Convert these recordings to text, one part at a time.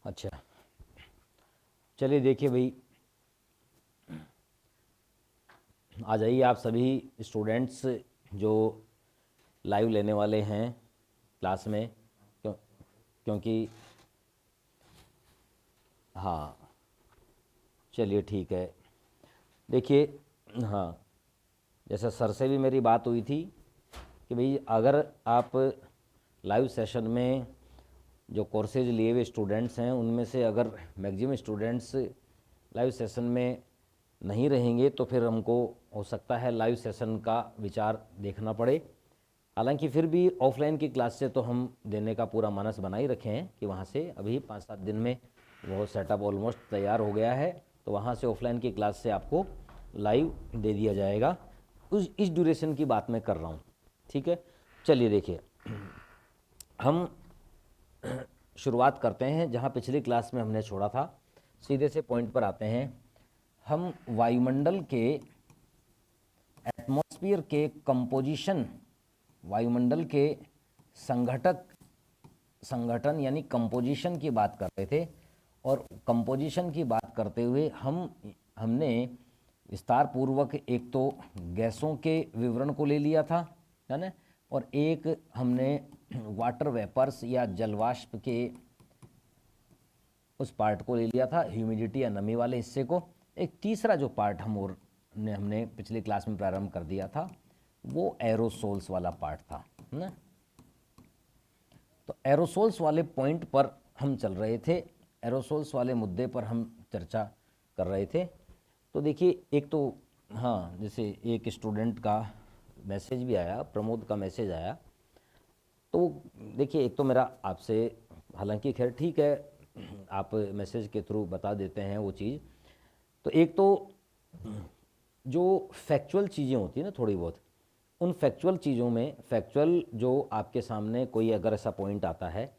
अच्छा, चलिए देखिए भाई, आ जाइए आप सभी स्टूडेंट्स जो लाइव लेने वाले हैं क्लास में। क्योंकि हाँ, चलिए ठीक है। देखिए, हाँ, जैसे सर से भी मेरी बात हुई थी कि भाई अगर आप लाइव सेशन में जो कोर्सेज लिए हुए स्टूडेंट्स हैं उनमें से अगर मैक्सिमम स्टूडेंट्स लाइव सेशन में नहीं रहेंगे तो फिर हमको हो सकता है लाइव सेशन का विचार देखना पड़े। हालांकि फिर भी ऑफलाइन की क्लास से तो हम देने का पूरा मनस बना ही रखे हैं कि वहाँ से अभी 5-7 दिन में वो सेटअप ऑलमोस्ट तैयार हो गया है, तो वहाँ से ऑफलाइन की क्लास से आपको लाइव दे दिया जाएगा। इस ड्यूरेशन की बात मैं कर रहा हूँ, ठीक है। चलिए देखिए, हम शुरुआत करते हैं जहाँ पिछली क्लास में हमने छोड़ा था, सीधे से पॉइंट पर आते हैं। हम वायुमंडल के एटमॉस्फेयर के कंपोजिशन, वायुमंडल के संगठन यानी कंपोजिशन की बात कर रहे थे। और कंपोजिशन की बात करते हुए हमने विस्तार पूर्वक एक तो गैसों के विवरण को ले लिया था, है ना, और एक हमने वाटर वेपर्स या जलवाष्प के उस पार्ट को ले लिया था, ह्यूमिडिटी या नमी वाले हिस्से को। एक तीसरा जो पार्ट हमने पिछली क्लास में प्रारंभ कर दिया था वो एरोसोल्स वाला पार्ट था ना। तो एरोसोल्स वाले पॉइंट पर हम चल रहे थे, एरोसोल्स वाले मुद्दे पर हम चर्चा कर रहे थे। तो देखिए, एक तो हाँ, जैसे एक स्टूडेंट का मैसेज भी आया, प्रमोद का मैसेज आया। तो देखिए, एक तो मेरा आपसे, हालांकि खैर ठीक है, आप मैसेज के थ्रू बता देते हैं वो चीज़। तो एक तो जो फैक्चुअल चीज़ें होती हैं ना थोड़ी बहुत, उन फैक्चुअल चीज़ों में, फैक्चुअल जो आपके सामने कोई अगर ऐसा पॉइंट आता है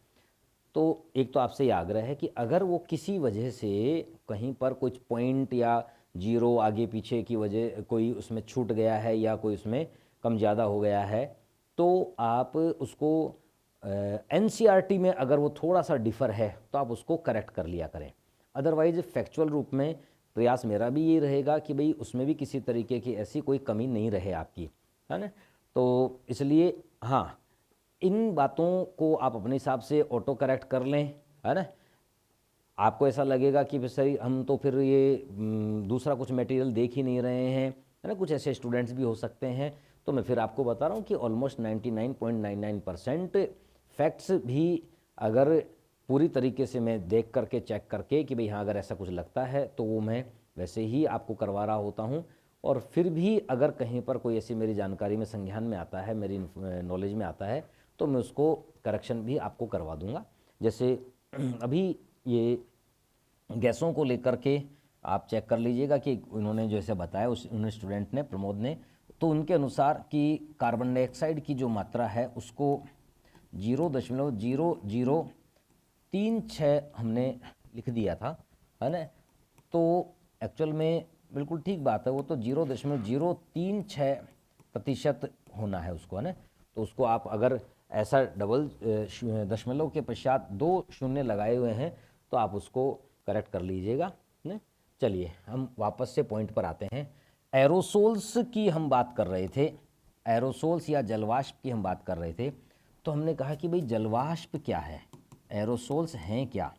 तो एक तो आपसे ये आग्रह है कि अगर वो किसी वजह से कहीं पर कुछ पॉइंट या जीरो आगे पीछे की वजह कोई उसमें छूट गया है या कोई उसमें कम ज़्यादा हो गया है, तो आप उसको एनसीईआरटी में अगर वो थोड़ा सा डिफ़र है तो आप उसको करेक्ट कर लिया करें। अदरवाइज फैक्चुअल रूप में प्रयास मेरा भी ये रहेगा कि भाई उसमें भी किसी तरीके की ऐसी कोई कमी नहीं रहे आपकी, है ना। तो इसलिए हाँ, इन बातों को आप अपने हिसाब से ऑटो करेक्ट कर लें, है ना। आपको ऐसा लगेगा कि सही हम तो फिर ये दूसरा कुछ मटेरियल देख ही नहीं रहे हैं, है ना, कुछ ऐसे स्टूडेंट्स भी हो सकते हैं। तो मैं फिर आपको बता रहा हूँ कि ऑलमोस्ट 99.99% फैक्ट्स भी अगर पूरी तरीके से मैं देख करके चेक करके कि भाई हाँ अगर ऐसा कुछ लगता है तो वो मैं वैसे ही आपको करवा रहा होता हूँ। और फिर भी अगर कहीं पर कोई ऐसी मेरी जानकारी में संज्ञान में आता है, मेरी नॉलेज में आता है, तो मैं उसको करेक्शन भी आपको करवा दूंगा। जैसे अभी ये गैसों को लेकर के आप चेक कर लीजिएगा कि उन्होंने जैसे बताया उस उन स्टूडेंट ने, प्रमोद ने, तो उनके अनुसार कि कार्बन डाइऑक्साइड की जो मात्रा है उसको 0.0036 हमने लिख दिया था, है ना। तो एक्चुअल में बिल्कुल ठीक बात है, वो तो 0.036% होना है उसको, है ना। तो उसको आप अगर ऐसा डबल दशमलव के पश्चात 2 शून्य लगाए हुए हैं तो आप उसको करेक्ट कर लीजिएगा ना। चलिए हम वापस से पॉइंट पर आते हैं। एरोसोल्स की हम बात कर रहे थे, एरोसोल्स या जलवाष्प की हम बात कर रहे थे। तो हमने कहा कि भाई जलवाष्प क्या है, एरोसोल्स हैं क्या,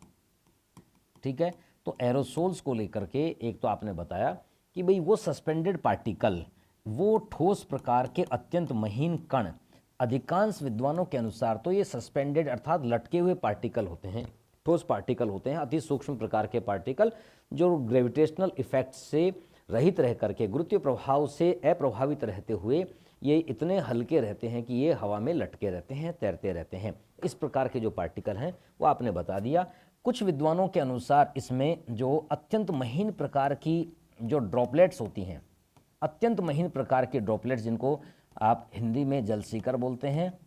ठीक है। तो एरोसोल्स को लेकर के एक तो आपने बताया कि भाई वो सस्पेंडेड पार्टिकल, वो ठोस प्रकार के अत्यंत महीन कण, अधिकांश विद्वानों के अनुसार तो ये सस्पेंडेड अर्थात लटके हुए पार्टिकल होते हैं, ठोस पार्टिकल होते हैं, अति सूक्ष्म प्रकार के पार्टिकल जो ग्रेविटेशनल इफेक्ट से रहित रह करके, गुरुत्वीय प्रभाव से अप्रभावित रहते हुए ये इतने हल्के रहते हैं कि ये हवा में लटके रहते हैं, तैरते रहते हैं। इस प्रकार के जो पार्टिकल हैं वो आपने बता दिया। कुछ विद्वानों के अनुसार इसमें जो अत्यंत महीन प्रकार की जो ड्रॉपलेट्स होती हैं, अत्यंत महीन प्रकार के ड्रॉपलेट्स जिनको आप हिंदी में जलसीकर बोलते हैं,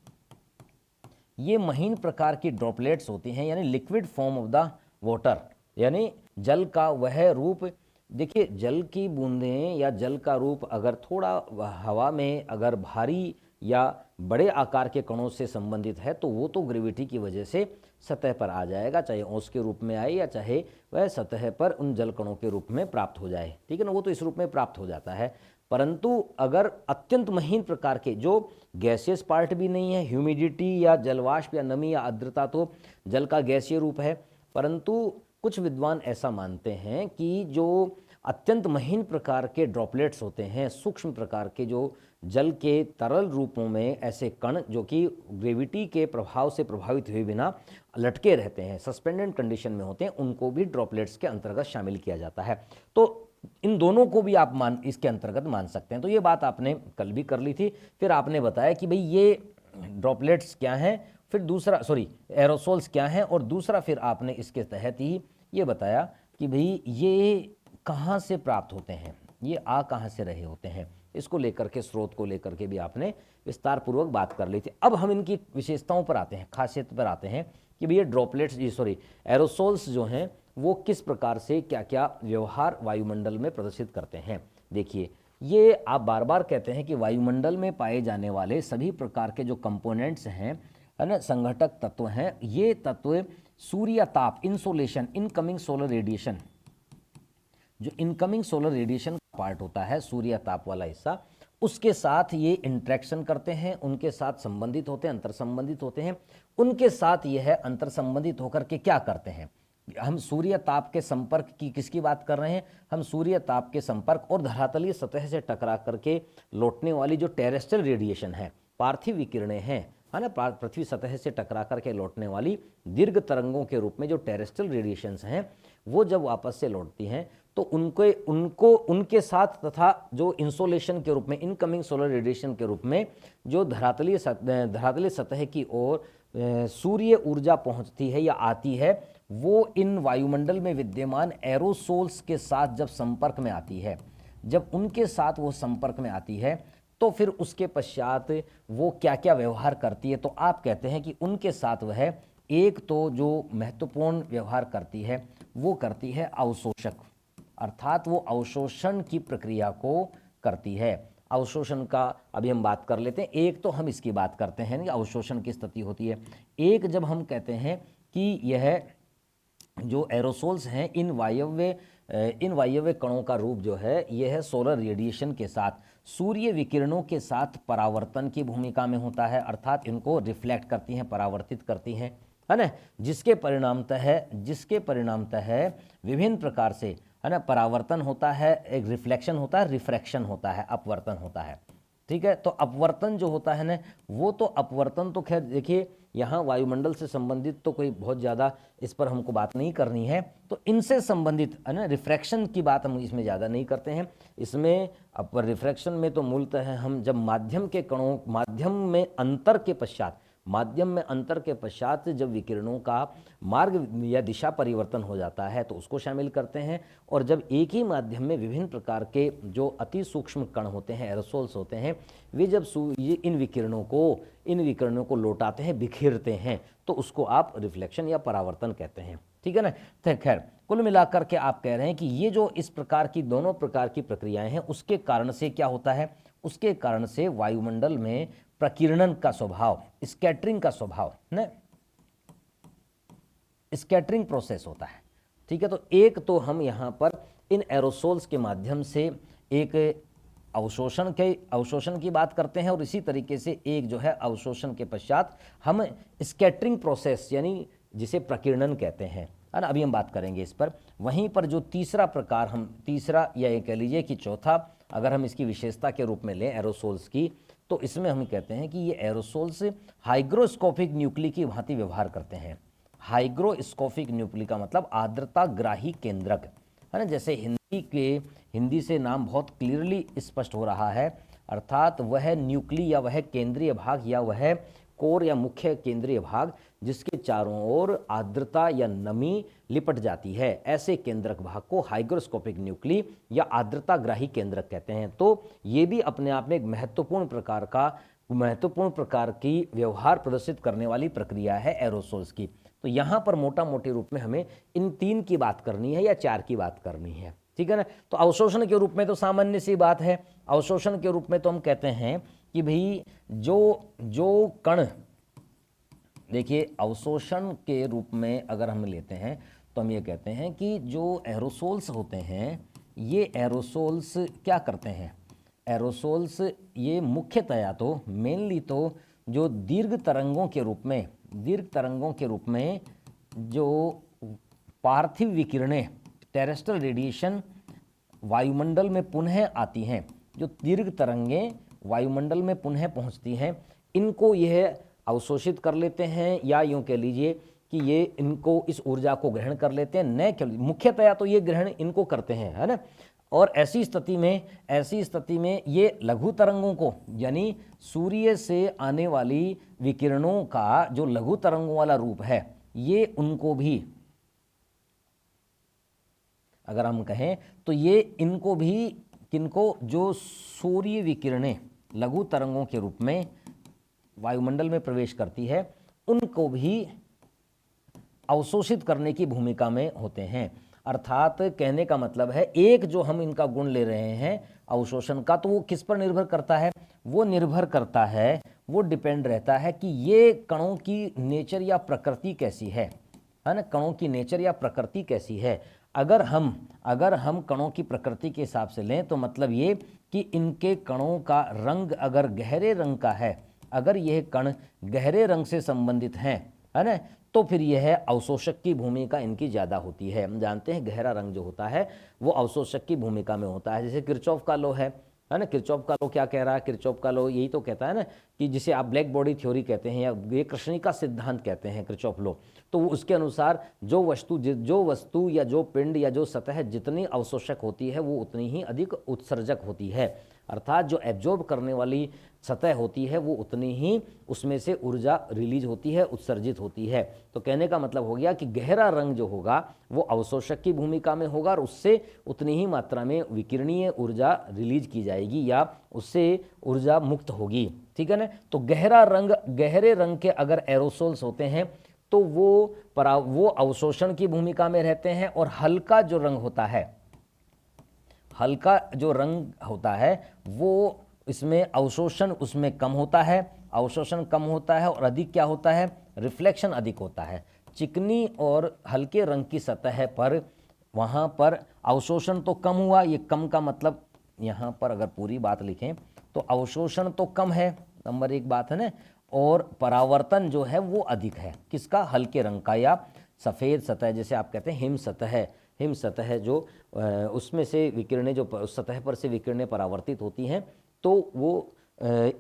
ये महीन प्रकार की ड्रॉपलेट्स होती हैं, यानी liquid form of the water, यानी जल का वह रूप। देखिए, जल की बूंदें या जल का रूप अगर थोड़ा हवा में अगर भारी या बड़े आकार के कणों से संबंधित है तो वो तो ग्रेविटी की वजह से सतह पर आ जाएगा, चाहे ओस के रूप में आए या चाहे वह सतह पर उन जल कणों के रूप में प्राप्त हो जाए, ठीक है ना, वो तो इस रूप में प्राप्त हो जाता है। परंतु अगर अत्यंत महीन प्रकार के जो गैसियस पार्ट भी नहीं है, ह्यूमिडिटी या जलवाष्प या नमी या आर्द्रता तो जल का गैसीय रूप है, परंतु कुछ विद्वान ऐसा मानते हैं कि जो अत्यंत महीन प्रकार के ड्रॉपलेट्स होते हैं, सूक्ष्म प्रकार के जो जल के तरल रूपों में ऐसे कण जो कि ग्रेविटी के प्रभाव से प्रभावित हुए बिना लटके रहते हैं, सस्पेंडेड कंडीशन में होते हैं, उनको भी ड्रॉपलेट्स के अंतर्गत शामिल किया जाता है। तो इन दोनों को भी आप इसके अंतर्गत मान सकते हैं। तो ये बात आपने कल भी कर ली थी। फिर आपने बताया कि भाई ये ड्रॉपलेट्स क्या हैं, फिर दूसरा एरोसोल्स क्या हैं, और दूसरा फिर आपने इसके तहत ही ये बताया कि भाई ये कहाँ से प्राप्त होते हैं, ये आ कहाँ से रहे होते हैं, इसको लेकर के, स्रोत को लेकर के भी आपने विस्तार पूर्वक बात कर ली थी। अब हम इनकी विशेषताओं पर आते हैं, खासियत पर आते हैं कि भैया ड्रॉपलेट्स एरोसोल्स जो हैं वो किस प्रकार से क्या क्या व्यवहार वायुमंडल में प्रदर्शित करते हैं। देखिए, ये आप बार बार कहते हैं कि वायुमंडल में पाए जाने वाले सभी प्रकार के जो कंपोनेंट्स हैं, है ना, संघटक तत्व हैं, ये तत्व सूर्य ताप, इंसोलेशन, इनकमिंग सोलर रेडिएशन, जो इनकमिंग सोलर रेडिएशन का पार्ट होता है, सूर्य ताप वाला हिस्सा, उसके साथ ये इंट्रैक्शन करते हैं, उनके साथ संबंधित होते हैं, अंतर संबंधित होते हैं। उनके साथ ये है अंतर संबंधित होकर के क्या करते हैं, हम सूर्य ताप के संपर्क की किसकी बात कर रहे हैं, हम सूर्य ताप के संपर्क और धरातलीय सतह से टकरा करके लौटने वाली जो टेरेस्ट्रियल रेडिएशन है, पार्थिव विकिरणें हैं, है ना, पृथ्वी सतह से टकरा करके लौटने वाली दीर्घ तरंगों के रूप में जो टेरेस्ट्रियल रेडिएशंस हैं, वो जब वापस से लौटती हैं तो उनके साथ तथा जो इंसोलेशन के रूप में, इनकमिंग सोलर रेडिएशन के रूप में जो धरातलीय सतह की ओर सूर्य ऊर्जा पहुंचती है या आती है, वो इन वायुमंडल में विद्यमान एरोसोल्स के साथ जब संपर्क में आती है, जब उनके साथ वो संपर्क में आती है, तो फिर उसके पश्चात वो क्या क्या व्यवहार करती है। तो आप कहते हैं कि उनके साथ वह एक तो जो महत्वपूर्ण व्यवहार करती है वो करती है अवशोषक, अर्थात वो अवशोषण की प्रक्रिया को करती है। अवशोषण का अभी हम बात कर लेते हैं। एक तो हम इसकी बात करते हैं कि अवशोषण की स्थिति होती है। एक जब हम कहते हैं कि यह जो एरोसोल्स हैं, इन वायव्य कणों का रूप जो है यह है सोलर रेडिएशन के साथ सूर्य विकिरणों के साथ परावर्तन की भूमिका में होता है, अर्थात इनको रिफ्लेक्ट करती हैं, परावर्तित करती हैं, है ना, जिसके परिणामतः विभिन्न प्रकार से, है ना, परावर्तन होता है, एक रिफ्लेक्शन होता है, रिफ्रैक्शन होता है, अपवर्तन होता है, ठीक है। तो अपवर्तन जो होता है ना, वो तो अपवर्तन तो खैर देखिए यहाँ वायुमंडल से संबंधित तो कोई बहुत ज़्यादा इस पर हमको बात नहीं करनी है, तो इनसे संबंधित, है ना, रिफ्रैक्शन की बात हम इसमें ज़्यादा नहीं करते हैं। इसमें अपर रिफ्रैक्शन में तो मूलतः हम जब माध्यम में अंतर के पश्चात जब विकिरणों का मार्ग या दिशा परिवर्तन हो जाता है तो उसको शामिल करते हैं। और जब एक ही माध्यम में विभिन्न प्रकार के जो अति सूक्ष्म कण होते हैं, एरोसोल्स होते हैं, वे जब इन विकिरणों को लौटाते हैं, बिखेरते हैं, तो उसको आप रिफ्लेक्शन या परावर्तन कहते हैं, ठीक है ना। तो खैर कुल मिलाकर के आप कह रहे हैं कि ये जो इस प्रकार की दोनों प्रकार की प्रक्रियाएं हैं, उसके कारण से क्या होता है, उसके कारण से वायुमंडल में प्रकीर्णन का स्वभाव, स्कैटरिंग का स्वभाव, ना, स्कैटरिंग प्रोसेस होता है, ठीक है। तो एक तो हम यहाँ पर इन एरोसोल्स के माध्यम से एक अवशोषण की बात करते हैं, और इसी तरीके से एक जो है अवशोषण के पश्चात हम स्कैटरिंग प्रोसेस यानी जिसे प्रकीर्णन कहते हैं, है ना, अभी हम बात करेंगे इस पर। वहीं पर जो तीसरा या ये कह लीजिए कि चौथा, अगर हम इसकी विशेषता के रूप में लें एरोसोल्स की, तो इसमें हम कहते हैं कि ये एरोसोल्स हाइग्रोस्कोपिक न्यूक्ली की भांति व्यवहार करते हैं। हाइग्रोस्कोपिक न्यूक्ली का मतलब आर्द्रता ग्राही केंद्रक, है ना, जैसे हिंदी से नाम बहुत क्लियरली स्पष्ट हो रहा है, अर्थात वह न्यूक्ली या वह केंद्रीय भाग या वह कोर या मुख्य केंद्रीय भाग जिसके चारों ओर आर्द्रता या नमी लिपट जाती है, ऐसे केंद्रक भाग को हाइग्रोस्कोपिक न्यूक्ली या आर्द्रता ग्राही केंद्रक कहते हैं। तो ये भी अपने आप में एक महत्वपूर्ण प्रकार की व्यवहार प्रदर्शित करने वाली प्रक्रिया है एरोसोल्स की। तो यहाँ पर मोटा मोटे रूप में हमें इन 3 की बात करनी है या 4 की बात करनी है, ठीक है ना। तो अवशोषण के रूप में तो सामान्य सी बात है, अवशोषण के रूप में तो हम कहते हैं कि भाई जो जो कण, देखिए अवशोषण के रूप में अगर हम लेते हैं तो हम ये कहते हैं कि जो एरोसोल्स होते हैं, ये एरोसोल्स क्या करते हैं, एरोसोल्स ये मुख्यतया तो मेनली तो जो दीर्घ तरंगों के रूप में जो पार्थिव विकिरणें, टेरेस्ट्रियल रेडिएशन वायुमंडल में पुनः आती हैं, जो दीर्घ तरंगें वायुमंडल में पुनः पहुंचती हैं, इनको यह अवशोषित कर लेते हैं, या यूं कह लीजिए कि ये इनको इस ऊर्जा को ग्रहण कर लेते हैं, न केवल मुख्यतया तो ये ग्रहण इनको करते हैं, है ना। और ऐसी स्थिति में ये लघु तरंगों को, यानी सूर्य से आने वाली विकिरणों का जो लघु तरंगों वाला रूप है, ये उनको भी, अगर हम कहें तो ये इनको भी, किनको, जो सूर्य विकिरणें लघु तरंगों के रूप में वायुमंडल में प्रवेश करती है, उनको भी अवशोषित करने की भूमिका में होते हैं। अर्थात कहने का मतलब है, एक जो हम इनका गुण ले रहे हैं अवशोषण का, तो वो किस पर निर्भर करता है, वो डिपेंड रहता है कि ये कणों की नेचर या प्रकृति कैसी है ना, कणों की नेचर या प्रकृति कैसी है। अगर हम कणों की प्रकृति के हिसाब से लें तो मतलब ये कि इनके कणों का रंग अगर गहरे रंग का है, अगर यह कण गहरे रंग से संबंधित हैं, है ना, तो फिर यह अवशोषक की भूमिका इनकी ज़्यादा होती है। हम जानते हैं गहरा रंग जो होता है वो अवशोषक की भूमिका में होता है। जैसे किरचॉफ का लॉ है ना, किरचॉफ का लॉ क्या कह रहा है, किरचॉफ का लॉ यही तो कहता है ना कि जिसे आप ब्लैक बॉडी थ्योरी कहते हैं, या ये कृष्णिका सिद्धांत कहते हैं, किरचॉफ लॉ। तो उसके अनुसार जो वस्तु या जो पिंड या जो सतह जितनी अवशोषक होती है वो उतनी ही अधिक उत्सर्जक होती है। अर्थात जो एब्जॉर्ब करने वाली सतह होती है वो उतनी ही उसमें से ऊर्जा रिलीज होती है, उत्सर्जित होती है। तो कहने का मतलब हो गया कि गहरा रंग जो होगा वो अवशोषक की भूमिका में होगा और उससे उतनी ही मात्रा में विकिरणीय ऊर्जा रिलीज की जाएगी या उससे ऊर्जा मुक्त होगी, ठीक है ना। तो गहरे रंग के अगर एरोसोल्स होते हैं तो वो अवशोषण की भूमिका में रहते हैं, और हल्का जो रंग होता है वो इसमें अवशोषण उसमें कम होता है, और अधिक क्या होता है, रिफ्लेक्शन अधिक होता है। चिकनी और हल्के रंग की सतह पर वहाँ पर अवशोषण तो कम हुआ, ये कम का मतलब यहाँ पर अगर पूरी बात लिखें तो अवशोषण तो कम है, नंबर एक बात है ना, और परावर्तन जो है वो अधिक है। किसका, हल्के रंग का या सफ़ेद सतह, जैसे आप कहते हैं हिम सतह जो उसमें से विकिरणें जो उस सतह पर से विकिरणें परावर्तित होती हैं, तो वो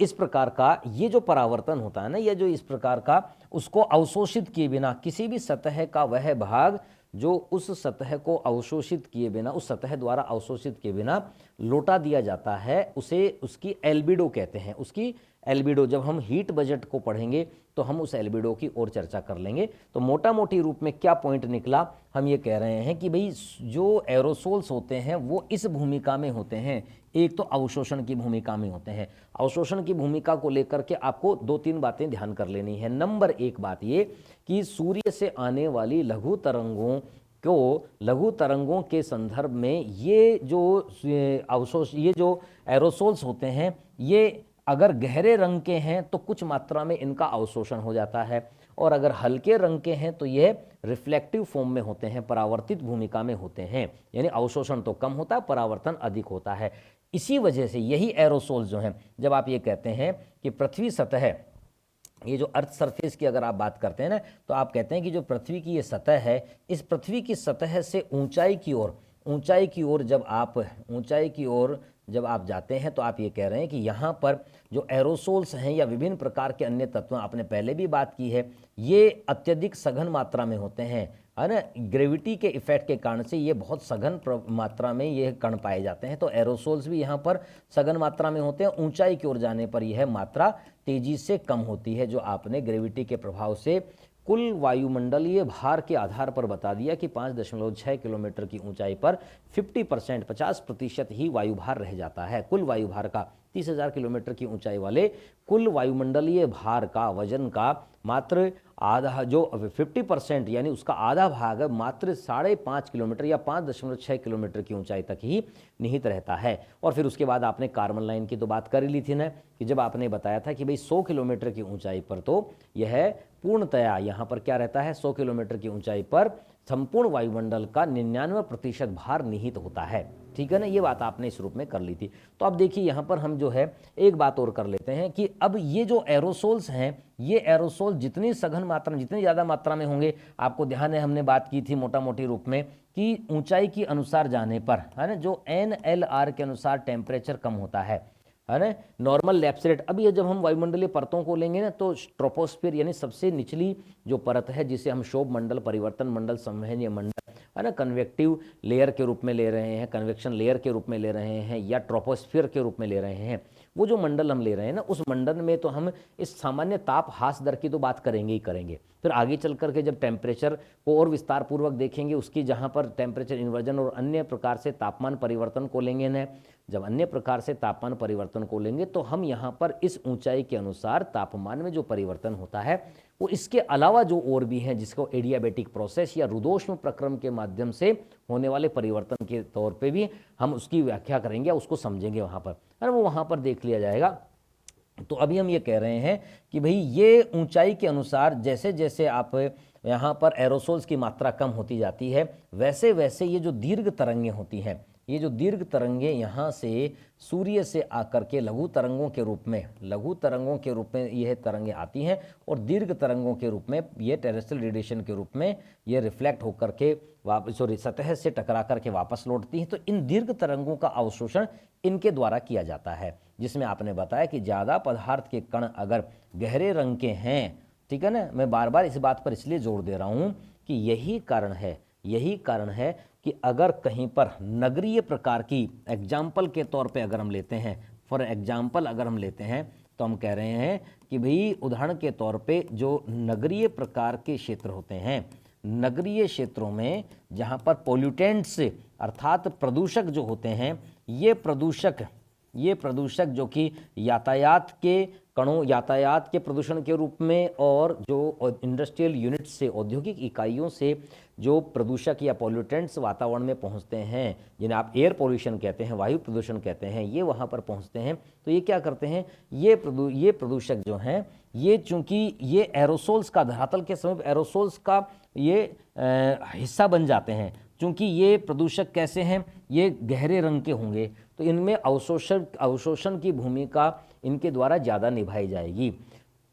इस प्रकार का ये जो परावर्तन होता है ना, ये जो इस प्रकार का, उसको अवशोषित किए बिना किसी भी सतह का वह भाग जो उस सतह को अवशोषित किए बिना, उस सतह द्वारा अवशोषित किए बिना लौटा दिया जाता है, उसे उसकी एल्बिडो कहते हैं। उसकी एल्बिडो, जब हम हीट बजट को पढ़ेंगे तो हम उस एल्बिडो की और चर्चा कर लेंगे। तो मोटा मोटी रूप में क्या पॉइंट निकला, हम ये कह रहे हैं कि भाई जो एरोसोल्स होते हैं वो इस भूमिका में होते हैं, एक तो अवशोषण की भूमिका में होते हैं। अवशोषण की भूमिका को लेकर के आपको 2-3 बातें ध्यान कर लेनी है। नंबर एक बात ये कि सूर्य से आने वाली लघु तरंगों के संदर्भ में ये जो एरोसोल्स होते हैं, ये अगर गहरे रंग के हैं तो कुछ मात्रा में इनका अवशोषण हो जाता है, और अगर हल्के रंग के हैं तो ये रिफ्लेक्टिव फॉर्म में होते हैं, परावर्तित भूमिका में होते हैं, यानी अवशोषण तो कम होता है, परावर्तन अधिक होता है। इसी वजह से यही एरोसोल्स जो हैं, जब आप ये कहते हैं कि पृथ्वी सतह, ये जो अर्थ सरफेस की अगर आप बात करते हैं ना, तो आप कहते हैं कि जो पृथ्वी की ये सतह है, इस पृथ्वी की सतह से ऊंचाई की ओर जब आप जाते हैं तो आप ये कह रहे हैं कि यहाँ पर जो एरोसोल्स हैं या विभिन्न प्रकार के अन्य तत्व, आपने पहले भी बात की है, ये अत्यधिक सघन मात्रा में होते हैं, है ना। ग्रेविटी के इफेक्ट के कारण से ये बहुत सघन मात्रा में ये कण पाए जाते हैं। तो एरोसोल्स भी यहाँ पर सघन मात्रा में होते हैं। ऊंचाई की ओर जाने पर यह मात्रा तेजी से कम होती है, जो आपने ग्रेविटी के प्रभाव से कुल वायुमंडलीय भार के आधार पर बता दिया कि 5.6 किलोमीटर की ऊंचाई पर 50% ही वायुभार रह जाता है। कुल वायुभार का 30,000 किलोमीटर की ऊंचाई वाले कुल वायुमंडलीय भार का, वजन का मात्र आधा, जो 50% यानी उसका आधा भाग मात्र 5.5 किलोमीटर या 5.6 किलोमीटर की ऊंचाई तक ही निहित रहता है। और फिर उसके बाद आपने कार्बन लाइन की तो बात कर ही ली थी ना, कि जब आपने बताया था कि भाई 100 किलोमीटर की ऊंचाई पर तो यह पूर्णतया यहाँ पर क्या रहता है, 100 किलोमीटर की ऊंचाई पर संपूर्ण वायुमंडल का 99% भार निहित होता है। ठीक है ना, ये बात आपने इस रूप में कर ली थी। तो अब देखिए यहाँ पर हम जो है एक बात और कर लेते हैं कि अब ये जो एरोसोल्स हैं, ये एरोसोल जितनी सघन मात्रा, जितनी ज़्यादा मात्रा में होंगे, आपको ध्यान है हमने बात की थी मोटा मोटी रूप में कि ऊंचाई के अनुसार जाने पर, है ना, जो NLR के अनुसार टेम्परेचर कम होता है ना, नॉर्मल लैप्स रेट। अब ये जब हम वायुमंडलीय परतों को लेंगे ना, तो ट्रोपोस्फीयर यानी सबसे निचली जो परत है, जिसे हम शोभ मंडल, परिवर्तन मंडल, संवहनीय मंडल, है ना, कन्वेक्टिव लेयर के रूप में ले रहे हैं, कन्वेक्शन लेयर के रूप में ले रहे हैं, या ट्रोपोस्फीयर के रूप में ले रहे हैं, वो जो मंडल हम ले रहे हैं ना, उस मंडल में तो हम इस सामान्य ताप ह्रास दर की तो बात करेंगे ही करेंगे। फिर आगे चल करके जब टेम्परेचर को और विस्तार पूर्वक देखेंगे, उसकी जहाँ पर टेम्परेचर इन्वर्जन और अन्य प्रकार से तापमान परिवर्तन को लेंगे ना, जब अन्य प्रकार से तापमान परिवर्तन को लेंगे तो हम यहाँ पर इस ऊंचाई के अनुसार तापमान में जो परिवर्तन होता है वो इसके अलावा जो और भी हैं, जिसको एडियाबेटिक प्रोसेस या रुदोष्म प्रक्रम के माध्यम से होने वाले परिवर्तन के तौर पे भी हम उसकी व्याख्या करेंगे, उसको समझेंगे वहाँ पर, और वो वहाँ पर देख लिया जाएगा। तो अभी हम ये कह रहे हैं कि भाई ये ऊंचाई के अनुसार जैसे जैसे आप यहाँ पर एरोसोल्स की मात्रा कम होती जाती है, वैसे वैसे ये जो दीर्घ तरंगें होती हैं, ये जो दीर्घ तरंगें यहाँ से सूर्य से आकर के लघु तरंगों के रूप में यह तरंगें आती हैं, और दीर्घ तरंगों के रूप में ये टेरेस्ट्रियल रेडिएशन के रूप में ये रिफ्लेक्ट होकर के वापस सतह से टकरा करके वापस लौटती हैं। तो इन दीर्घ तरंगों का अवशोषण इनके द्वारा किया जाता है, जिसमें आपने बताया कि ज़्यादा पदार्थ के कण अगर गहरे रंग के हैं, ठीक है ना, मैं बार बार इस बात पर इसलिए जोर दे रहा हूँ कि यही कारण है कि अगर कहीं पर नगरीय प्रकार की एग्जाम्पल के तौर पे अगर हम लेते हैं, फॉर एग्जाम्पल अगर हम लेते हैं, तो हम कह रहे हैं कि भाई उदाहरण के तौर पे जो नगरीय प्रकार के क्षेत्र होते हैं, नगरीय क्षेत्रों में जहाँ पर पोल्यूटेंट्स अर्थात प्रदूषक जो होते हैं, ये प्रदूषक जो कि यातायात के प्रदूषण के रूप में, और जो इंडस्ट्रियल यूनिट से, औद्योगिक इकाइयों से जो प्रदूषक या पॉल्यूटेंट्स वातावरण में पहुंचते हैं, जिन्हें आप एयर पोल्यूशन कहते हैं, वायु प्रदूषण कहते हैं, ये वहाँ पर पहुंचते हैं, तो ये क्या करते हैं, ये प्रदूषक जो हैं, ये चूंकि ये एरोसोल्स का, धरातल के समीप एरोसोल्स का ये हिस्सा बन जाते हैं, चूंकि ये प्रदूषक कैसे हैं, ये गहरे रंग के होंगे, तो इनमें अवशोषण की भूमिका इनके द्वारा ज़्यादा निभाई जाएगी।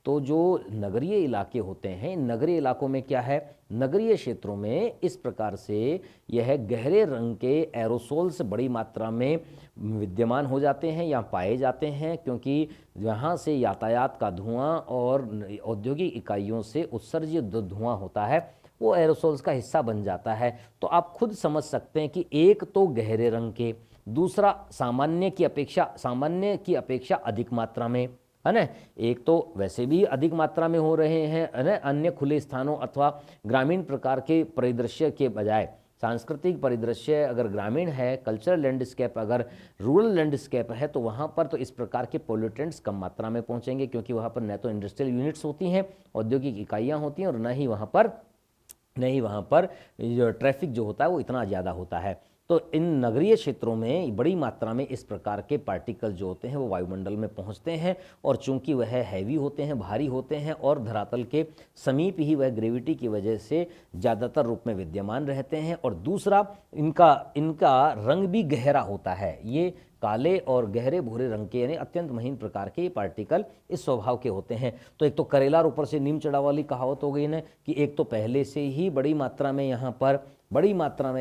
तो जो नगरीय इलाके होते हैं, नगरीय इलाकों में क्या है, नगरीय क्षेत्रों में इस प्रकार से यह गहरे रंग के एरोसोल्स बड़ी मात्रा में विद्यमान हो जाते हैं या पाए जाते हैं, क्योंकि यहाँ से यातायात का धुआं और औद्योगिक इकाइयों से उत्सर्जित धुआं होता है, वो एरोसोल्स का हिस्सा बन जाता है। तो आप खुद समझ सकते हैं कि एक तो गहरे रंग के, दूसरा सामान्य की अपेक्षा अधिक मात्रा में, है ना, एक तो वैसे भी अधिक मात्रा में हो रहे हैं, है ना, अन्य खुले स्थानों अथवा ग्रामीण प्रकार के परिदृश्य के बजाय सांस्कृतिक परिदृश्य अगर ग्रामीण है, कल्चरल लैंडस्केप अगर रूरल लैंडस्केप है, तो वहाँ पर तो इस प्रकार के पोल्यूटेंट्स कम मात्रा में पहुँचेंगे, क्योंकि वहाँ पर न तो इंडस्ट्रियल यूनिट्स होती हैं, औद्योगिक इकाइयाँ होती हैं, और न ही वहाँ पर जो ट्रैफिक जो होता है वो इतना ज़्यादा होता है। तो इन नगरीय क्षेत्रों में बड़ी मात्रा में इस प्रकार के पार्टिकल जो होते हैं वो वायुमंडल में पहुंचते हैं, और चूंकि वह हैवी होते हैं, भारी होते हैं, और धरातल के समीप ही वह ग्रेविटी की वजह से ज़्यादातर रूप में विद्यमान रहते हैं, और दूसरा इनका रंग भी गहरा होता है। ये काले और गहरे भूरे रंग के यानी अत्यंत महीन प्रकार के पार्टिकल इस स्वभाव के होते हैं। तो एक तो करेला और ऊपर से नीम चढ़ा वाली कहावत हो गई ना, कि एक तो पहले से ही बड़ी मात्रा में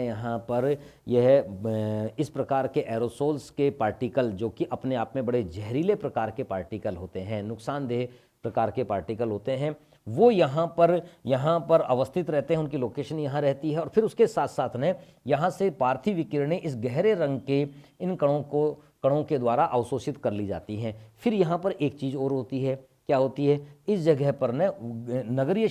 यहाँ पर यह इस प्रकार के एरोसोल्स के पार्टिकल, जो कि अपने आप में बड़े जहरीले प्रकार के पार्टिकल होते हैं, नुकसानदेह प्रकार के पार्टिकल होते हैं, वो यहाँ पर अवस्थित रहते हैं, उनकी लोकेशन यहाँ रहती है, और फिर उसके साथ साथ ने यहाँ से पार्थिव विकिरणें इस गहरे रंग के इन कणों के द्वारा अवशोषित कर ली जाती हैं। फिर यहाँ पर एक चीज़ और होती है, क्या होती है, इस जगह पर नगरीय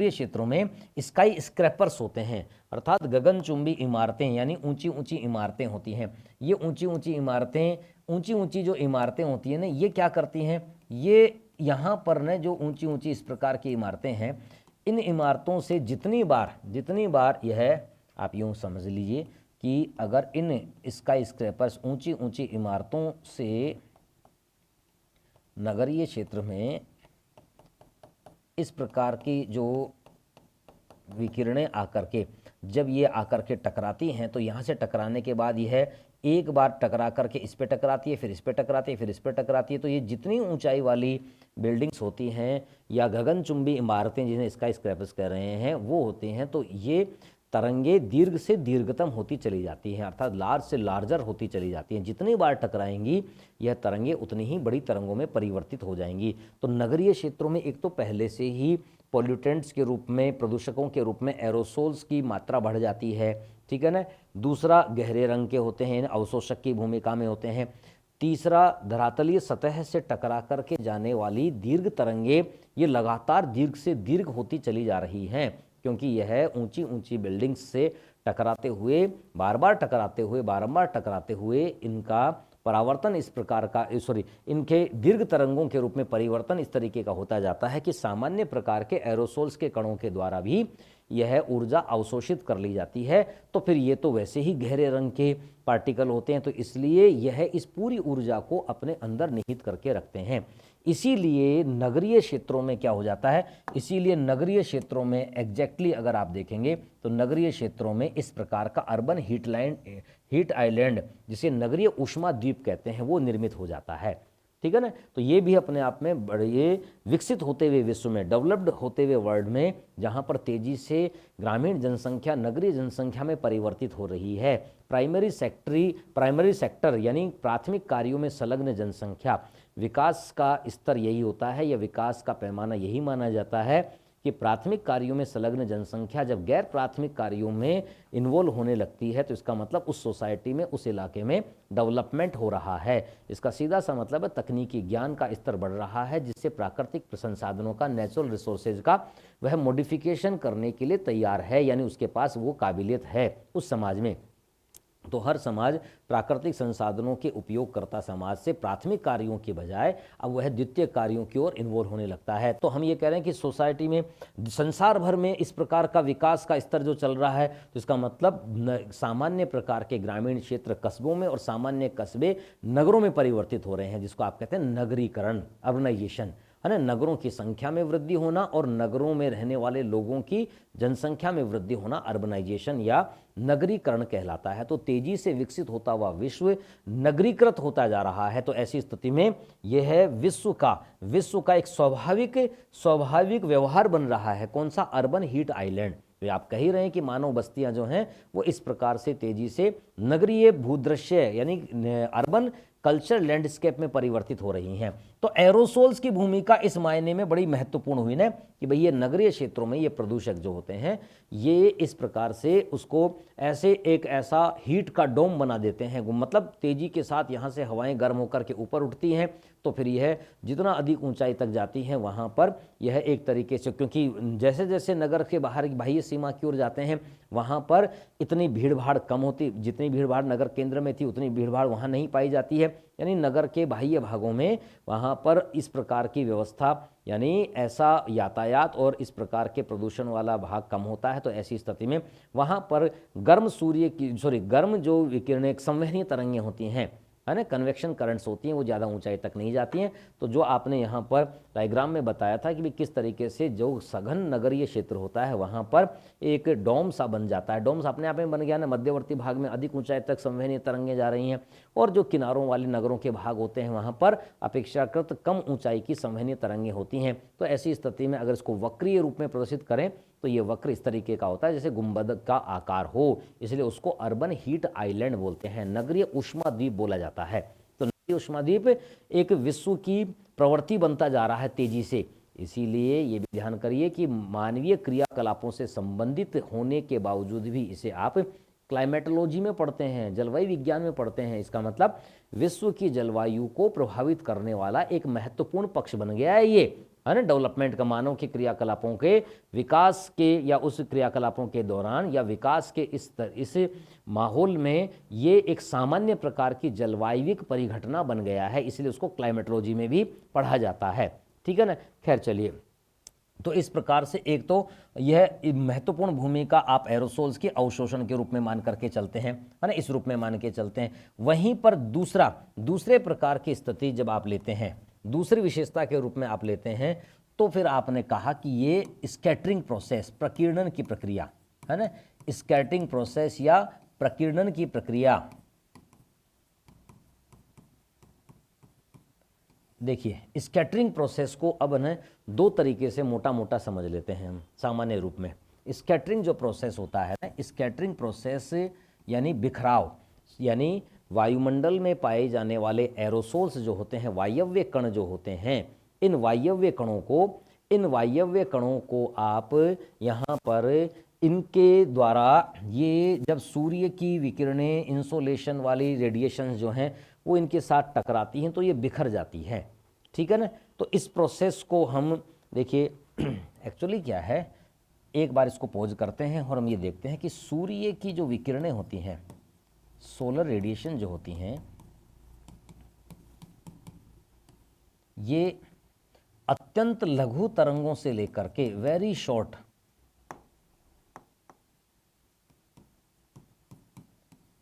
क्षेत्रों में स्काई स्क्रैपर्स होते हैं, अर्थात गगनचुंबी इमारतें, यानी ऊंची ऊंची इमारतें होती हैं। ये ऊंची ऊंची इमारतें ऊंची ऊंची जो इमारतें होती हैं ना, ये क्या करती हैं, ये यहाँ पर न जो ऊंची ऊंची इस प्रकार की इमारतें हैं, इन इमारतों से जितनी बार यह आप यूँ समझ लीजिए कि अगर इन स्काई स्क्रैपर्स ऊंची ऊंची इमारतों से नगरीय क्षेत्र में इस प्रकार की जो विकिरणें आकर के जब ये आकर के टकराती हैं, तो यहाँ से टकराने के बाद यह एक बार टकरा करके इस पे टकराती है, फिर इस पे टकराती है, फिर इस पे टकराती है। तो ये जितनी ऊंचाई वाली बिल्डिंग्स होती हैं या गगनचुंबी इमारतें जिन्हें स्काई स्क्रैपर्स कह रहे हैं, वो होती हैं, तो ये तरंगे दीर्घ से दीर्घतम होती चली जाती हैं, अर्थात लार्ज से लार्जर होती चली जाती हैं। जितनी बार टकराएंगी यह तरंगे उतनी ही बड़ी तरंगों में परिवर्तित हो जाएंगी। तो नगरीय क्षेत्रों में एक तो पहले से ही पॉल्यूटेंट्स के रूप में, प्रदूषकों के रूप में एरोसोल्स की मात्रा बढ़ जाती है, ठीक है ना। दूसरा, गहरे रंग के होते हैं, अवशोषक की भूमिका में होते हैं। तीसरा, धरातलीय सतह से टकरा करके जाने वाली दीर्घ तरंगे ये लगातार दीर्घ से दीर्घ होती चली जा रही हैं, क्योंकि यह ऊंची ऊंची बिल्डिंग्स से टकराते हुए, बारंबार टकराते हुए इनका परावर्तन इस प्रकार का इनके दीर्घ तरंगों के रूप में परिवर्तन इस तरीके का होता जाता है कि सामान्य प्रकार के एरोसोल्स के कणों के द्वारा भी यह ऊर्जा अवशोषित कर ली जाती है। तो फिर ये तो वैसे ही गहरे रंग के पार्टिकल होते हैं, तो इसलिए यह इस पूरी ऊर्जा को अपने अंदर निहित करके रखते हैं। इसीलिए नगरीय क्षेत्रों में क्या हो जाता है, इसीलिए नगरीय क्षेत्रों में एग्जैक्टली अगर आप देखेंगे तो नगरीय क्षेत्रों में इस प्रकार का अर्बन हीट आइलैंड, जिसे नगरीय ऊष्मा द्वीप कहते हैं, वो निर्मित हो जाता है, ठीक है ना। तो ये भी अपने आप में बड़े विकसित होते हुए विश्व में, डेवलप्ड होते हुए वर्ल्ड में, जहाँ पर तेजी से ग्रामीण जनसंख्या नगरीय जनसंख्या में परिवर्तित हो रही है, प्राइमरी सेक्टर यानी प्राथमिक कार्यों में संलग्न जनसंख्या, विकास का स्तर यही होता है या विकास का पैमाना यही माना जाता है कि प्राथमिक कार्यों में संलग्न जनसंख्या जब गैर प्राथमिक कार्यों में इन्वॉल्व होने लगती है, तो इसका मतलब उस सोसाइटी में, उस इलाके में डेवलपमेंट हो रहा है। इसका सीधा सा मतलब है तकनीकी ज्ञान का स्तर बढ़ रहा है, जिससे प्राकृतिक संसाधनों का, नेचुरल रिसोर्सेज का वह मॉडिफिकेशन करने के लिए तैयार है, यानी उसके पास वो काबिलियत है उस समाज में। तो हर समाज प्राकृतिक संसाधनों के उपयोगकर्ता समाज से प्राथमिक कार्यों के बजाय अब वह द्वितीय कार्यों की ओर इन्वॉल्व होने लगता है। तो हम ये कह रहे हैं कि सोसाइटी में, संसार भर में इस प्रकार का विकास का स्तर जो चल रहा है, तो इसका मतलब सामान्य प्रकार के ग्रामीण क्षेत्र कस्बों में और सामान्य कस्बे नगरों में परिवर्तित हो रहे हैं, जिसको आप कहते हैं नगरीकरण, अर्बनाइजेशन, है ना। नगरों की संख्या में वृद्धि होना और नगरों में रहने वाले लोगों की जनसंख्या में वृद्धि होना अर्बनाइजेशन या नगरीकरण कहलाता है। तो तेजी से विकसित होता हुआ विश्व नगरीकृत होता जा रहा है। तो ऐसी स्थिति में यह है विश्व का एक स्वाभाविक व्यवहार बन रहा है। कौन सा? Urban heat island. तो आप कह ही रहे हैं कि मानव बस्तियां जो हैं वो इस प्रकार से तेजी से नगरीय भूदृश्य यानी अर्बन कल्चर लैंडस्केप में परिवर्तित हो रही हैं। तो एरोसोल्स की भूमिका इस मायने में बड़ी महत्वपूर्ण हुई ना कि भाई ये नगरीय क्षेत्रों में ये प्रदूषक जो होते हैं ये इस प्रकार से उसको ऐसा हीट का डोम बना देते हैं। मतलब तेजी के साथ यहाँ से हवाएं गर्म होकर के ऊपर उठती हैं, तो फिर यह जितना अधिक ऊंचाई तक जाती हैं वहाँ पर यह एक तरीके से, क्योंकि जैसे जैसे नगर के बाहर बाह्य सीमा की ओर जाते हैं वहाँ पर इतनी भीड़ भाड़ कम होती, जितनी भीड़ भाड़ नगर केंद्र में थी उतनी भीड़ भाड़ वहाँ नहीं पाई जाती है। यानी नगर के बाह्य भागों में वहाँ पर इस प्रकार की व्यवस्था यानी ऐसा यातायात और इस प्रकार के प्रदूषण वाला भाग कम होता है। तो ऐसी स्थिति में वहाँ पर गर्म जो विकिरण संवहनीय तरंगें होती हैं, है ना, कन्वेक्शन करंट्स होती हैं, वो ज़्यादा ऊंचाई तक नहीं जाती हैं। तो जो आपने यहाँ पर डायग्राम में बताया था कि भी किस तरीके से जो सघन नगरीय क्षेत्र होता है वहाँ पर एक डोम सा बन जाता है। डोम अपने आप में बन गया ना, मध्यवर्ती भाग में अधिक ऊंचाई तक संवहनीय तरंगें जा रही हैं और जो किनारों वाले नगरों के भाग होते हैं वहाँ पर अपेक्षाकृत कम ऊंचाई की संवहनीय तरंगें होती हैं। तो ऐसी स्थिति में अगर इसको वक्रीय रूप में प्रदर्शित करें तो ये वक्र इस तरीके का होता है जैसे गुंबद का आकार हो, इसलिए उसको अर्बन हीट आइलैंड बोलते हैं, नगरीय ऊष्मा द्वीप बोला जाता है। तो नगरीय ऊष्मा द्वीप एक विश्व की प्रवृत्ति बनता जा रहा है तेजी से। इसीलिए ये भी ध्यान करिए कि मानवीय क्रियाकलापों से संबंधित होने के बावजूद भी इसे आप क्लाइमेटोलॉजी में पढ़ते हैं, जलवायु विज्ञान में पढ़ते हैं। इसका मतलब विश्व की जलवायु को प्रभावित करने वाला एक महत्वपूर्ण पक्ष बन गया है ये, है ना। डेवलपमेंट का मानव के क्रियाकलापों के विकास के या उस क्रियाकलापों के दौरान या विकास के इस माहौल में ये एक सामान्य प्रकार की जलवायविक परिघटना बन गया है, इसलिए उसको क्लाइमेटोलॉजी में भी पढ़ा जाता है, ठीक है ना। खैर चलिए, तो इस प्रकार से एक तो यह महत्वपूर्ण भूमिका आप एरोसोल्स के अवशोषण के रूप में मान करके चलते हैं, है ना, इस रूप में मान के चलते हैं। वहीं पर दूसरे प्रकार की स्थिति जब आप लेते हैं, दूसरी विशेषता के रूप में आप लेते हैं, तो फिर आपने कहा कि ये स्कैटरिंग प्रोसेस, प्रकीर्णन की प्रक्रिया, है ना, स्कैटरिंग प्रोसेस या प्रकीर्णन की प्रक्रिया। देखिए स्कैटरिंग प्रोसेस को अब न दो तरीके से मोटा मोटा समझ लेते हैं हम सामान्य रूप में। स्कैटरिंग जो प्रोसेस होता है ना, स्कैटरिंग प्रोसेस यानी बिखराव, यानी वायुमंडल में पाए जाने वाले एरोसोल्स जो होते हैं, वायव्य कण जो होते हैं, इन वायव्य कणों को आप यहाँ पर इनके द्वारा, ये जब सूर्य की विकिरणें, इंसोलेशन वाली रेडिएशंस जो हैं वो इनके साथ टकराती हैं तो ये बिखर जाती हैं, ठीक है ना। तो इस प्रोसेस को हम देखिए एक्चुअली क्या है, एक बार इसको पॉज करते हैं और हम ये देखते हैं कि सूर्य की जो विकिरणें होती हैं, सोलर रेडिएशन जो होती हैं, ये अत्यंत लघु तरंगों से लेकर के वेरी शॉर्ट,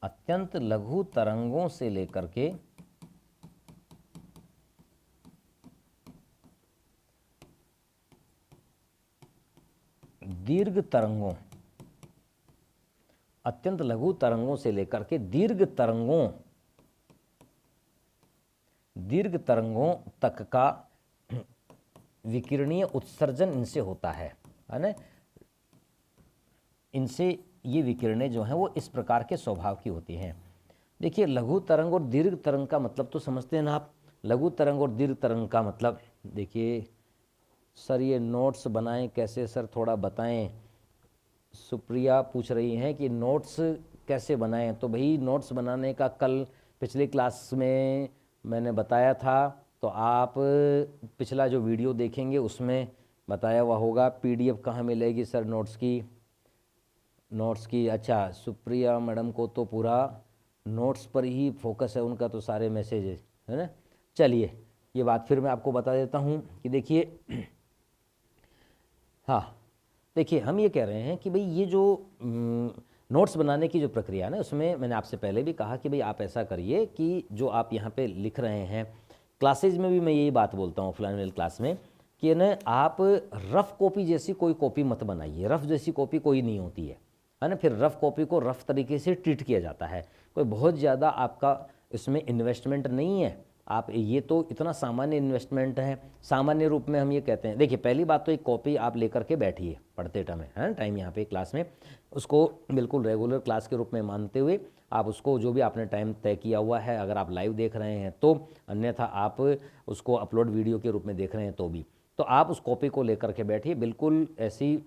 अत्यंत लघु तरंगों से लेकर के दीर्घ तरंगों, अत्यंत लघु तरंगों से लेकर के दीर्घ तरंगों तक का विकिरणीय उत्सर्जन इनसे होता है ना। इनसे ये विकिरणें जो हैं वो इस प्रकार के स्वभाव की होती हैं। देखिए लघु तरंग और दीर्घ तरंग का मतलब तो समझते हैं ना आप। लघु तरंग और दीर्घ तरंग का मतलब, देखिए सर ये नोट्स बनाएं कैसे सर, थोड़ा बताएं। सुप्रिया पूछ रही हैं कि नोट्स कैसे बनाएं। तो भाई नोट्स बनाने का कल पिछली क्लास में मैंने बताया था, तो आप पिछला जो वीडियो देखेंगे उसमें बताया हुआ होगा। पीडीएफ कहाँ मिलेगी सर नोट्स की? अच्छा, सुप्रिया मैडम को तो पूरा नोट्स पर ही फोकस है उनका, तो सारे मैसेजेस है ना। चलिए ये बात फिर मैं आपको बता देता हूँ कि देखिए हाँ, देखिए हम ये कह रहे हैं कि भाई ये जो नोट्स बनाने की जो प्रक्रिया है ना, उसमें मैंने आपसे पहले भी कहा कि भाई आप ऐसा करिए कि जो आप यहाँ पे लिख रहे हैं, क्लासेज में भी मैं यही बात बोलता हूँ ऑफलाइन क्लास में, कि ना आप रफ़ कॉपी जैसी कोई कॉपी मत बनाइए। रफ़ जैसी कॉपी कोई नहीं होती है ना। फिर रफ़ कॉपी को रफ़ तरीके से ट्रीट किया जाता है। कोई बहुत ज़्यादा आपका इसमें इन्वेस्टमेंट नहीं है। आप ये तो इतना सामान्य इन्वेस्टमेंट है। सामान्य रूप में हम ये कहते हैं, देखिए पहली बात तो एक कॉपी आप लेकर के बैठिए पढ़ते टाइम है टाइम यहाँ पे क्लास में, उसको बिल्कुल रेगुलर क्लास के रूप में मानते हुए आप उसको जो भी आपने टाइम तय किया हुआ है, अगर आप लाइव देख रहे हैं तो, अन्यथा आप उसको अपलोड वीडियो के रूप में देख रहे हैं तो भी, तो आप उस कॉपी को लेकर के बैठिए। बिल्कुल ऐसी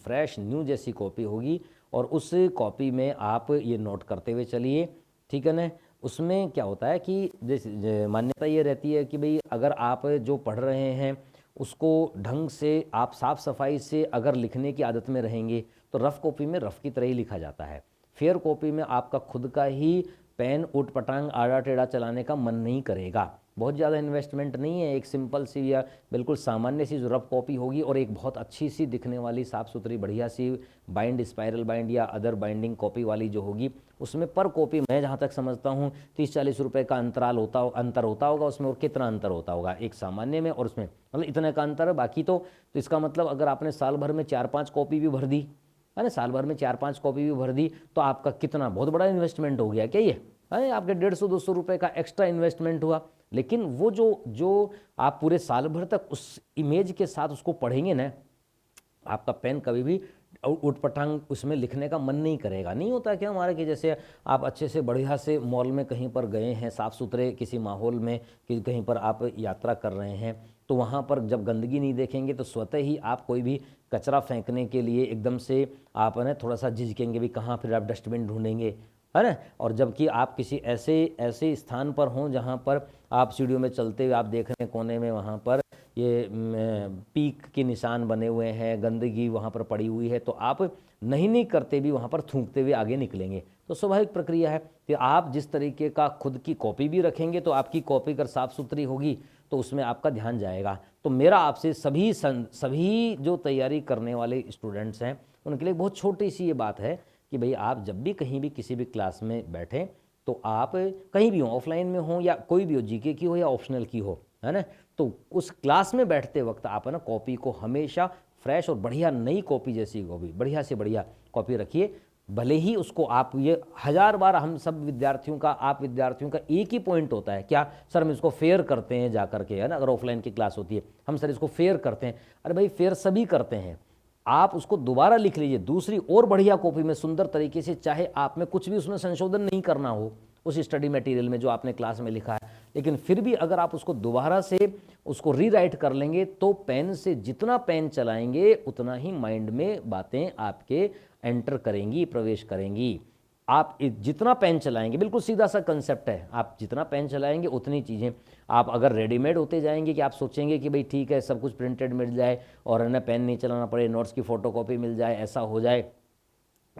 फ्रेश न्यू जैसी कॉपी होगी और उस कॉपी में आप ये नोट करते हुए चलिए, ठीक है ना। उसमें क्या होता है कि जैसे मान्यता ये रहती है कि भाई अगर आप जो पढ़ रहे हैं उसको ढंग से आप साफ़ सफाई से अगर लिखने की आदत में रहेंगे तो रफ़ कॉपी में रफ़ की तरह ही लिखा जाता है। फेयर कॉपी में आपका खुद का ही पेन उठ पटांग आड़ा टेढ़ा चलाने का मन नहीं करेगा। बहुत ज़्यादा इन्वेस्टमेंट नहीं है। एक सिंपल सी या बिल्कुल सामान्य सी जो रफ कॉपी होगी और एक बहुत अच्छी सी दिखने वाली साफ़ सुथरी बढ़िया सी बाइंड, स्पाइरल बाइंड या अदर बाइंडिंग कॉपी वाली जो होगी, उसमें पर कॉपी मैं जहाँ तक समझता हूँ 30-40 रुपये का अंतर होता होगा उसमें। और कितना अंतर होता होगा एक सामान्य में और उसमें, मतलब इतने का अंतर है। बाकी तो इसका मतलब अगर आपने साल भर में 4-5 कॉपी भी भर दी है ना, साल भर में 4-5 कॉपी भी भर दी तो आपका कितना बहुत बड़ा इन्वेस्टमेंट हो गया क्या ये है। आपके 150-200 रुपये का एक्स्ट्रा इन्वेस्टमेंट हुआ। लेकिन वो जो आप पूरे साल भर तक उस इमेज के साथ उसको पढ़ेंगे ना, आपका पेन कभी भी उठपटांग उसमें लिखने का मन नहीं करेगा। नहीं होता क्या हमारे कि जैसे आप अच्छे से बढ़िया से मॉल में कहीं पर गए हैं, साफ़ सुथरे किसी माहौल में कि कहीं पर आप यात्रा कर रहे हैं, तो वहाँ पर जब गंदगी नहीं देखेंगे तो स्वतः ही आप कोई भी कचरा फेंकने के लिए एकदम से आप है ना थोड़ा सा झिझकेंगे भी, कहाँ फिर आप डस्टबिन ढूंढेंगे है ना। और जबकि आप किसी ऐसे स्थान पर हों जहाँ पर आप सीढ़ियों में चलते हुए आप देख रहे हैं कोने में वहाँ पर ये पीक के निशान बने हुए हैं, गंदगी वहाँ पर पड़ी हुई है, तो आप नहीं करते भी वहाँ पर थूकते हुए आगे निकलेंगे। तो स्वाभाविक प्रक्रिया है कि आप जिस तरीके का खुद की कॉपी भी रखेंगे तो आपकी कॉपी अगर साफ़ सुथरी होगी तो उसमें आपका ध्यान जाएगा। तो मेरा आपसे सभी जो तैयारी करने वाले स्टूडेंट्स हैं उनके लिए बहुत छोटी सी ये बात है कि भाई आप जब भी कहीं भी किसी भी क्लास में बैठें तो आप कहीं भी हो, ऑफलाइन में हो या कोई भी हो, जीके की हो या ऑप्शनल की हो, है ना, तो उस क्लास में बैठते वक्त आप है ना कॉपी को हमेशा फ्रेश और बढ़िया नई कॉपी जैसी कॉपी, बढ़िया से बढ़िया कॉपी रखिए। भले ही उसको आप ये 1000 बार हम सब विद्यार्थियों का, आप विद्यार्थियों का एक ही पॉइंट होता है, क्या सर हम इसको फेयर करते हैं जा करके, है ना, अगर ऑफलाइन की क्लास होती है हम सर इसको फेयर करते हैं, अरे भाई फेयर सभी करते हैं। आप उसको दोबारा लिख लीजिए दूसरी और बढ़िया कॉपी में सुंदर तरीके से, चाहे आप में कुछ भी उसमें संशोधन नहीं करना हो उस स्टडी मटेरियल में जो आपने क्लास में लिखा है, लेकिन फिर भी अगर आप उसको दोबारा से उसको रीराइट कर लेंगे तो पेन से जितना पेन चलाएंगे उतना ही माइंड में बातें आपके एंटर करेंगी, प्रवेश करेंगी। आप जितना पेन चलाएंगे, बिल्कुल सीधा सा कंसेप्ट है, आप जितना पेन चलाएंगे उतनी चीज़ें, आप अगर रेडीमेड होते जाएंगे कि आप सोचेंगे कि भाई ठीक है सब कुछ प्रिंटेड मिल जाए और है ना पेन नहीं चलाना पड़े, नोट्स की फ़ोटोकॉपी मिल जाए, ऐसा हो जाए,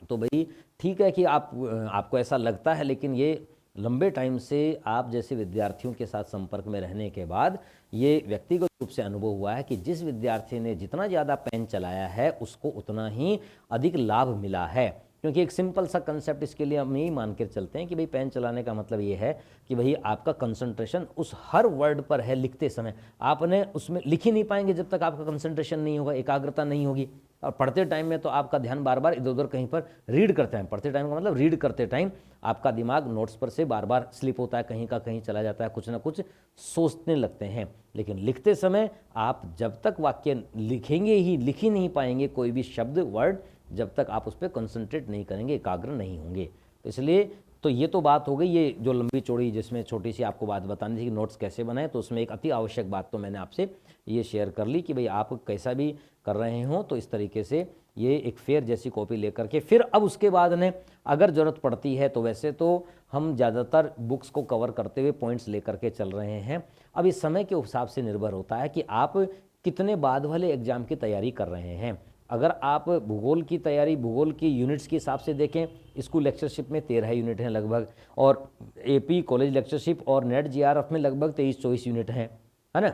तो भाई ठीक है कि आपको ऐसा लगता है, लेकिन ये लंबे टाइम से आप जैसे विद्यार्थियों के साथ संपर्क में रहने के बाद ये व्यक्तिगत रूप से अनुभव हुआ है कि जिस विद्यार्थी ने जितना ज़्यादा पेन चलाया है उसको उतना ही अधिक लाभ मिला है। क्योंकि एक सिंपल सा कंसेप्ट इसके लिए हम यही मान कर चलते हैं कि भाई पेन चलाने का मतलब ये है कि भाई आपका कंसंट्रेशन उस हर वर्ड पर है। लिखते समय आपने उसमें लिख ही नहीं पाएंगे जब तक आपका कंसंट्रेशन नहीं होगा, एकाग्रता नहीं होगी। और पढ़ते टाइम में तो आपका ध्यान बार बार इधर उधर कहीं पर, रीड करते हैं, पढ़ते टाइम का मतलब रीड करते टाइम आपका दिमाग नोट्स पर से बार बार स्लिप होता है, कहीं का कहीं चला जाता है, कुछ ना कुछ सोचने लगते हैं। लेकिन लिखते समय आप जब तक वाक्य लिखेंगे ही, लिख ही नहीं पाएंगे कोई भी शब्द वर्ड जब तक आप उस पर कंसंट्रेट नहीं करेंगे, एकाग्र नहीं होंगे। तो इसलिए तो ये तो बात हो गई, ये जो लंबी चौड़ी जिसमें छोटी सी आपको बात बतानी थी कि नोट्स कैसे बनाएं, तो उसमें एक अति आवश्यक बात तो मैंने आपसे ये शेयर कर ली कि भाई आप कैसा भी कर रहे हो तो इस तरीके से ये एक फेयर जैसी कॉपी लेकर के फिर अब उसके बाद ने अगर ज़रूरत पड़ती है तो वैसे तो हम ज़्यादातर बुक्स को कवर करते हुए पॉइंट्स लेकर के चल रहे हैं। अब इस समय के हिसाब से निर्भर होता है कि आप कितने बाद वाले एग्ज़ाम की तैयारी कर रहे हैं। अगर आप भूगोल की तैयारी, भूगोल की यूनिट्स के हिसाब से देखें, स्कूल लेक्चरशिप में 13 यूनिट हैं लगभग, और एपी कॉलेज लेक्चरशिप और नेट जीआरएफ में लगभग 23-24 यूनिट हैं, है ना।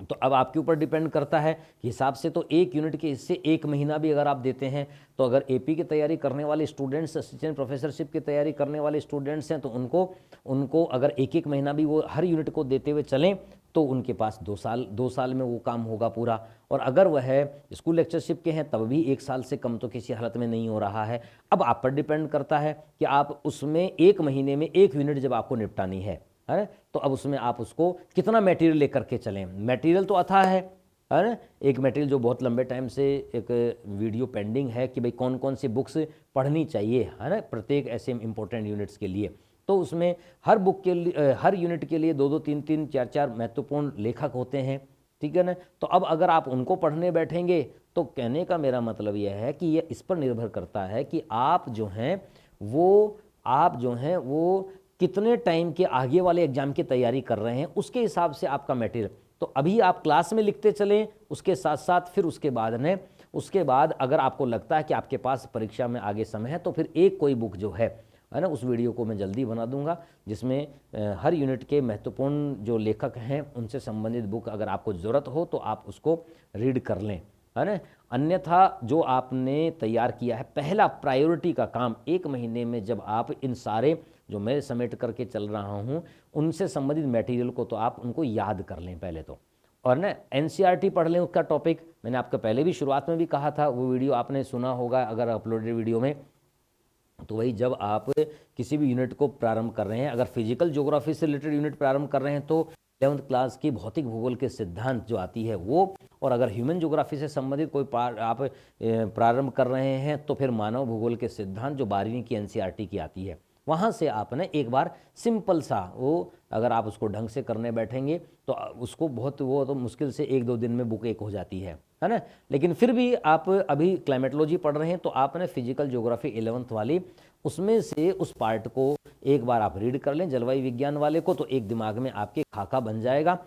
तो अब आपके ऊपर डिपेंड करता है हिसाब से, तो एक यूनिट के हिस्से एक महीना भी अगर आप देते हैं तो अगर एपी की तैयारी करने वाले स्टूडेंट्स, असिस्टेंट प्रोफेसरशिप की तैयारी करने वाले स्टूडेंट्स हैं तो उनको अगर एक एक महीना भी वो हर यूनिट को देते हुए चलें तो उनके पास 2 साल में वो काम होगा पूरा। और अगर वह स्कूल लेक्चरशिप के हैं तब भी 1 साल से कम तो किसी हालत में नहीं हो रहा है। अब आप पर डिपेंड करता है कि आप उसमें एक महीने में एक यूनिट जब आपको निपटानी है तो अब उसमें आप उसको कितना मटेरियल लेकर के चलें। मटेरियल तो अथाह है ना, एक मटेरियल जो बहुत लंबे टाइम से एक वीडियो पेंडिंग है कि भाई कौन कौन सी बुक्स पढ़नी चाहिए, है ना, प्रत्येक ऐसे इंपॉर्टेंट यूनिट्स के लिए। तो उसमें हर बुक के लिए, हर यूनिट के लिए 2-2, 3-3, 4-4 महत्वपूर्ण लेखक होते हैं, ठीक है ना। तो अब अगर आप उनको पढ़ने बैठेंगे तो कहने का मेरा मतलब यह है कि यह इस पर निर्भर करता है कि आप जो हैं वो कितने टाइम के आगे वाले एग्जाम की तैयारी कर रहे हैं, उसके हिसाब से आपका मटेरियल। तो अभी आप क्लास में लिखते चलें, उसके साथ साथ फिर उसके बाद अगर आपको लगता है कि आपके पास परीक्षा में आगे समय है तो फिर एक कोई बुक जो है ना, उस वीडियो को मैं जल्दी बना दूंगा जिसमें हर यूनिट के महत्वपूर्ण जो लेखक हैं उनसे संबंधित बुक अगर आपको ज़रूरत हो तो आप उसको रीड कर लें, है ना। अन्यथा जो आपने तैयार किया है पहला प्रायोरिटी का काम, एक महीने में जब आप इन सारे जो मैं समेट करके चल रहा हूँ उनसे संबंधित मटेरियल को तो आप उनको याद कर लें पहले तो, और ना एनसीईआरटी पढ़ लें उसका टॉपिक। मैंने आपको पहले भी शुरुआत में भी कहा था, वो वीडियो आपने सुना होगा अगर अपलोडेड वीडियो में। तो वही जब आप किसी भी यूनिट को प्रारंभ कर रहे हैं, अगर फिजिकल ज्योग्राफी से रिलेटेड यूनिट प्रारंभ कर रहे हैं तो 11th क्लास की भौतिक भूगोल के सिद्धांत जो आती है वो, और अगर ह्यूमन ज्योग्राफी से संबंधित कोई आप प्रारंभ कर रहे हैं तो फिर मानव भूगोल के सिद्धांत जो 12वीं की एनसीईआरटी की आती है, वहाँ से आपने एक बार सिंपल सा वो अगर आप उसको ढंग से करने बैठेंगे तो उसको वो तो मुश्किल से 1-2 दिन में बुक एक हो जाती है ना। लेकिन फिर भी आप अभी क्लाइमेटोलॉजी पढ़ रहे हैं तो आपने फिजिकल ज्योग्राफी 11th वाली उसमें से उस पार्ट को एक बार आप रीड कर लें, जलवायु विज्ञान वाले को, तो एक दिमाग में आपके खाका बन जाएगा।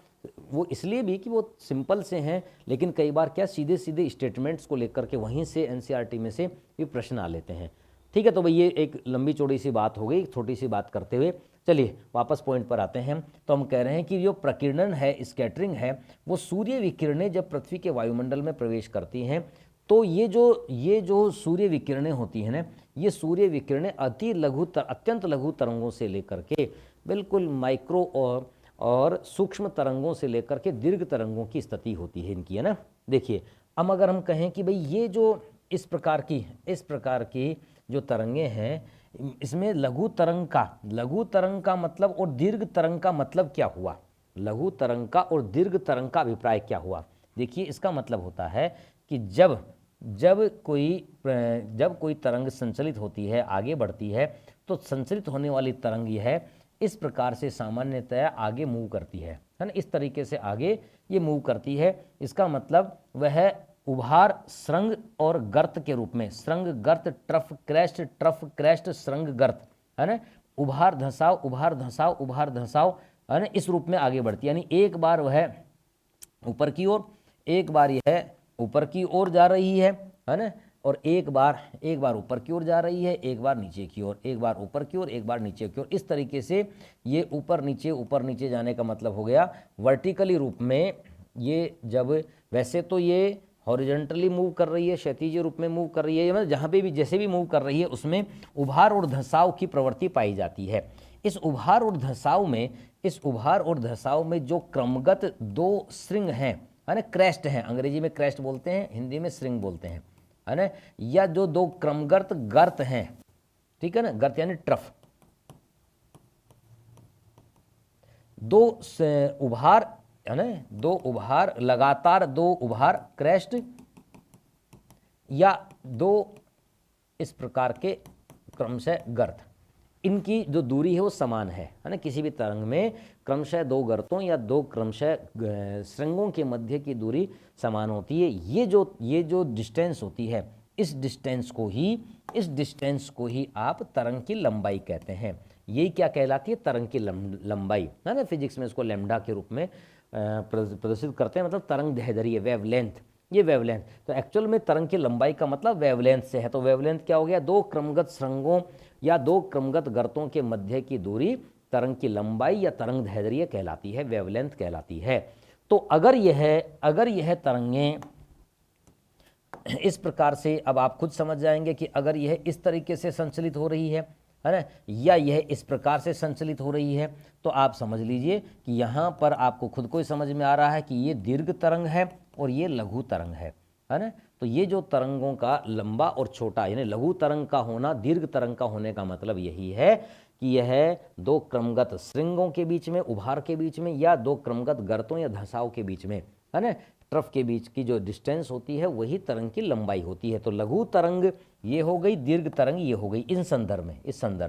वो इसलिए भी कि वो सिंपल से हैं, लेकिन कई बार क्या सीधे सीधे स्टेटमेंट्स को लेकर के वहीं से एनसीईआरटी में से भी प्रश्न आ लेते हैं। ठीक है, तो भाई ये एक लंबी चौड़ी सी बात हो गई, छोटी सी बात करते हुए चलिए वापस पॉइंट पर आते हैं। तो हम कह रहे हैं कि जो प्रकीर्णन है, स्कैटरिंग है, वो सूर्य विकिरणें जब पृथ्वी के वायुमंडल में प्रवेश करती हैं तो ये जो सूर्य विकिरणें होती हैं ना, ये सूर्य विकिरणें अत्यंत लघु तरंगों से लेकर के बिल्कुल माइक्रो और सूक्ष्म तरंगों से लेकर के दीर्घ तरंगों की स्थिति होती है इनकी, है ना। देखिए, अब अगर हम कहें कि भाई ये जो इस प्रकार की जो तरंगें हैं, इसमें लघु तरंग का मतलब और दीर्घ तरंग का मतलब क्या हुआ, लघु तरंग का और दीर्घ तरंग का अभिप्राय क्या हुआ। देखिए, इसका मतलब होता है कि जब कोई तरंग संचलित होती है, आगे बढ़ती है, तो संचलित होने वाली तरंग यह इस प्रकार से सामान्यतया आगे मूव करती है ना, इस तरीके से आगे ये मूव करती है। इसका मतलब वह उभार, श्रृंग और गर्त के रूप में, श्रृंग गर्त, ट्रफ क्रैस्ट श्रृंग गर्त, है ना, उभार धंसाव, है ना, इस रूप में आगे बढ़ती है। यानी एक बार वह ऊपर की ओर, एक बार यह ऊपर की ओर जा रही है ना, और एक बार ऊपर की ओर जा रही है, एक बार नीचे की ओर, एक बार ऊपर की ओर, एक बार नीचे की ओर। इस तरीके से ये ऊपर नीचे जाने का मतलब हो गया वर्टिकली रूप में। ये जब वैसे तो ये हॉरिजॉन्टली मूव कर रही है, क्षैतिज रूप में मूव कर रही है, मतलब जहाँ पे भी जैसे भी मूव कर रही है उसमें उभार और धंसाव की प्रवृत्ति पाई जाती है। इस उभार और धंसाव में जो क्रमगत दो श्रृंग हैं, है ना, क्रेस्ट हैं, अंग्रेजी में क्रेस्ट बोलते हैं, हिंदी में श्रृंग बोलते हैं, है ना, या जो दो क्रमगत गर्त हैं, ठीक है ना, गर्त यानी ट्रफ, दो उभार, है ना, दो उभार, लगातार दो उभार क्रेस्ट, या दो इस प्रकार के क्रमशः गर्त, इनकी जो दूरी है वो समान है ना। किसी भी तरंग में क्रमशः दो गर्तों या दो क्रमशः श्रृंगों के मध्य की दूरी समान होती है। ये जो डिस्टेंस होती है, इस डिस्टेंस को ही आप तरंग की लंबाई कहते हैं। यही क्या कहलाती है, तरंग की लंबाई, है ना। फिजिक्स में इसको लैम्डा के रूप में प्रदर्शित करते हैं, मतलब तरंग दैर्ध्य, वेवलेंथ, ये वेवलेंथ। तो एक्चुअल में तरंग की लंबाई का मतलब वेवलेंथ से है। तो वेवलेंथ क्या हो गया, दो क्रमगत श्रृंगों या दो क्रमगत गर्तों के मध्य की दूरी तरंग की लंबाई या तरंग दैर्ध्य कहलाती है, वेवलेंथ कहलाती है। तो अगर यह तरंगें इस प्रकार से, अब आप खुद समझ जाएंगे कि अगर यह इस तरीके से संचलित हो रही है ना, या यह इस प्रकार से संचलित हो रही है, तो आप समझ लीजिए कि यहाँ पर आपको खुद को ही समझ में आ रहा है कि ये दीर्घ तरंग है और ये लघु तरंग है ना। तो ये जो तरंगों का लंबा और छोटा, यानी लघु तरंग का होना, दीर्घ तरंग का होने का मतलब यही है कि यह दो क्रमगत श्रृंगों के बीच में, उभार के बीच में, या दो क्रमगत गर्तों या धंसाव के बीच में, है ना, ट्रफ के बीच की जो डिस्टेंस होती है वही तरंग की लंबाई होती है। तो लघु तरंग ये हो गई, दीर्घ तरंग ये हो गई, इस संदर्भ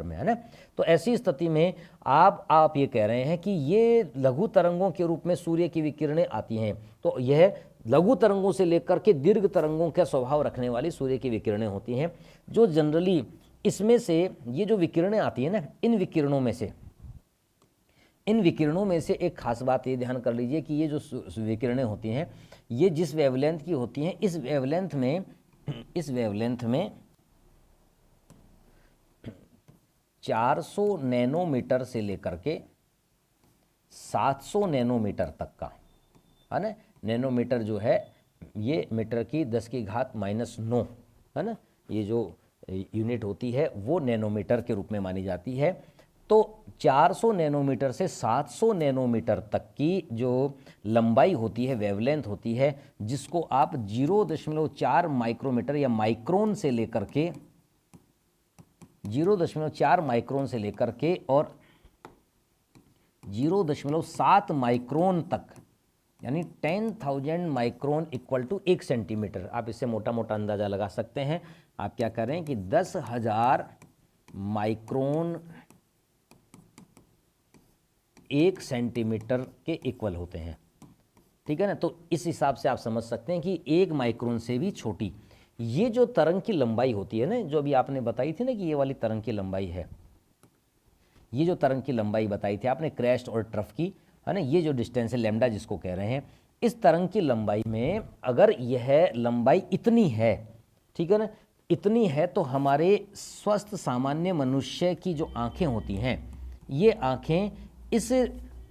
में, है ना। तो ऐसी स्थिति में आप ये कह रहे हैं कि ये लघु तरंगों के रूप में सूर्य की विकिरणें आती हैं। तो यह लघु तरंगों से लेकर के दीर्घ तरंगों का स्वभाव रखने वाली सूर्य की विकिरणें होती हैं, जो जनरली इसमें से ये जो विकिरणें आती हैं ना, इन विकिरणों में से एक खास बात ये ध्यान कर लीजिए कि ये जो विकिरणें होती हैं, ये जिस वेवलेंथ की होती हैं, इस वेवलेंथ में 400 नैनोमीटर से लेकर के 700 नैनोमीटर तक का, है ना। नैनोमीटर जो है ये मीटर की 10⁻⁻⁹, है ना, ये जो यूनिट होती है वो नैनोमीटर के रूप में मानी जाती है। तो 400 नैनोमीटर से 700 नैनोमीटर तक की जो लंबाई होती है, वेवलेंथ होती है, जिसको आप 0.4 माइक्रोमीटर या माइक्रोन से लेकर के 0.4 माइक्रोन से लेकर के और 0.7 माइक्रोन तक, यानी 10,000 माइक्रोन इक्वल टू 1 सेंटीमीटर। आप इससे मोटा मोटा अंदाजा लगा सकते हैं। आप क्या करें कि 10,000 माइक्रोन 1 सेंटीमीटर के इक्वल होते हैं, ठीक है ना। तो इस हिसाब से आप समझ सकते हैं कि 1 माइक्रोन से भी छोटी ये जो तरंग की लंबाई होती है ना, जो अभी आपने बताई थी ना कि ये वाली तरंग की लंबाई है, ये जो तरंग की लंबाई बताई थी आपने क्रेस्ट और ट्रफ की, है ना, ये जो डिस्टेंस है लैम्डा जिसको कह रहे हैं, इस तरंग की लंबाई में अगर यह लंबाई इतनी है, ठीक है ना, इतनी है, तो हमारे स्वस्थ सामान्य मनुष्य की जो आंखें होती हैं, ये आंखें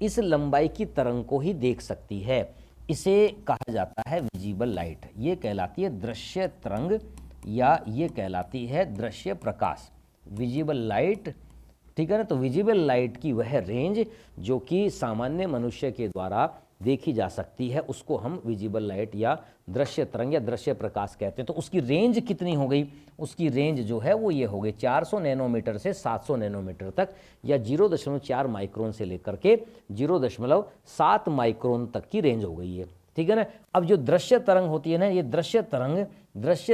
इस लंबाई की तरंग को ही देख सकती है। इसे कहा जाता है विजिबल लाइट। ये कहलाती है दृश्य तरंग या ये कहलाती है दृश्य प्रकाश, विजिबल लाइट, ठीक है ना। तो विजिबल लाइट की वह रेंज जो कि सामान्य मनुष्य के द्वारा देखी जा सकती है, उसको हम विजिबल लाइट या दृश्य तरंग या दृश्य प्रकाश कहते हैं। तो उसकी रेंज कितनी हो गई? उसकी रेंज जो है वो ये हो गई 400 नैनोमीटर से 700 नैनोमीटर तक, या 0.4 माइक्रोन से लेकर के 0.7 माइक्रोन तक की रेंज हो गई है, ठीक है ना। अब जो दृश्य तरंग होती है ना, ये दृश्य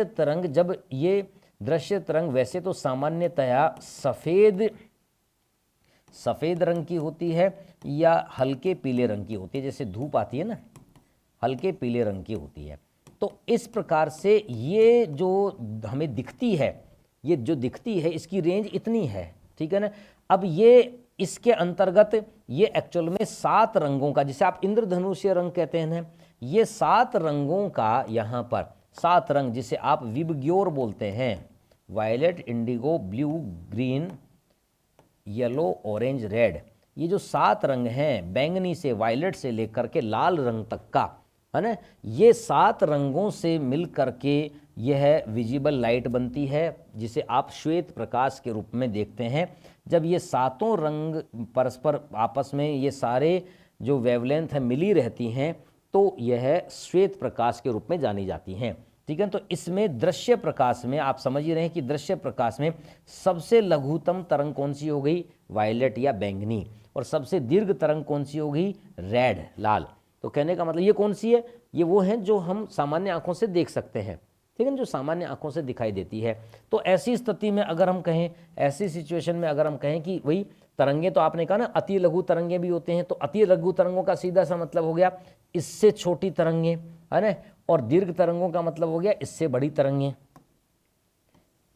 तरंग जब ये दृश्य तरंग वैसे तो सामान्यतया सफ़ेद रंग की होती है या हल्के पीले रंग की होती है, जैसे धूप आती है ना, हल्के पीले रंग की होती है। तो इस प्रकार से ये जो हमें दिखती है, ये जो दिखती है इसकी रेंज इतनी है, ठीक है ना। अब ये इसके अंतर्गत ये एक्चुअल में 7 रंगों का, जिसे आप इंद्रधनुषीय रंग कहते हैं ना, ये 7 रंगों का यहाँ पर 7 रंग जिसे आप विबग्योर बोलते हैं, violet, indigo, blue, green, yellow, orange, red, ये जो 7 रंग हैं, बैंगनी से वायलेट से लेकर के लाल रंग तक का, है ना, ये 7 रंगों से मिल करके यह विजिबल लाइट बनती है, जिसे आप श्वेत प्रकाश के रूप में देखते हैं। जब ये 7 रंग परस्पर आपस में ये सारे जो वेवलेंथ है मिली रहती हैं, तो यह श्वेत प्रकाश के रूप में जानी जाती हैं, ठीक है। तो इसमें दृश्य प्रकाश में आप समझ ही रहे हैं कि दृश्य प्रकाश में सबसे लघुतम तरंग कौन सी हो गई? वायलेट या बैंगनी। और सबसे दीर्घ तरंग कौन सी हो गई? रेड, लाल। तो कहने का मतलब ये कौन सी है? ये वो है जो हम सामान्य आंखों से देख सकते हैं, ठीक है, जो सामान्य आंखों से दिखाई देती है। तो ऐसी स्थिति में अगर हम कहें, ऐसी सिचुएशन में अगर हम कहें कि वही तरंगे, तो आपने कहा ना अति लघु तरंगे भी होते हैं, तो अति लघु तरंगों का सीधा सा मतलब हो गया इससे छोटी तरंगे, है ना, और दीर्घ तरंगों का मतलब हो गया इससे बड़ी तरंगे,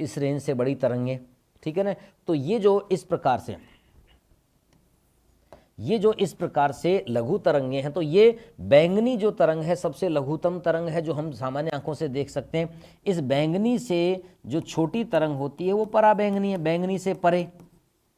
इस रेंज से बड़ी तरंगे, ठीक है ना। तो ये जो इस प्रकार से लघु तरंगे हैं, तो ये बैंगनी जो तरंग है सबसे लघुतम तरंग है जो हम सामान्य आंखों से देख सकते हैं। इस बैंगनी से जो छोटी तरंग होती है वो पराबैंगनी है, बैंगनी से परे,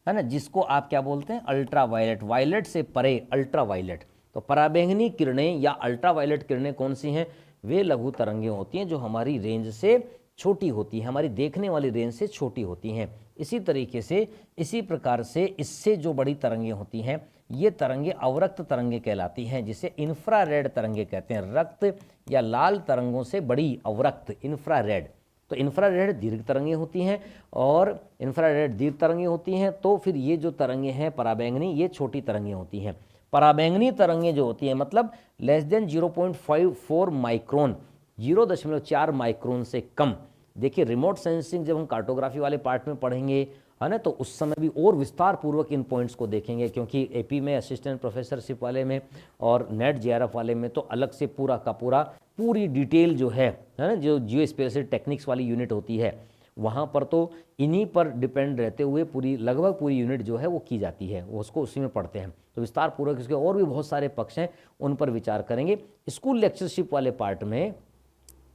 है ना, जिसको आप क्या बोलते हैं? अल्ट्रा वायलेट, वायलेट से परे अल्ट्रा वायलेट। तो पराबैंगनी किरणें या अल्ट्रा वायलेट किरणें कौन सी हैं? वे लघु तरंगें होती हैं जो हमारी रेंज से छोटी होती हैं, हमारी देखने वाली रेंज से छोटी होती हैं। इसी तरीके से, इसी प्रकार से इससे जो बड़ी तरंगें होती हैं, ये तरंगें अवरक्त तरंगें कहलाती हैं, जिसे इंफ्रारेड तरंगें कहते हैं। रक्त या लाल तरंगों से बड़ी अवरक्त, इंफ्रारेड। तो इंफ्रारेड दीर्घ तरंगें होती हैं और इंफ्रारेड दीर्घ तरंगें होती हैं। तो फिर ये जो तरंगें हैं पराबैंगनी, ये छोटी तरंगें होती हैं। पराबैंगनी तरंगें जो होती हैं मतलब लेस देन 0.54 माइक्रोन, 0.4 माइक्रोन से कम। देखिए रिमोट सेंसिंग जब हम कार्टोग्राफी वाले पार्ट में पढ़ेंगे, है ना, तो उस समय भी और विस्तार पूर्वक इन पॉइंट्स को देखेंगे, क्योंकि एपी में असिस्टेंट प्रोफेसरशिप वाले में और नेट जेआरएफ वाले में तो अलग से पूरा का पूरा पूरी डिटेल जो है ना, जो जियो स्पेशल टेक्निक्स वाली यूनिट होती है, वहाँ पर तो इन्हीं पर डिपेंड रहते हुए पूरी लगभग पूरी यूनिट जो है वो की जाती है, वो उसको उसी में पढ़ते हैं। तो विस्तार पूर्वक इसके और भी बहुत सारे पक्ष हैं, उन पर विचार करेंगे। स्कूल लेक्चरशिप वाले पार्ट में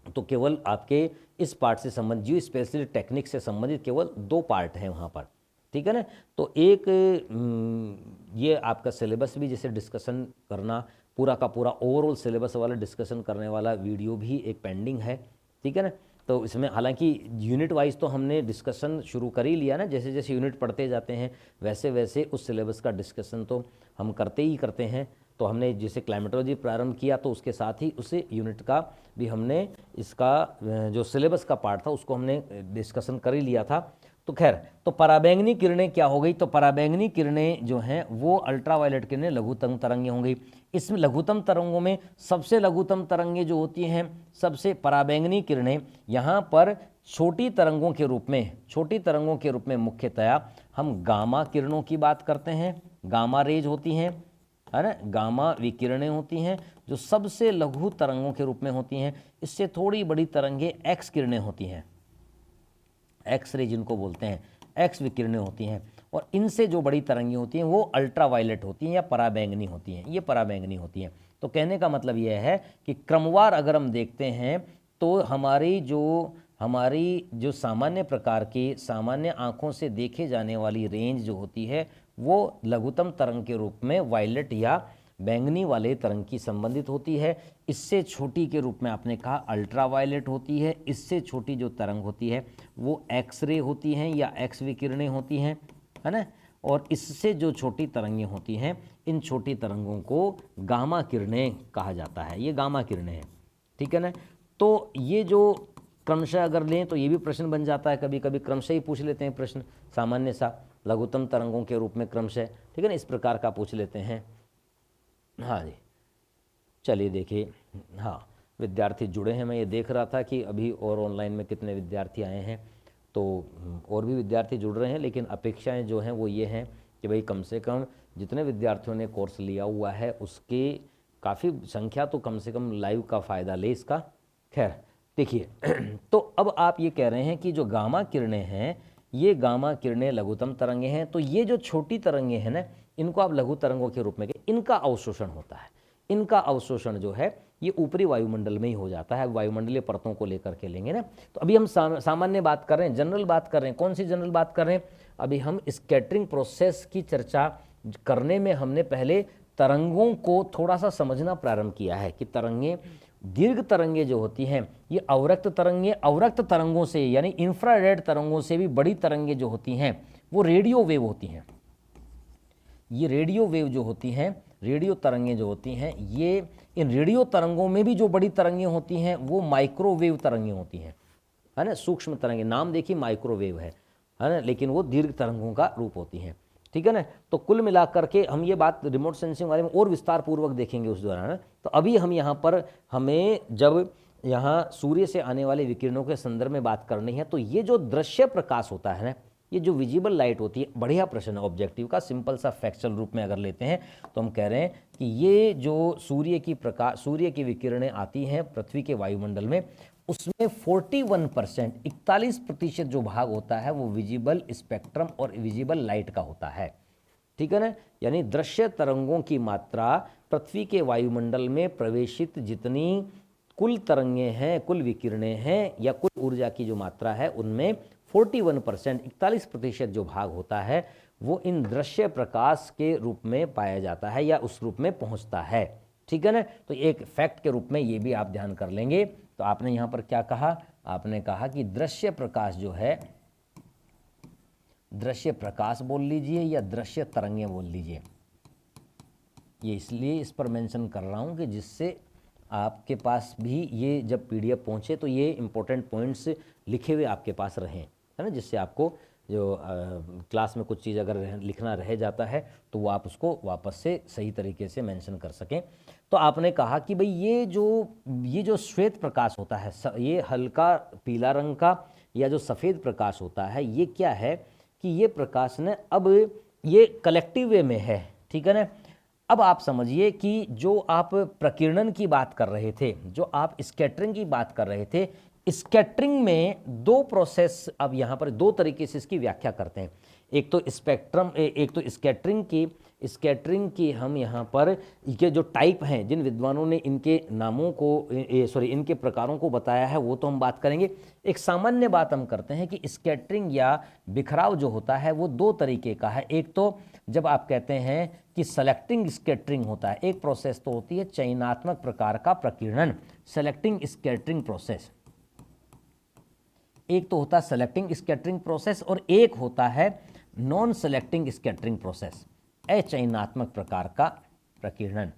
तो केवल आपके इस पार्ट से संबंधित जियो स्पेशल टेक्निक से संबंधित केवल 2 पार्ट हैं वहाँ पर, ठीक है ना। तो एक ये आपका सिलेबस भी जैसे डिस्कशन करना, पूरा का पूरा ओवरऑल सिलेबस वाला डिस्कशन करने वाला वीडियो भी एक पेंडिंग है, ठीक है ना। तो इसमें हालांकि यूनिट वाइज तो हमने डिस्कशन शुरू कर ही लिया ना, जैसे जैसे यूनिट पढ़ते जाते हैं वैसे वैसे उस सिलेबस का डिस्कशन तो हम करते ही करते हैं। तो हमने जैसे क्लाइमेटोलॉजी प्रारंभ किया तो उसके साथ ही उस यूनिट का भी हमने इसका जो सिलेबस का पार्ट था उसको हमने डिस्कशन कर ही लिया था। तो खैर, तो पराबैंगनी किरणें क्या हो गई? तो पराबैंगनी किरणें जो हैं वो अल्ट्रावायलेट किरणें लघुतम तरंगें हो गई। इसमें लघुतम तरंगों में सबसे लघुतम तरंगें जो होती हैं, सबसे पराबैंगनी किरणें, यहाँ पर छोटी तरंगों के रूप में मुख्यतया हम गामा किरणों की बात करते हैं। गामा रेज होती हैं, है ना, गामा विकिरणें होती हैं जो सबसे लघु तरंगों के रूप में होती हैं। इससे थोड़ी बड़ी तरंगें एक्स किरणें होती हैं, एक्स रे जिनको बोलते हैं, एक्स विकिरणें होती हैं, और इनसे जो बड़ी तरंगें होती हैं वो अल्ट्रावायलेट होती हैं या पराबैंगनी होती हैं, ये पराबैंगनी होती हैं। तो कहने का मतलब यह है कि क्रमवार अगर हम देखते हैं तो हमारी जो सामान्य प्रकार की सामान्य आँखों से देखे जाने वाली रेंज जो होती है वो लघुतम तरंग के रूप में वायलेट या बैंगनी वाले तरंग की संबंधित होती है। इससे छोटी के रूप में आपने कहा अल्ट्रावायलेट होती है। इससे छोटी जो तरंग होती है वो एक्सरे होती हैं या एक्स विकिरणें होती हैं, है ना। और इससे जो छोटी तरंगें होती हैं, इन छोटी तरंगों को गामा किरणें कहा जाता है, ये गामा किरणें हैं, ठीक है ना। तो ये जो क्रमशः अगर लें तो ये भी प्रश्न बन जाता है, कभी कभी क्रमशः ही पूछ लेते हैं प्रश्न, सामान्य सा लघुतम तरंगों के रूप में क्रमशः, ठीक है ना, इस प्रकार का पूछ लेते हैं। हाँ जी, चलिए देखिए, हाँ विद्यार्थी जुड़े हैं, मैं ये देख रहा था कि अभी और ऑनलाइन में कितने विद्यार्थी आए हैं, तो और भी विद्यार्थी जुड़ रहे हैं, लेकिन अपेक्षाएं जो हैं वो ये हैं कि भाई कम से कम जितने विद्यार्थियों ने कोर्स लिया हुआ है उसके काफ़ी संख्या तो कम से कम लाइव का फ़ायदा ले इसका। खैर देखिए तो अब आप ये कह रहे हैं कि जो गामा किरणें हैं ये गामा किरणें लघुतम तरंगें हैं, तो ये जो छोटी तरंगें हैं ना इनको आप लघु तरंगों के रूप में इनका अवशोषण होता है। इनका अवशोषण जो है ये ऊपरी वायुमंडल में ही हो जाता है, वायुमंडलीय परतों को लेकर के लेंगे ना। तो अभी हम सामान्य बात कर रहे हैं, जनरल बात कर रहे हैं। कौन सी जनरल बात कर रहे हैं? अभी हम स्कैटरिंग प्रोसेस की चर्चा करने में हमने पहले तरंगों को थोड़ा सा समझना प्रारंभ किया है कि तरंगें, दीर्घ तरंगें जो होती हैं ये अवरक्त तरंगें, अवरक्त तरंगों से यानी इंफ्रारेड तरंगों से भी बड़ी तरंगें जो होती हैं वो रेडियो वेव होती हैं। ये रेडियो वेव जो होती हैं, रेडियो तरंगें जो होती हैं, ये इन रेडियो तरंगों में भी जो बड़ी तरंगें होती हैं वो माइक्रोवेव तरंगें होती हैं, है ना। सूक्ष्म तरंगें, नाम देखिए माइक्रोवेव है ना, लेकिन वो दीर्घ तरंगों का रूप होती हैं, ठीक है ना। तो कुल मिलाकर के हम ये बात रिमोट सेंसिंग बारे में और विस्तार पूर्वक देखेंगे उस दौरान। तो अभी हम यहाँ पर हमें जब यहाँ सूर्य से आने वाले विकिरणों के संदर्भ में बात करनी है तो ये जो दृश्य प्रकाश होता है ना, ये जो विजिबल लाइट होती है, बढ़िया प्रश्न है ऑब्जेक्टिव का, सिंपल सा फैक्चुअल रूप में अगर लेते हैं तो हम कह रहे हैं कि ये जो सूर्य की विकिरणें आती हैं पृथ्वी के वायुमंडल में, उसमें 41%, 41% जो भाग होता है वो विजिबल स्पेक्ट्रम और विजिबल लाइट का होता है, ठीक है ना। यानी दृश्य तरंगों की मात्रा पृथ्वी के वायुमंडल में प्रवेशित जितनी कुल तरंगें हैं, कुल विकिरणें हैं या कुल ऊर्जा की जो मात्रा है उनमें 41%, 41% जो भाग होता है वो इन दृश्य प्रकाश के रूप में पाया जाता है या उस रूप में पहुंचता है, ठीक है ना। तो एक फैक्ट के रूप में ये भी आप ध्यान कर लेंगे। तो आपने यहाँ पर क्या कहा? आपने कहा कि दृश्य प्रकाश जो है, दृश्य प्रकाश बोल लीजिए या दृश्य तरंगें बोल लीजिए, ये इसलिए इस पर मेंशन कर रहा हूँ कि जिससे आपके पास भी ये जब पीडीएफ पहुँचे तो ये इंपॉर्टेंट पॉइंट्स लिखे हुए आपके पास रहें, है ना, जिससे आपको जो क्लास में कुछ चीज़ अगर लिखना रह जाता है तो वो आप उसको वापस से सही तरीके से मेंशन कर सकें। तो आपने कहा कि भाई ये जो श्वेत प्रकाश होता है, ये हल्का पीला रंग का या जो सफ़ेद प्रकाश होता है, ये क्या है कि ये प्रकाश ने अब ये कलेक्टिव वे में है, ठीक है ना। अब आप समझिए कि जो आप प्रकीर्णन की बात कर रहे थे, जो आप स्कैटरिंग की बात कर रहे थे, स्कैटरिंग में दो प्रोसेस, अब यहाँ पर दो तरीके से इसकी व्याख्या करते हैं। एक तो स्पेक्ट्रम, एक तो स्कैटरिंग की हम यहाँ पर ये जो टाइप हैं, जिन विद्वानों ने इनके नामों को इनके प्रकारों को बताया है वो तो हम बात करेंगे। एक सामान्य बात हम करते हैं कि स्कैटरिंग या बिखराव जो होता है वो दो तरीके का है। एक तो जब आप कहते हैं कि सेलेक्टिंग स्कैटरिंग होता है, एक प्रोसेस तो होती है चयनात्मक प्रकार का प्रकीर्णन, सेलेक्टिंग स्कैटरिंग प्रोसेस, एक तो होता है सेलेक्टिंग स्कैटरिंग प्रोसेस और एक होता है नॉन सेलेक्टिंग स्कैटरिंग प्रोसेस, अचयनात्मक प्रकार का प्रकीर्णन,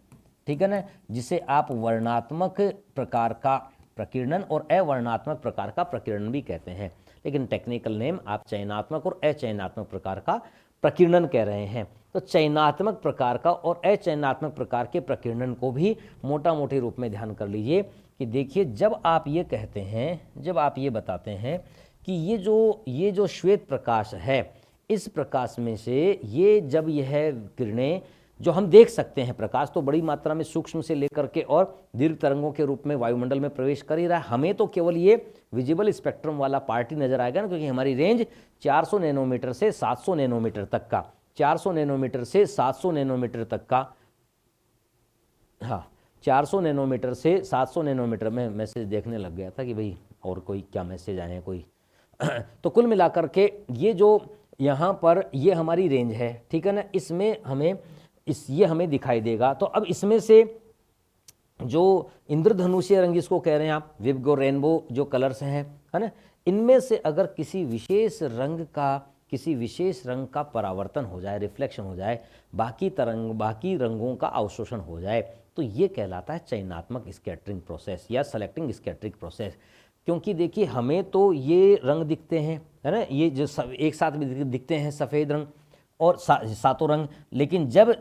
ठीक है ना, जिसे आप वर्णात्मक प्रकार का प्रकीर्णन और अवर्णात्मक प्रकार का प्रकीर्णन भी कहते हैं, लेकिन टेक्निकल नेम आप चयनात्मक और अचयनात्मक प्रकार का प्रकीर्णन कह रहे हैं। तो चयनात्मक प्रकार का और अचयनात्मक प्रकार के प्रकीर्णन को भी मोटा मोटे रूप में ध्यान कर लीजिए कि देखिए, जब आप ये कहते हैं, जब आप ये बताते हैं कि ये जो श्वेत प्रकाश है, इस प्रकाश में से ये जब यह किरणें जो हम देख सकते हैं। प्रकाश तो बड़ी मात्रा में सूक्ष्म से लेकर के और दीर्घ तरंगों के रूप में वायुमंडल में प्रवेश कर ही रहा है। हमें तो केवल ये विजिबल स्पेक्ट्रम वाला पार्ट ही नजर आएगा ना, क्योंकि हमारी रेंज 400 नैनोमीटर से 700 नैनोमीटर तक का, 400 नैनोमीटर से 700 नैनोमीटर तक का, हाँ 400 नैनोमीटर से 700 नैनोमीटर में मैसेज देखने लग गया था कि भाई और कोई क्या मैसेज आए हैं कोई। तो कुल मिलाकर के ये जो यहाँ पर ये हमारी रेंज है, ठीक है ना, इसमें हमें ये हमें दिखाई देगा। तो अब इसमें से जो इंद्रधनुषीय रंग जिसको कह रहे हैं आप, विबगो रेनबो जो कलर्स हैं, है ना, इनमें से अगर किसी विशेष रंग का परावर्तन हो जाए, रिफ्लेक्शन हो जाए, बाकी रंगों का अवशोषण हो जाए, तो ये कहलाता है चयनात्मक स्कैटरिंग प्रोसेस या सेलेक्टिंग स्कैटरिंग प्रोसेस। क्योंकि देखिए हमें तो ये रंग दिखते हैं, है ना, ये जो एक साथ में दिखते हैं सफ़ेद रंग और सातों रंग, लेकिन जब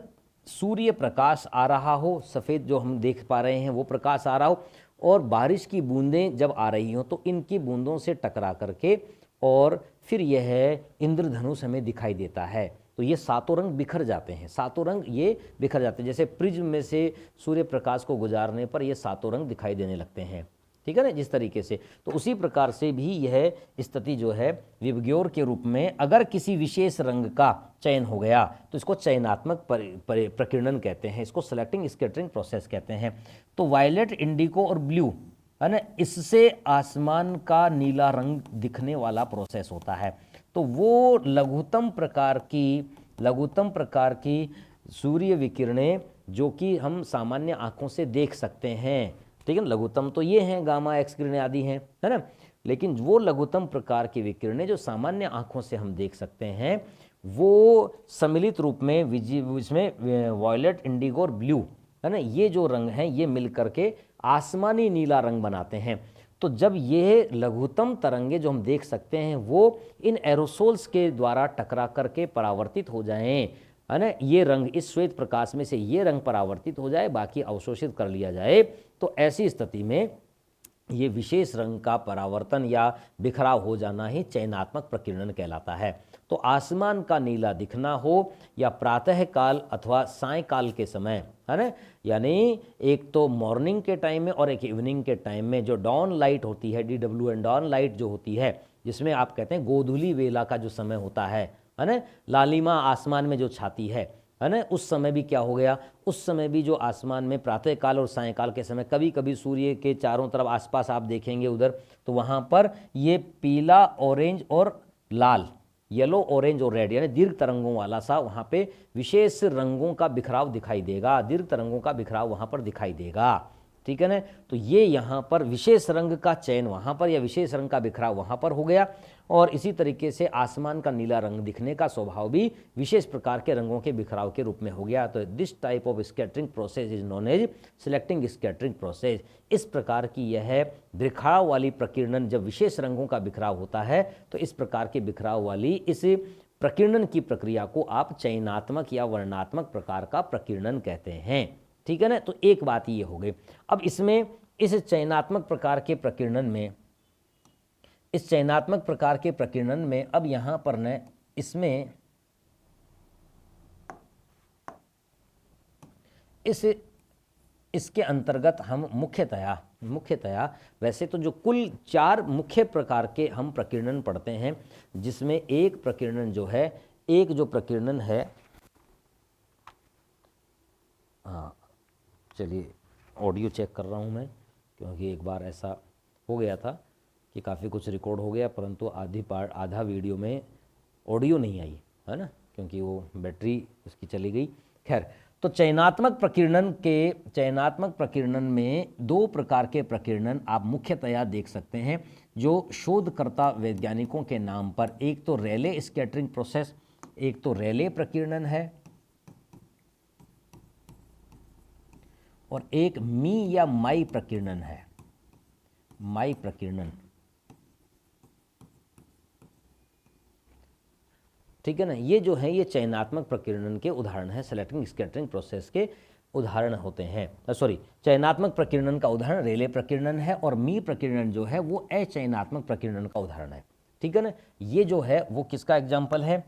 सूर्य प्रकाश आ रहा हो, सफ़ेद जो हम देख पा रहे हैं वो प्रकाश आ रहा हो, और बारिश की बूंदें जब आ रही हों, तो इनकी बूंदों से टकरा करके और फिर यह इंद्रधनुष हमें दिखाई देता है। तो ये सातों रंग बिखर जाते हैं, सातों रंग ये बिखर जाते हैं, जैसे प्रिज्म में से सूर्य प्रकाश को गुजारने पर ये सातों रंग दिखाई देने लगते हैं, ठीक है ना, जिस तरीके से। तो उसी प्रकार से भी यह स्थिति जो है विबग्योर के रूप में अगर किसी विशेष रंग का चयन हो गया तो इसको चयनात्मक प्रकीर्णन कहते हैं, इसको सेलेक्टिंग स्कैटरिंग प्रोसेस कहते हैं। तो वायलेट, इंडिगो और ब्लू, है ना, इससे आसमान का नीला रंग दिखने वाला प्रोसेस होता है। तो वो लघुतम प्रकार की सूर्य विकिरणें जो कि हम सामान्य आंखों से देख सकते हैं, ठीक है, लघुतम तो ये हैं, गामा, एक्स किरणें आदि हैं, है ना, लेकिन वो लघुतम प्रकार की विकिरणें जो सामान्य आंखों से हम देख सकते हैं, वो सम्मिलित रूप में इसमें वायलेट, इंडिगो और ब्लू, है ना, ये जो रंग हैं ये मिल करके आसमानी नीला रंग बनाते हैं। तो जब ये लघुतम तरंगे जो हम देख सकते हैं वो इन एरोसोल्स के द्वारा टकरा करके परावर्तित हो जाएं, है ना, ये रंग इस श्वेत प्रकाश में से ये रंग परावर्तित हो जाए, बाकी अवशोषित कर लिया जाए, तो ऐसी स्थिति में ये विशेष रंग का परावर्तन या बिखराव हो जाना ही चयनात्मक प्रकीर्णन कहलाता है। तो आसमान का नीला दिखना हो या प्रातः काल अथवा सायंकाल के समय, है ना, यानी एक तो मॉर्निंग के टाइम में और एक इवनिंग के टाइम में जो डॉन लाइट होती है, DWN डॉन लाइट जो होती है, जिसमें आप कहते हैं गोधूली वेला का जो समय होता है ना, लालिमा आसमान में जो छाती है ना, उस समय भी क्या हो गया, उस समय भी जो आसमान में प्रातःकाल और सायंकाल के समय कभी कभी सूर्य के चारों तरफ आसपास आप देखेंगे उधर, तो वहाँ पर ये पीला, ऑरेंज और लाल, येलो, ऑरेंज और रेड, यानी दीर्घ तरंगों वाला सा वहाँ पे विशेष रंगों का बिखराव दिखाई देगा, दीर्घ तरंगों का बिखराव वहाँ पर दिखाई देगा, ठीक है ना। तो ये यहाँ पर विशेष रंग का चयन वहाँ पर या विशेष रंग का बिखराव वहाँ पर हो गया, और इसी तरीके से आसमान का नीला रंग दिखने का स्वभाव भी विशेष प्रकार के रंगों के बिखराव के रूप में हो गया। तो this type of scattering process is known as selecting scattering process. इस प्रकार की यह बिखराव वाली प्रकीर्णन, जब विशेष रंगों का बिखराव होता है तो इस प्रकार के बिखराव वाली इस प्रकीर्णन की प्रक्रिया को आप चयनात्मक या वर्णात्मक प्रकार का प्रकीर्णन कहते हैं, ठीक है ना। तो एक बात ये हो गई। अब इसमें इस चयनात्मक प्रकार के प्रकीर्णन में अब यहाँ पर न इसमें इसके अंतर्गत हम मुख्यतया वैसे तो जो कुल 4 मुख्य प्रकार के हम प्रकीर्णन पढ़ते हैं, जिसमें एक जो प्रकीर्णन है, हाँ चलिए ऑडियो चेक कर रहा हूँ मैं, क्योंकि एक बार ऐसा हो गया था कि काफ़ी कुछ रिकॉर्ड हो गया परंतु आधा वीडियो में ऑडियो नहीं आई, है ना, क्योंकि वो बैटरी उसकी चली गई। खैर, तो चयनात्मक प्रकीर्णन में 2 प्रकार के प्रकीर्णन आप मुख्यतया देख सकते हैं, जो शोधकर्ता वैज्ञानिकों के नाम पर, एक तो रेले स्कैटरिंग प्रोसेस, एक तो रेले प्रकीर्णन है, और एक मी या माई प्रकीर्णन है, माई प्रकीर्णन, ठीक है ना। ये जो है ये चयनात्मक प्रकीर्णन के उदाहरण है, सेलेक्टिंग स्कैटरिंग प्रोसेस के उदाहरण होते हैं। चयनात्मक प्रकीर्णन का उदाहरण रेले प्रकीर्णन है, और मी प्रकीर्णन जो है वो अचयनात्मक प्रकीर्णन का उदाहरण है, ठीक है ना। ये जो है वो किसका एग्जाम्पल है,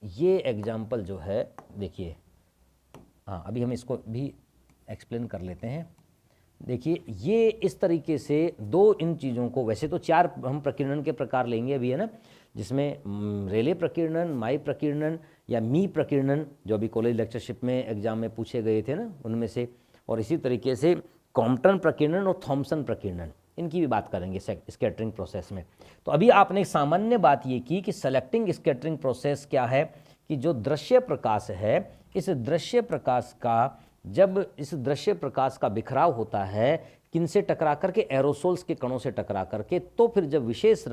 ये एग्जाम्पल जो है देखिए, हाँ, अभी हम इसको भी एक्सप्लेन कर लेते हैं। देखिए, ये इस तरीके से दो इन चीज़ों को, वैसे तो चार हम प्रकीर्णन के प्रकार लेंगे अभी, है ना, जिसमें रेले प्रकीर्णन, माई प्रकीर्णन या मी प्रकीर्णन, जो अभी कॉलेज लेक्चरशिप में एग्जाम में पूछे गए थे ना, उनमें से, और इसी तरीके से कॉम्पटन प्रकीर्णन और थॉम्सन प्रकीर्णन, इनकी भी बात करेंगे स्कैटरिंग प्रोसेस में। तो अभी आपने एक सामान्य बात ये की कि सेलेक्टिंग स्कैटरिंग प्रोसेस क्या है, कि जो दृश्य प्रकाश है, इस दृश्य प्रकाश का, जब इस दृश्य प्रकाश का बिखराव होता है किनसे टकरा करके, एरोसोल्स के कणों से टकरा करके, तो फिर जब विशेष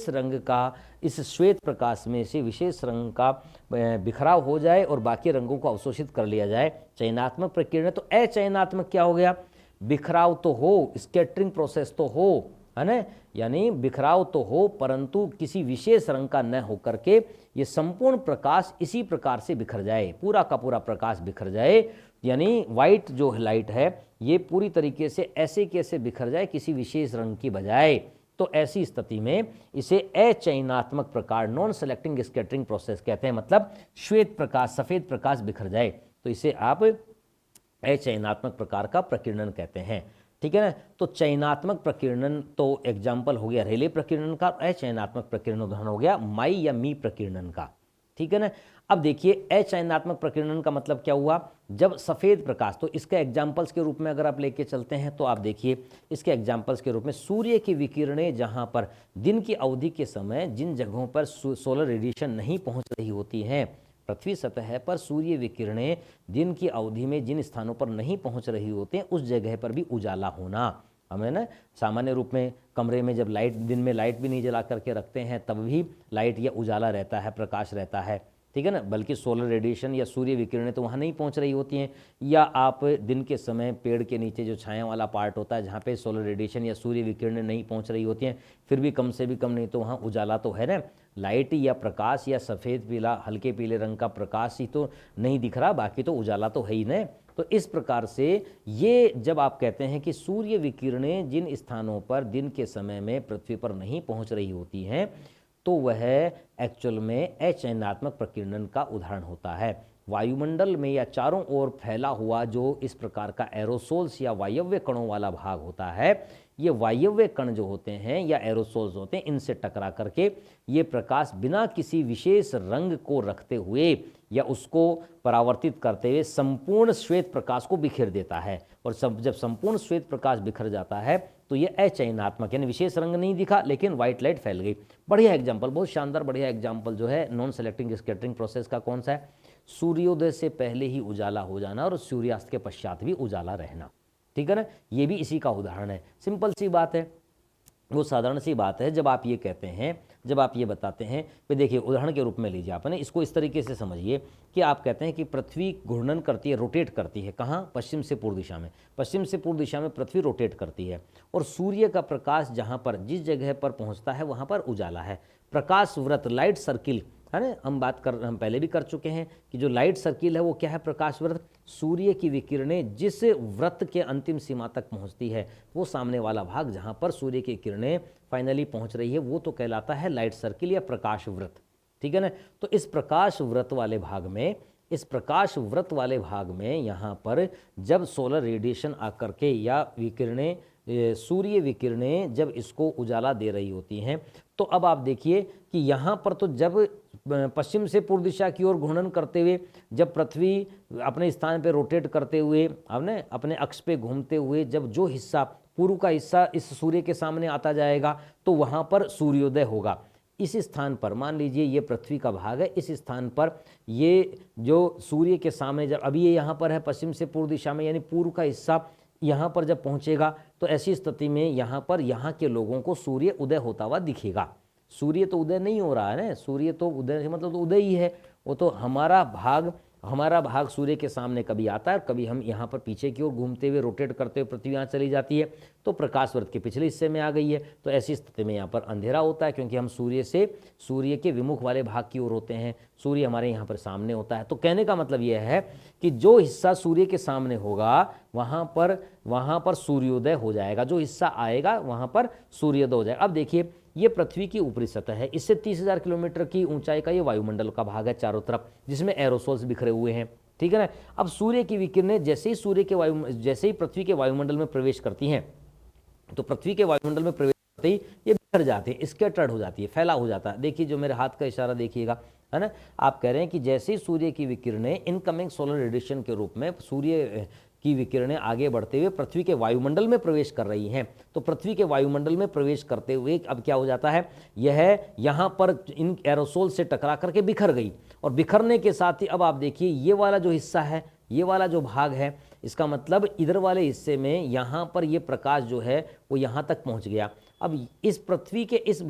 रंग का इस श्वेत प्रकाश में से विशेष रंग का बिखराव हो जाए और बाकी रंगों को अवशोषित कर लिया जाए, चयनात्मक प्रकीर्णन। तो अचयनात्मक क्या हो गया, बिखराव तो हो, स्कैटरिंग प्रोसेस तो हो, है ना, यानी बिखराव तो हो परंतु किसी विशेष रंग का न होकर के ये संपूर्ण प्रकाश इसी प्रकार से बिखर जाए, पूरा का पूरा प्रकाश बिखर जाए, यानी वाइट जो लाइट है ये पूरी तरीके से ऐसे कैसे बिखर जाए किसी विशेष रंग की बजाय। तो ऐसी स्थिति में इसे अचयनात्मक प्रकार, नॉन सेलेक्टिंग स्कैटरिंग प्रोसेस कहते हैं, मतलब श्वेत प्रकाश, सफेद प्रकाश बिखर जाए तो इसे आप अचयनात्मक प्रकार का प्रकीर्णन कहते हैं। ठीक है ना। तो चयनात्मक प्रकीर्णन तो एग्जाम्पल हो गया रेले प्रकीर्णन का, अचयनात्मक प्रकीर्णन उदाहरण हो गया माई या मी प्रकीर्णन का। ठीक है ना। अब देखिए अचयनात्मक प्रकीर्णन का मतलब क्या हुआ, जब सफ़ेद प्रकाश, तो इसके एग्जाम्पल्स के रूप में अगर आप लेके चलते हैं तो आप देखिए इसके एग्जाम्पल्स के रूप में सूर्य की विकिरणें जहाँ पर दिन की अवधि के समय जिन जगहों पर सोलर रेडिएशन नहीं पहुँच रही होती हैं, पृथ्वी सतह पर सूर्य विकिरणें दिन की अवधि में जिन स्थानों पर नहीं पहुंच रही होते हैं उस जगह पर भी उजाला होना। हमें ना सामान्य रूप में कमरे में जब लाइट, दिन में लाइट भी नहीं जला करके रखते हैं तब भी लाइट या उजाला रहता है, प्रकाश रहता है, ठीक है ना, बल्कि सोलर रेडिएशन या सूर्य विकिरणें तो वहाँ नहीं पहुँच रही होती हैं। या आप दिन के समय पेड़ के नीचे जो छाया वाला पार्ट होता है जहाँ पे सोलर रेडिएशन या सूर्य विकिरणें नहीं पहुँच रही होती हैं, फिर भी कम से भी कम नहीं तो वहाँ उजाला तो है ना, लाइट या प्रकाश या सफ़ेद पीला हल्के पीले रंग का प्रकाश ही तो नहीं दिख रहा, बाकी तो उजाला तो है ही ना। तो इस प्रकार से ये जब आप कहते हैं कि सूर्य विकिरणें जिन स्थानों पर दिन के समय में पृथ्वी पर नहीं पहुँच रही होती हैं तो वह एक्चुअल में अचयनात्मक प्रकीर्णन का उदाहरण होता है। वायुमंडल में या चारों ओर फैला हुआ जो इस प्रकार का एरोसोल्स या वायव्य कणों वाला भाग होता है, ये वायव्य कण जो होते हैं या एरोसोल्स होते हैं, इनसे टकरा करके ये प्रकाश बिना किसी विशेष रंग को रखते हुए या उसको परावर्तित करते हुए संपूर्ण श्वेत प्रकाश को बिखेर देता है। और जब संपूर्ण श्वेत प्रकाश बिखर जाता है तो ये अचयनात्मक, यानी विशेष रंग नहीं दिखा लेकिन व्हाइट लाइट फैल गई। बढ़िया एग्जाम्पल, बहुत शानदार बढ़िया एग्जाम्पल जो है नॉन सेलेक्टिंग स्कैटरिंग प्रोसेस का कौन सा है, सूर्योदय से पहले ही उजाला हो जाना और सूर्यास्त के पश्चात भी उजाला रहना। ठीक है ना, ये भी इसी का उदाहरण है। सिंपल सी बात है, वो साधारण सी बात है। जब आप ये कहते हैं, जब आप ये बताते हैं कि देखिए उदाहरण के रूप में लीजिए आपने इसको इस तरीके से समझिए कि आप कहते हैं कि पृथ्वी घूर्णन करती है, रोटेट करती है, कहाँ, पश्चिम से पूर्व दिशा में, पश्चिम से पूर्व दिशा में पृथ्वी रोटेट करती है और सूर्य का प्रकाश जहाँ पर जिस जगह पर पहुँचता है वहाँ पर उजाला है। प्रकाश वृत्त, लाइट सर्किल है ना, हम पहले भी कर चुके हैं कि जो लाइट सर्किल है वो क्या है, प्रकाश वृत्त। सूर्य की विकिरणें जिस वृत्त के अंतिम सीमा तक पहुंचती है वो सामने वाला भाग जहां पर सूर्य की किरणें फाइनली पहुंच रही है वो तो कहलाता है लाइट सर्किल या प्रकाश वृत्त। ठीक है ना। तो इस प्रकाश वृत्त वाले भाग में, इस प्रकाश वृत्त वाले भाग में यहाँ पर जब सोलर रेडिएशन आकर के या विकिरणें, सूर्य विकिरणें जब इसको उजाला दे रही होती हैं तो अब आप देखिए कि यहाँ पर तो जब पश्चिम से पूर्व दिशा की ओर घूर्णन करते हुए जब पृथ्वी अपने स्थान पे रोटेट करते हुए अपने अक्ष पे घूमते हुए जब जो हिस्सा, पूर्व का हिस्सा इस सूर्य के सामने आता जाएगा तो वहाँ पर सूर्योदय होगा। इस स्थान पर मान लीजिए ये पृथ्वी का भाग है, इस स्थान पर ये जो सूर्य के सामने, जब अभी ये यहाँ पर है पश्चिम से पूर्व दिशा में, यानी पूर्व का हिस्सा यहाँ पर जब पहुँचेगा तो ऐसी स्थिति में यहाँ पर यहाँ के लोगों को सूर्य उदय होता हुआ दिखेगा। सूर्य तो उदय नहीं हो रहा है ना, सूर्य तो उदय मतलब तो उदय ही है, वो तो हमारा भाग सूर्य के सामने कभी आता है, कभी हम यहाँ पर पीछे की ओर घूमते हुए रोटेट करते हुए पृथ्वी यहाँ चली जाती है तो प्रकाश वृत्त के पिछले हिस्से में आ गई है। तो ऐसी स्थिति में यहाँ पर अंधेरा होता है क्योंकि हम सूर्य के विमुख वाले भाग की ओर होते हैं, सूर्य हमारे यहाँ पर सामने होता है। तो कहने का मतलब यह है कि जो हिस्सा सूर्य के सामने होगा वहाँ पर सूर्योदय हो जाएगा, जो हिस्सा आएगा वहाँ पर सूर्योदय हो जाएगा। अब देखिए ये पृथ्वी की ऊपरी सतह है, इससे 30,000 किलोमीटर की ऊंचाई का ये वायुमंडल का भाग है चारों तरफ, जिसमें एरोसोल्स बिखरे हुए हैं। ठीक है ना। अब सूर्य की विकिरणें जैसे ही पृथ्वी के वायुमंडल में प्रवेश करती हैं, तो पृथ्वी के वायुमंडल में प्रवेश करते ही ये बिखर जाते हैं, स्कैटर्ड हो जाती है, फैला हो जाता है। देखिए जो मेरे हाथ का इशारा देखिएगा, है ना। आप कह रहे हैं कि जैसे ही सूर्य की विकिरणें इनकमिंग सोलर रेडिएशन के रूप में सूर्य की विकिरणें आगे बढ़ते हुए पृथ्वी के वायुमंडल में प्रवेश कर रही हैं, तो पृथ्वी के वायुमंडल में प्रवेश करते हुए अब क्या हो जाता है, यह यहाँ पर इन एरोसोल से टकरा करके बिखर गई, और बिखरने के साथ ही अब आप देखिए ये वाला जो हिस्सा है, ये वाला जो भाग है, इसका मतलब इधर वाले हिस्से में यहाँ पर ये प्रकाश जो है वो यहाँ तक पहुँच गया। अब इस पृथ्वी के इस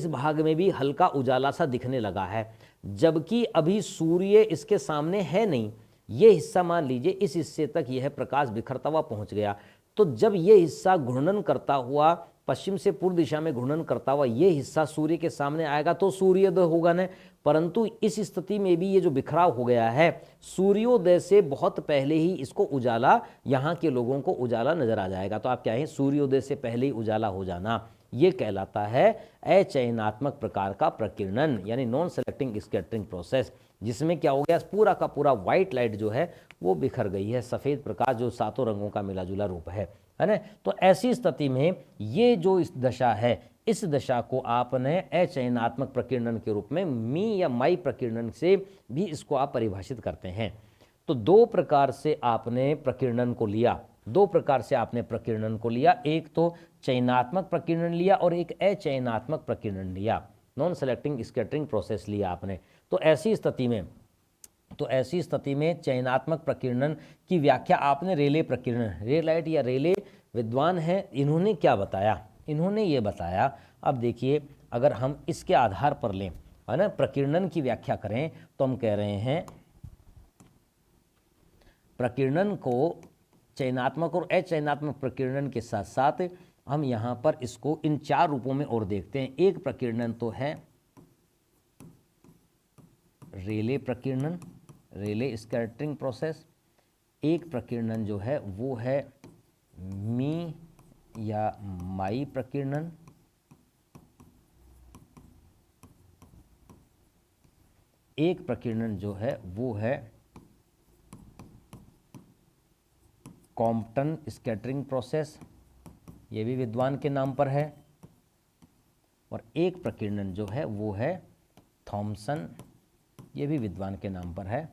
भाग में भी हल्का उजाला सा दिखने लगा है, जबकि अभी सूर्य इसके सामने है नहीं। ये हिस्सा मान लीजिए इस हिस्से तक यह प्रकाश बिखरता हुआ पहुँच गया, तो जब ये हिस्सा घूर्णन करता हुआ पश्चिम से पूर्व दिशा में घूर्णन करता हुआ ये हिस्सा सूर्य के सामने आएगा तो सूर्योदय होगा न। परंतु इस स्थिति में भी ये जो बिखराव हो गया है, सूर्योदय से बहुत पहले ही इसको उजाला, यहाँ के लोगों को उजाला नजर आ जाएगा। तो आप क्या है, सूर्योदय से पहले ही उजाला हो जाना, ये कहलाता है अचयनात्मक प्रकार का प्रकीर्णन, यानी नॉन सेलेक्टिंग स्कैटरिंग प्रोसेस, जिसमें क्या हो गया, पूरा का पूरा व्हाइट लाइट जो है वो बिखर गई है, सफ़ेद प्रकाश जो सातों रंगों का मिला जुला रूप है ना। तो ऐसी स्थिति में ये जो इस दशा है, इस दशा को आपने अचयनात्मक प्रकीर्णन के रूप में मी या माई प्रकीर्णन से भी इसको आप परिभाषित करते हैं। तो दो प्रकार से आपने प्रकीर्णन को लिया, एक तो चयनात्मक प्रकीर्णन लिया और एक अचयनात्मक प्रकीर्णन लिया, नॉन सेलेक्टिंग स्कैटरिंग प्रोसेस लिया आपने। तो ऐसी स्थिति में चयनात्मक प्रकीर्णन की व्याख्या आपने रेले प्रकीर्णन, रे लाइट या रेले विद्वान हैं, इन्होंने क्या बताया, इन्होंने ये बताया। अब देखिए अगर हम इसके आधार पर लें, है ना, प्रकीर्णन की व्याख्या करें, तो हम कह रहे हैं प्रकीर्णन को चयनात्मक और अचयनात्मक प्रकीर्णन के साथ साथ हम यहाँ पर इसको इन चार रूपों में और देखते हैं। एक प्रकीर्णन तो है रेले प्रकीर्णन, रेले स्कैटरिंग प्रोसेस। एक प्रकीर्णन जो है वो है मी या माई प्रकीर्णन। एक प्रकीर्णन जो है वो है कॉम्पटन स्कैटरिंग प्रोसेस, ये भी विद्वान के नाम पर है। और एक प्रकीर्णन जो है वो है थॉमसन, ये भी विद्वान के नाम पर है,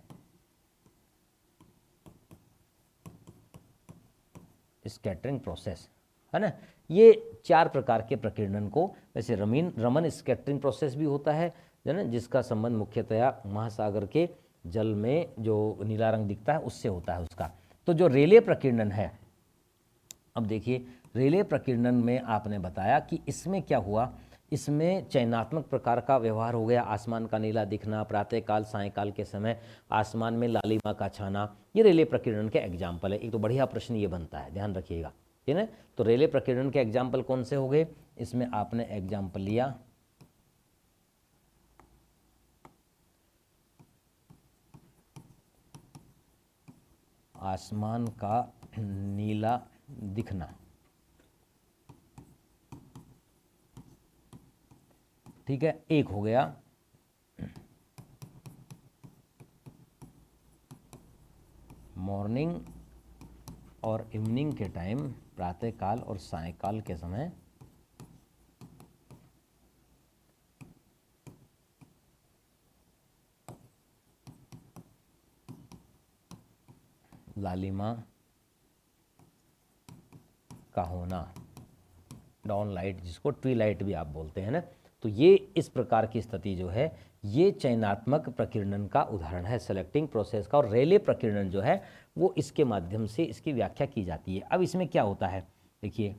स्कैटरिंग प्रोसेस, है ना। ये चार प्रकार के प्रकीर्णन को, वैसे रमन स्कैटरिंग प्रोसेस भी होता है ना, जिसका संबंध मुख्यतया महासागर के जल में जो नीला रंग दिखता है उससे होता है उसका। तो जो रेले प्रकीर्णन है, अब देखिए रेले प्रकीर्णन में आपने बताया कि इसमें क्या हुआ, इसमें चयनात्मक प्रकार का व्यवहार हो गया, आसमान का नीला दिखना, प्रातःकाल सायंकाल के समय आसमान में लालिमा का छाना, ये रेले प्रकीर्णन के एग्जाम्पल है। एक तो बढ़िया प्रश्न ये बनता है, ध्यान रखिएगा, ठीक है। तो रेले प्रकीर्णन के एग्जाम्पल कौन से हो गए, इसमें आपने एग्जाम्पल लिया आसमान का नीला दिखना, ठीक है। एक हो गया मॉर्निंग और इवनिंग के टाइम, प्रातःकाल और सायंकाल के समय लालिमा का होना, डाउन लाइट जिसको ट्वी लाइट भी आप बोलते हैं ना। तो ये इस प्रकार की स्थिति जो है ये चयनात्मक प्रकीर्णन का उदाहरण है, सेलेक्टिंग प्रोसेस का। और रेले प्रकीर्णन जो है वो इसके माध्यम से इसकी व्याख्या की जाती है। अब इसमें क्या होता है, देखिए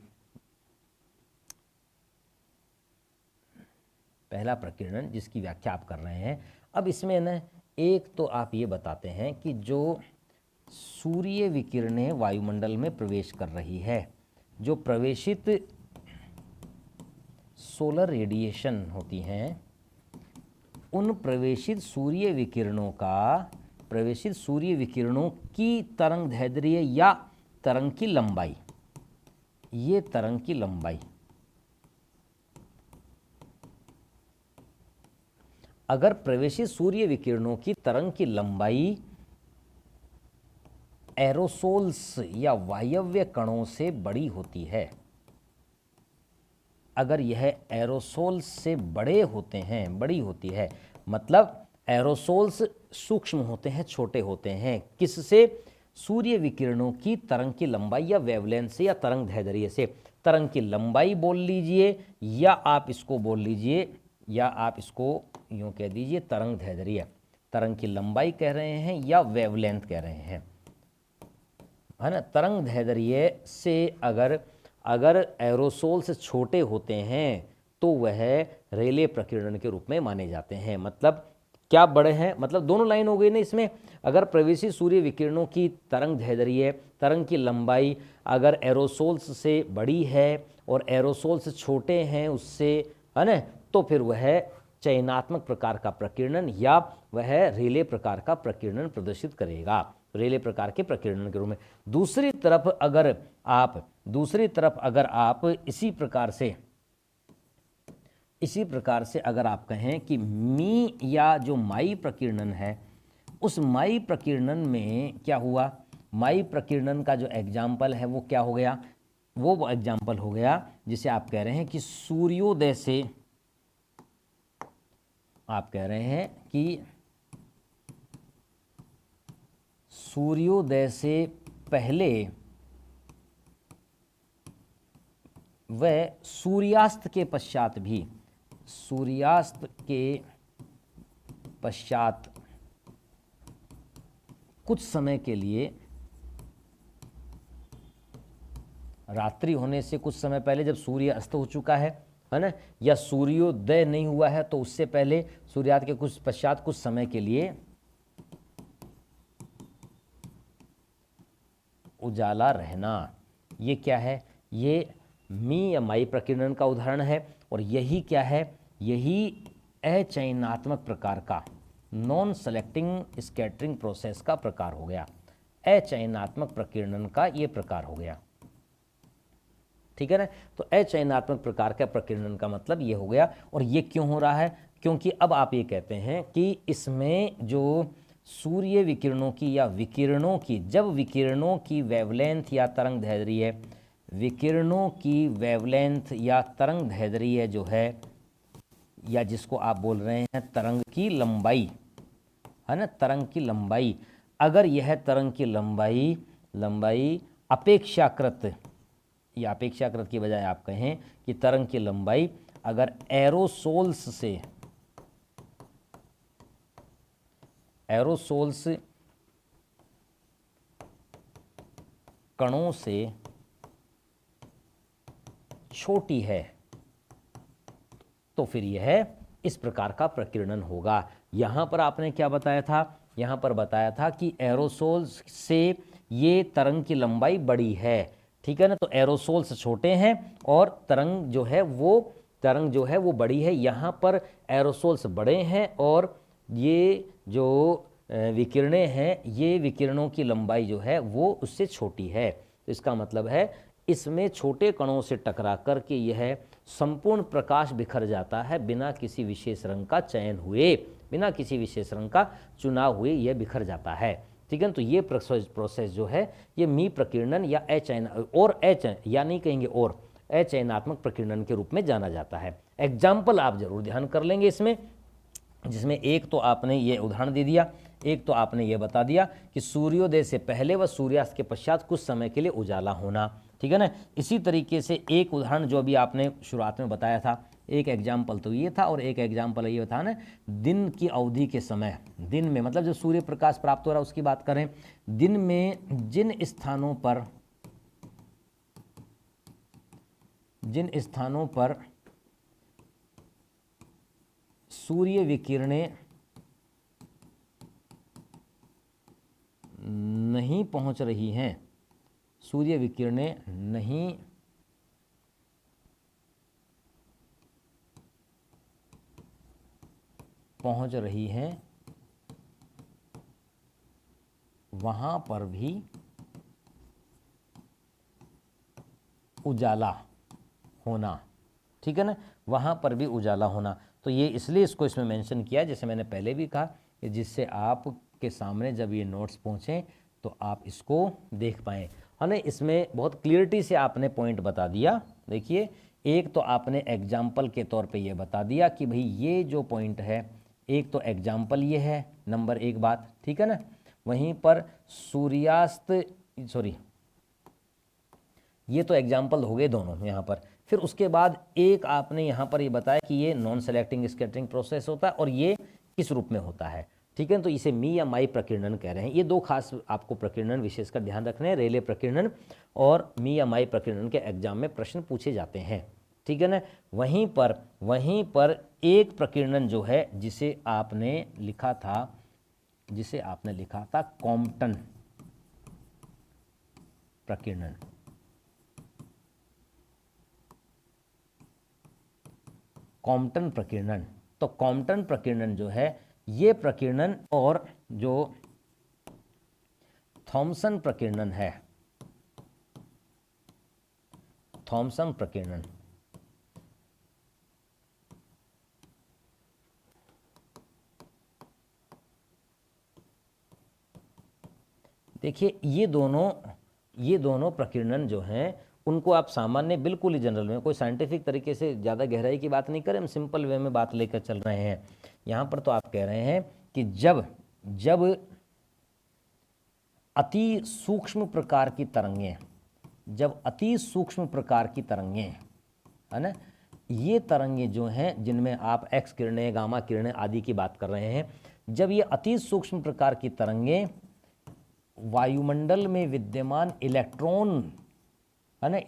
पहला प्रकीर्णन जिसकी व्याख्या आप कर रहे हैं, अब इसमें ना एक तो आप ये बताते हैं कि जो सूर्य विकिरणें वायुमंडल में प्रवेश कर रही है, जो प्रवेशित सोलर रेडिएशन होती हैं, उन प्रवेशित सूर्य विकिरणों की तरंग दैर्ध्य या तरंग की लंबाई, ये तरंग की लंबाई अगर प्रवेशी सूर्य विकिरणों की तरंग की लंबाई एरोसोल्स या वायव्य कणों से बड़ी होती है, अगर यह एरोसोल्स से बड़ी होती है, मतलब एरोसोल्स सूक्ष्म होते हैं, छोटे होते हैं, किससे? सूर्य विकिरणों की तरंग की लंबाई या वेवलेंथ से या तरंग दैर्ध्य से। तरंग की लंबाई बोल लीजिए या आप इसको बोल लीजिए, या आप इसको यूं कह दीजिए तरंग दैर्ध्य। तरंग की लंबाई कह रहे हैं या वेवलेंथ कह रहे हैं, है ना। तरंग दैर्ध्य से अगर एरोसोल्स छोटे होते हैं तो वह रेले प्रकीर्णन के रूप में माने जाते हैं। मतलब क्या बड़े हैं, मतलब दोनों लाइन हो गई ना इसमें। अगर प्रवेशी सूर्य विकिरणों की तरंग दैर्ध्य, तरंग की लंबाई अगर एरोसोल्स से बड़ी है और एरोसोल्स छोटे हैं उससे, है ना, तो फिर वह चयनात्मक प्रकार का प्रकीर्णन या वह रेले प्रकार का प्रकीर्णन प्रदर्शित करेगा, रेले प्रकार के प्रकीर्णन के रूप में। दूसरी तरफ अगर आप इसी प्रकार से अगर आप कहें कि मी या जो माई प्रकीर्णन है, उस माई प्रकीर्णन में क्या हुआ, माई प्रकीर्णन का जो एग्जाम्पल है वो क्या हो गया, वो एग्जाम्पल हो गया जिसे आप कह रहे हैं कि सूर्योदय से, आप कह रहे हैं कि सूर्योदय से पहले व सूर्यास्त के पश्चात भी, सूर्यास्त के पश्चात कुछ समय के लिए, रात्रि होने से कुछ समय पहले जब सूर्य अस्त हो चुका है ना, या सूर्योदय नहीं हुआ है तो उससे पहले सूर्यास्त के कुछ पश्चात कुछ समय के लिए उजाला रहना, ये क्या है, ये मी या माई प्रकीर्णन का उदाहरण है। और यही क्या है, यही अचयनात्मक प्रकार का, नॉन सेलेक्टिंग स्कैटरिंग प्रोसेस का प्रकार हो गया, अचयनात्मक प्रकीर्णन का ये प्रकार हो गया, ठीक है ना। तो अचयनात्मक प्रकार का प्रकीर्णन का मतलब ये हो गया। और ये क्यों हो रहा है, क्योंकि अब आप ये कहते हैं कि इसमें जो सूर्य विकिरणों की या विकिरणों की, जब विकिरणों की वेवलेंथ या तरंग दैर्ध्य, विकिरणों की वेवलेंथ या तरंग दैर्ध्य जो है, या जिसको आप बोल रहे हैं तरंग की लंबाई, है ना, तरंग की लंबाई, अगर यह तरंग की लंबाई अपेक्षाकृत, या अपेक्षाकृत की बजाय आप कहें कि तरंग की लंबाई अगर एरोसोल्स कणों से छोटी है तो फिर यह इस प्रकार का प्रकीर्णन होगा। यहां पर आपने क्या बताया था, यहां पर बताया था कि एरोसोल्स से ये तरंग की लंबाई बड़ी है, ठीक है ना। तो एरोसोल्स छोटे हैं और तरंग जो है वो बड़ी है। यहाँ पर एरोसोल्स बड़े हैं और ये जो विकिरणें हैं, ये विकिरणों की लंबाई जो है वो उससे छोटी है। तो इसका मतलब है इसमें छोटे कणों से टकरा करके यह संपूर्ण प्रकाश बिखर जाता है बिना किसी विशेष रंग का चयन हुए, बिना किसी विशेष रंग का चुनाव हुए यह बिखर जाता है, ठीक है। तो ये प्रोसेस जो है ये मी प्रकीर्णन या अचयनात्मक प्रकीर्णन के रूप में जाना जाता है। एग्जाम्पल आप जरूर ध्यान कर लेंगे इसमें, जिसमें एक तो आपने ये उदाहरण दे दिया, एक तो आपने ये बता दिया कि सूर्योदय से पहले व सूर्यास्त के पश्चात कुछ समय के लिए उजाला होना, ठीक है ना। इसी तरीके से एक उदाहरण जो अभी आपने शुरुआत में बताया था, एक एग्जाम्पल तो ये था और एक एग्जाम्पल ये था ना, दिन की अवधि के समय, दिन में मतलब जो सूर्य प्रकाश प्राप्त हो रहा है उसकी बात करें, दिन में जिन स्थानों पर सूर्य विकिरणें नहीं पहुंच रही हैं, सूर्य विकिरणें नहीं पहुंच रही हैं, वहां पर भी उजाला होना, ठीक है ना, वहां पर भी उजाला होना। तो ये इसलिए इसको इसमें मेंशन किया, जैसे मैंने पहले भी कहा कि जिससे आपके सामने जब ये नोट्स पहुँचें तो आप इसको देख पाएँ। है ना, इसमें बहुत क्लियरिटी से आपने पॉइंट बता दिया। देखिए, एक तो आपने एग्जाम्पल के तौर पे ये बता दिया कि भाई ये जो पॉइंट है, एक तो एग्जाम्पल ये है नंबर एक बात, ठीक है ना। वहीं पर सूर्यास्त, सॉरी, ये तो एग्जाम्पल हो गए दोनों यहाँ पर। फिर उसके बाद एक आपने यहाँ पर ये बताया कि ये नॉन सेलेक्टिंग स्कैटरिंग प्रोसेस होता है और ये किस रूप में होता है, ठीक है। तो इसे मी या माई प्रकीर्णन कह रहे हैं। ये दो खास आपको प्रकीर्णन विशेषकर ध्यान रखने हैं, रेले प्रकीर्णन और मी या माई प्रकीर्णन के एग्जाम में प्रश्न पूछे जाते हैं, ठीक है ना। वहीं पर एक प्रकीर्णन जो है जिसे आपने लिखा था कॉम्पटन प्रकीर्णन। कॉम्पटन प्रकीर्णन, तो कॉम्पटन प्रकीर्णन जो है, ये प्रकीर्णन और जो थॉमसन प्रकीर्णन है, थॉमसन प्रकीर्णन, देखिए ये दोनों प्रकीर्णन जो हैं उनको आप सामान्य बिल्कुल ही जनरल में, कोई साइंटिफिक तरीके से ज़्यादा गहराई की बात नहीं करें, हम सिंपल वे में बात लेकर चल रहे हैं। यहाँ पर तो आप कह रहे हैं कि जब अति सूक्ष्म प्रकार की तरंगें, है ना, ये तरंगें जो हैं जिनमें आप एक्स किरणें, गामा किरणें आदि की बात कर रहे हैं, जब ये अति सूक्ष्म प्रकार की तरंगें वायुमंडल में विद्यमान इलेक्ट्रॉन, है ना,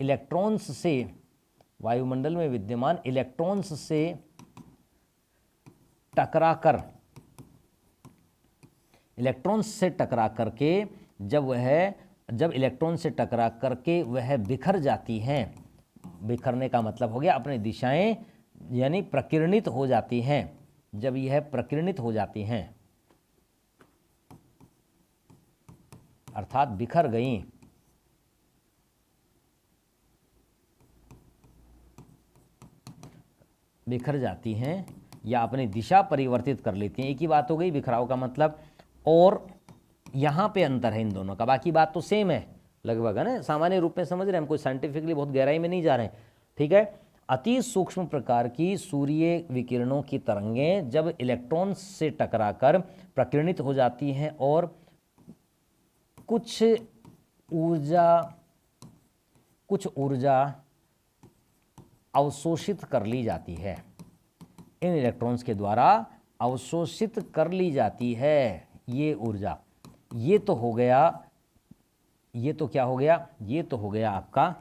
वायुमंडल में विद्यमान इलेक्ट्रॉन्स से टकराकर जब इलेक्ट्रॉन से टकरा करके वह बिखर जाती हैं, बिखरने का मतलब हो गया अपनी दिशाएं, यानी प्रकीर्णित हो जाती हैं। जब यह प्रकीर्णित हो जाती हैं अर्थात बिखर गई, बिखर जाती हैं या अपनी दिशा परिवर्तित कर लेती हैं, एक ही बात हो गई बिखराव का मतलब। और यहाँ पे अंतर है इन दोनों का, बाकी बात तो सेम है लगभग, है ना, सामान्य रूप में समझ रहे हैं हम, कोई साइंटिफिकली बहुत गहराई में नहीं जा रहे हैं, ठीक है। अति सूक्ष्म प्रकार की सूर्य विकिरणों की तरंगें जब इलेक्ट्रॉन से टकराकर प्रकीर्णित हो जाती हैं और कुछ ऊर्जा अवशोषित कर ली जाती है, इन इलेक्ट्रॉन्स के द्वारा अवशोषित कर ली जाती है ये ऊर्जा। ये तो हो गया, ये तो क्या हो गया, ये तो हो गया आपका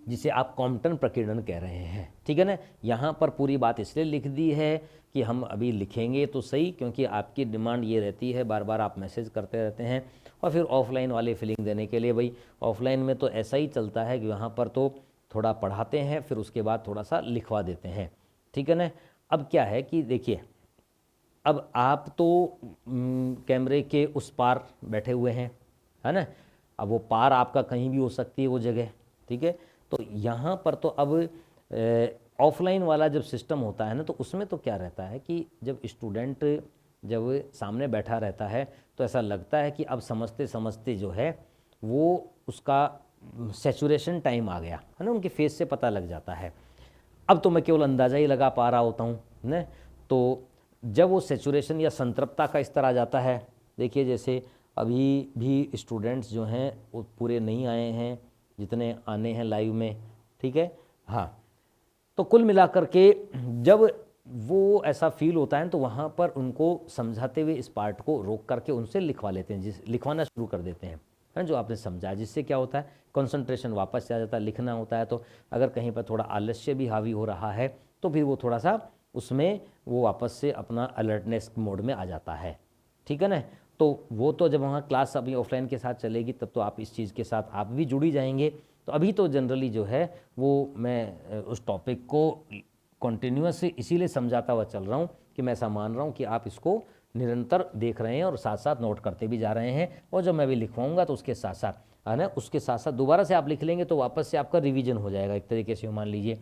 जिसे आप कॉम्पटन प्रकीर्णन कह रहे हैं, ठीक है ना। यहाँ पर पूरी बात इसलिए लिख दी है कि हम अभी लिखेंगे तो सही, क्योंकि आपकी डिमांड ये रहती है, बार बार आप मैसेज करते रहते हैं, और फिर ऑफलाइन वाले फीलिंग देने के लिए, भाई ऑफलाइन में तो ऐसा ही चलता है कि वहाँ पर तो थोड़ा पढ़ाते हैं फिर उसके बाद थोड़ा सा लिखवा देते हैं, ठीक है ना। अब क्या है कि देखिए, अब आप तो कैमरे के उस पार बैठे हुए हैं, है ना, अब वो पार आपका कहीं भी हो सकती है वो जगह, ठीक है। तो यहाँ पर तो अब ऑफलाइन वाला जब सिस्टम होता है ना, तो उसमें तो क्या रहता है कि जब स्टूडेंट जब सामने बैठा रहता है तो ऐसा लगता है कि अब समझते समझते जो है वो उसका सैचुरेशन टाइम आ गया, है ना, उनके फेस से पता लग जाता है। अब तो मैं केवल अंदाज़ा ही लगा पा रहा होता हूँ ना, तो जब वो सैचुरेशन या संतृप्तता का स्तर आ जाता है, देखिए जैसे अभी भी स्टूडेंट्स जो हैं वो पूरे नहीं आए हैं जितने आने हैं लाइव में, ठीक है, हाँ। तो कुल मिलाकर के जब वो ऐसा फील होता है तो वहाँ पर उनको समझाते हुए इस पार्ट को रोक करके उनसे लिखवा लेते हैं, लिखवाना शुरू कर देते हैं, है जो आपने समझा, जिससे क्या होता है कंसंट्रेशन वापस से आ जाता है। लिखना होता है तो अगर कहीं पर थोड़ा आलस्य भी हावी हो रहा है तो फिर वो थोड़ा सा उसमें वो वापस से अपना अलर्टनेस मोड में आ जाता है, ठीक है ना। तो वो तो जब वहाँ क्लास अभी ऑफलाइन के साथ चलेगी तब तो आप इस चीज़ के साथ आप भी जुड़ी जाएंगे। तो अभी तो जनरली जो है वो मैं उस टॉपिक को कंटिन्यूअस इसीलिए समझाता हुआ चल रहा हूँ कि मैं ऐसा मान रहा हूँ कि आप इसको निरंतर देख रहे हैं और साथ साथ नोट करते भी जा रहे हैं, और जब मैं भी लिखवाऊंगा तो उसके साथ साथ, है ना, उसके साथ साथ दोबारा से आप लिख लेंगे तो वापस से आपका रिवीजन हो जाएगा एक तरीके से, मान लीजिए।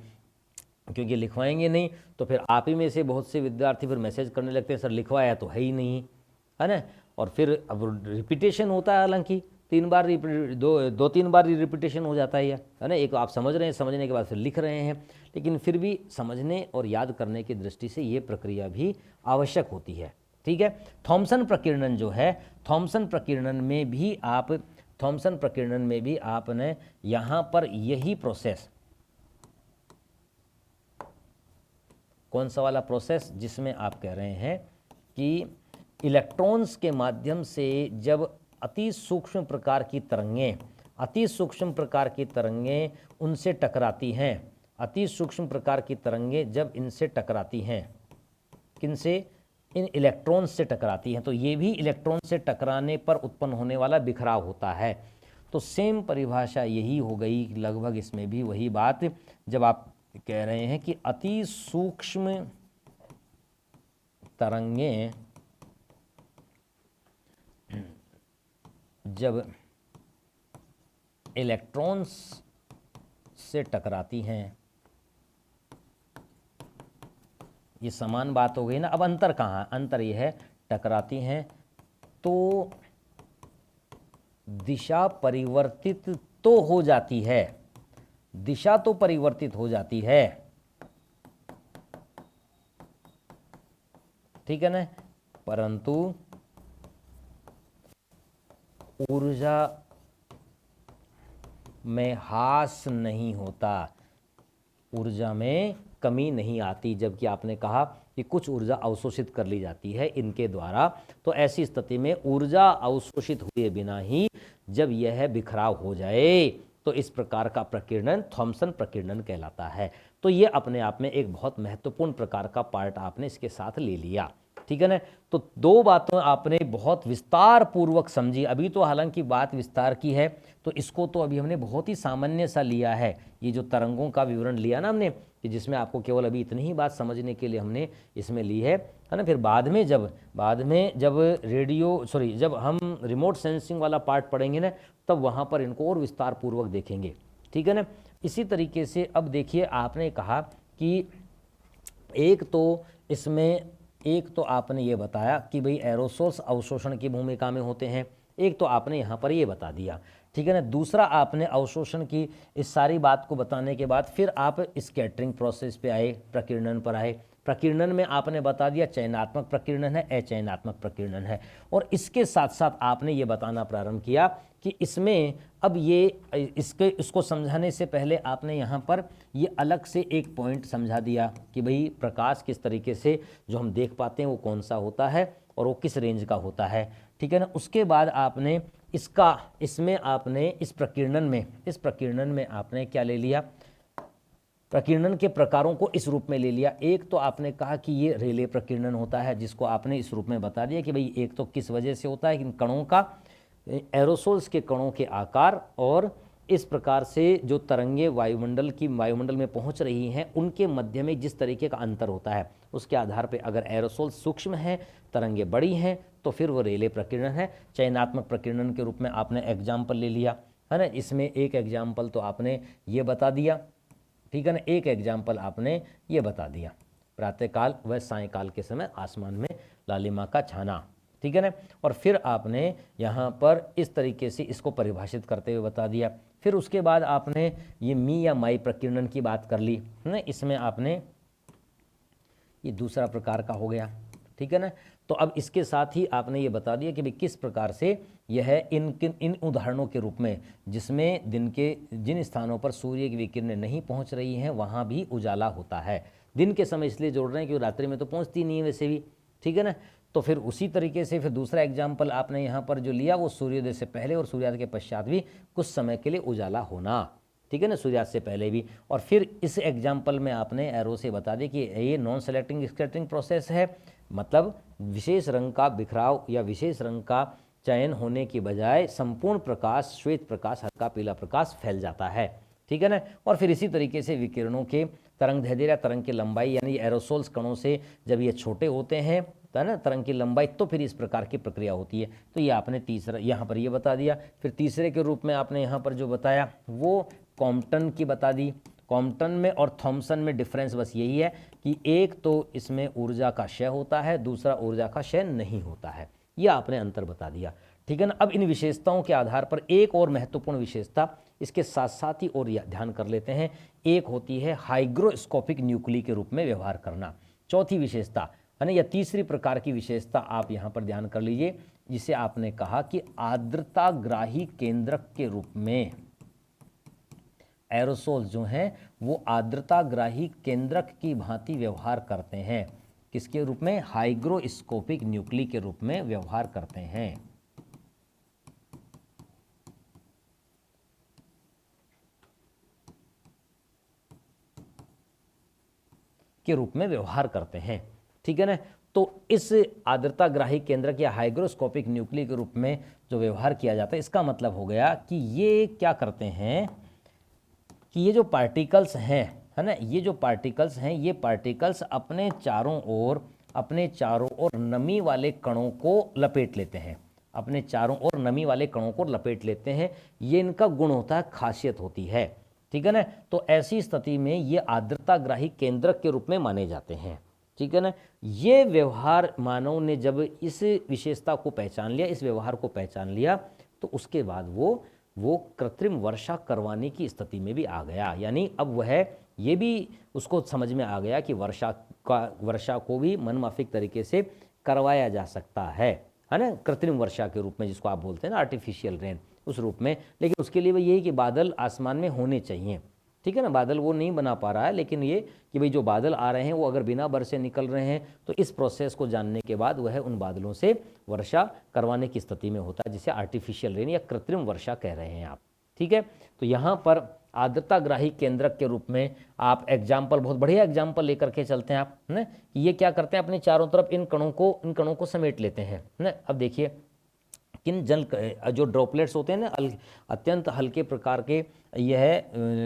क्योंकि लिखवाएंगे नहीं तो फिर आप ही में से बहुत से विद्यार्थी फिर मैसेज करने लगते हैं, सर लिखवाया तो है ही नहीं, है ना। और फिर अब रिपीटेशन होता है, हालांकि 3 बार दो 3 बार रिपीटेशन हो जाता है ना। एक आप समझ रहे हैं, समझने के बाद फिर लिख रहे हैं, लेकिन फिर भी समझने और याद करने की दृष्टि से ये प्रक्रिया भी आवश्यक होती है। ठीक है। थॉमसन प्रकीर्णन जो है, थॉमसन प्रकीर्णन में भी आपने यहाँ पर यही प्रोसेस, कौन सा वाला प्रोसेस, जिसमें आप कह रहे हैं कि इलेक्ट्रॉन्स के माध्यम से जब अति सूक्ष्म प्रकार की तरंगें उनसे टकराती हैं, अति सूक्ष्म प्रकार की तरंगें जब इनसे टकराती हैं, किनसे, इन इलेक्ट्रॉन्स से टकराती हैं, तो ये भी इलेक्ट्रॉन से टकराने पर उत्पन्न होने वाला बिखराव होता है। तो सेम परिभाषा यही हो गई लगभग, इसमें भी वही बात, जब आप कह रहे हैं कि अति सूक्ष्म तरंगें जब इलेक्ट्रॉन्स से टकराती हैं, ये समान बात हो गई ना। अब अंतर कहाँ है? अंतर ये है, टकराती हैं तो दिशा परिवर्तित तो हो जाती है, दिशा तो परिवर्तित हो जाती है, ठीक है ना, परंतु ऊर्जा में ह्रास नहीं होता, ऊर्जा में कमी नहीं आती। जबकि आपने कहा कि कुछ ऊर्जा अवशोषित कर ली जाती है इनके द्वारा, तो ऐसी स्थिति में ऊर्जा अवशोषित हुए बिना ही जब यह बिखराव हो जाए तो इस प्रकार का प्रकीर्णन थॉमसन प्रकीर्णन कहलाता है। तो ये अपने आप में एक बहुत महत्वपूर्ण प्रकार का पार्ट आपने इसके साथ ले लिया, ठीक है ना। तो 2 बातों आपने बहुत विस्तार पूर्वक समझी। अभी तो हालांकि बात विस्तार की है, तो इसको तो अभी हमने बहुत ही सामान्य सा लिया है, ये जो तरंगों का विवरण लिया ना हमने, कि जिसमें आपको केवल अभी इतनी ही बात समझने के लिए हमने इसमें ली है ना। फिर बाद में जब हम रिमोट सेंसिंग वाला पार्ट पढ़ेंगे ना, तब वहाँ पर इनको और विस्तार पूर्वक देखेंगे, ठीक है ना। इसी तरीके से अब देखिए, आपने कहा कि एक तो आपने ये बताया कि भाई एरोसोल्स अवशोषण की भूमिका में होते हैं, एक तो आपने यहाँ पर ये बता दिया, ठीक है ना। दूसरा, आपने अवशोषण की इस सारी बात को बताने के बाद फिर आप स्कैटरिंग प्रोसेस पे आए, प्रकीर्णन पर आए। प्रकीर्णन में आपने बता दिया चयनात्मक प्रकीर्णन है, अचयनात्मक प्रकीर्णन है, और इसके साथ साथ आपने ये बताना प्रारंभ किया कि इसमें अब इसको समझाने से पहले आपने यहाँ पर ये अलग से एक पॉइंट समझा दिया कि भाई प्रकाश किस तरीके से जो हम देख पाते हैं वो कौन सा होता है और वो किस रेंज का होता है, ठीक है ना। उसके बाद आपने इस प्रकीर्णन में आपने क्या ले लिया, प्रकीर्णन के प्रकारों को इस रूप में ले लिया। एक तो आपने कहा कि ये रेले प्रकीर्णन होता है, जिसको आपने इस रूप में बता दिया कि भाई एक तो किस वजह से होता है, इन कणों का, एरोसोल्स के कणों के आकार और इस प्रकार से जो तरंगे वायुमंडल में पहुंच रही हैं उनके मध्य में जिस तरीके का अंतर होता है, उसके आधार पर अगर एरोसोल सूक्ष्म है, तरंगे बड़ी हैं, तो फिर वो रेले प्रकीर्णन है। चयनात्मक प्रकीर्णन के रूप में आपने एग्जाम्पल ले लिया, है ना। इसमें एक एग्जाम्पल तो आपने ये बता दिया, ठीक है ना, एक एग्जाम्पल आपने ये बता दिया, प्रातःकाल व सायंकाल के समय आसमान में लालिमा का छाना, ठीक है ना। और फिर आपने यहाँ पर इस तरीके से इसको परिभाषित करते हुए बता दिया। फिर उसके बाद आपने ये मी या माई प्रकीर्णन की बात कर ली, है ना। इसमें आपने ये दूसरा प्रकार का हो गया, ठीक है ना। तो अब इसके साथ ही आपने ये बता दिया कि भाई किस प्रकार से यह इन उदाहरणों के रूप में, जिसमें दिन के जिन स्थानों पर सूर्य की विकिरणें नहीं पहुंच रही हैं वहाँ भी उजाला होता है। दिन के समय इसलिए जोड़ रहे हैं क्योंकि रात्रि में तो पहुंचती नहीं है वैसे भी, ठीक है ना। तो फिर उसी तरीके से फिर दूसरा एग्जाम्पल आपने यहाँ पर जो लिया वो सूर्योदय से पहले और सूर्योदय के पश्चात भी कुछ समय के लिए उजाला होना, ठीक है ना, सूर्यास्त से पहले भी। और फिर इस एग्जाम्पल में आपने एरो से बता दिया कि ये नॉन सेलेक्टिंग स्कैटरिंग प्रोसेस है, मतलब विशेष रंग का बिखराव या विशेष रंग का चयन होने की बजाय संपूर्ण प्रकाश, श्वेत प्रकाश, हल्का पीला प्रकाश फैल जाता है, ठीक है ना। और फिर इसी तरीके से विकिरणों के तरंग दैर्ध्य या तरंग की लंबाई, यानी एरोसोल्स कणों से जब ये छोटे होते हैं, है ना, तरंग की लंबाई, तो फिर इस प्रकार की प्रक्रिया होती है। तो ये आपने तीसरा यहाँ पर ये बता दिया। फिर तीसरे के रूप में आपने यहाँ पर जो बताया वो कॉम्पटन की बता दी, कॉम्पटन में और थॉमसन में डिफरेंस बस यही है कि एक तो इसमें ऊर्जा का क्षय होता है, दूसरा ऊर्जा का क्षय नहीं होता है। यह आपने अंतर बता दिया, ठीक है ना। अब इन विशेषताओं के आधार पर एक और महत्वपूर्ण विशेषता इसके साथ साथ ही और ध्यान कर लेते हैं, एक होती है हाइग्रोस्कोपिक न्यूक्ली के रूप में व्यवहार करना। चौथी विशेषता है ना, या तीसरी प्रकार की विशेषता आप यहाँ पर ध्यान कर लीजिए, जिसे आपने कहा कि आर्द्रताग्राही केंद्रक के रूप में एरोसोल जो हैं वो आर्द्रताग्राही केंद्रक की भांति व्यवहार करते हैं। किसके रूप में? हाइग्रोस्कोपिक न्यूक्ली के रूप में व्यवहार करते हैं। के रूप में व्यवहार करते हैं, ठीक है ना। तो इस आर्द्रताग्राही केंद्रक या हाइग्रोस्कोपिक न्यूक्ली के रूप में जो व्यवहार किया जाता है, इसका मतलब हो गया कि ये क्या करते हैं कि ये जो पार्टिकल्स हैं, है ना, ये जो पार्टिकल्स हैं, ये पार्टिकल्स अपने चारों ओर नमी वाले कणों को लपेट लेते हैं, अपने चारों ओर नमी वाले कणों को लपेट लेते हैं। ये इनका गुण होता है, खासियत होती है, ठीक है ना। तो ऐसी स्थिति में ये आर्द्रताग्राही केंद्रक के रूप में माने जाते हैं, ठीक है ना। ये व्यवहार मानव ने जब इस विशेषता को पहचान लिया, इस व्यवहार को पहचान लिया, तो उसके बाद वो कृत्रिम वर्षा करवाने की स्थिति में भी आ गया। यानी अब वह ये भी उसको समझ में आ गया कि वर्षा को भी मनमाफिक तरीके से करवाया जा सकता है ना, कृत्रिम वर्षा के रूप में, जिसको आप बोलते हैं ना आर्टिफिशियल रेन, उस रूप में। लेकिन उसके लिए यही कि बादल आसमान में होने चाहिए, ठीक है ना। बादल वो नहीं बना पा रहा है, लेकिन ये कि भाई जो बादल आ रहे हैं वो अगर बिना बरसे निकल रहे हैं, तो इस प्रोसेस को जानने के बाद वह उन बादलों से वर्षा करवाने की स्थिति में होता है, जिसे आर्टिफिशियल रेन या कृत्रिम वर्षा कह रहे हैं आप, ठीक है। तो यहाँ पर आर्द्रताग्राही केंद्रक के रूप में आप एग्जाम्पल, बहुत बढ़िया एग्जाम्पल लेकर के चलते हैं आप, है ना, कि ये क्या करते हैं, अपने चारों तरफ इन कणों को समेट लेते हैं, है ना। अब देखिए किन जो ड्रॉपलेट्स होते हैं ना, अत्यंत हल्के प्रकार के, यह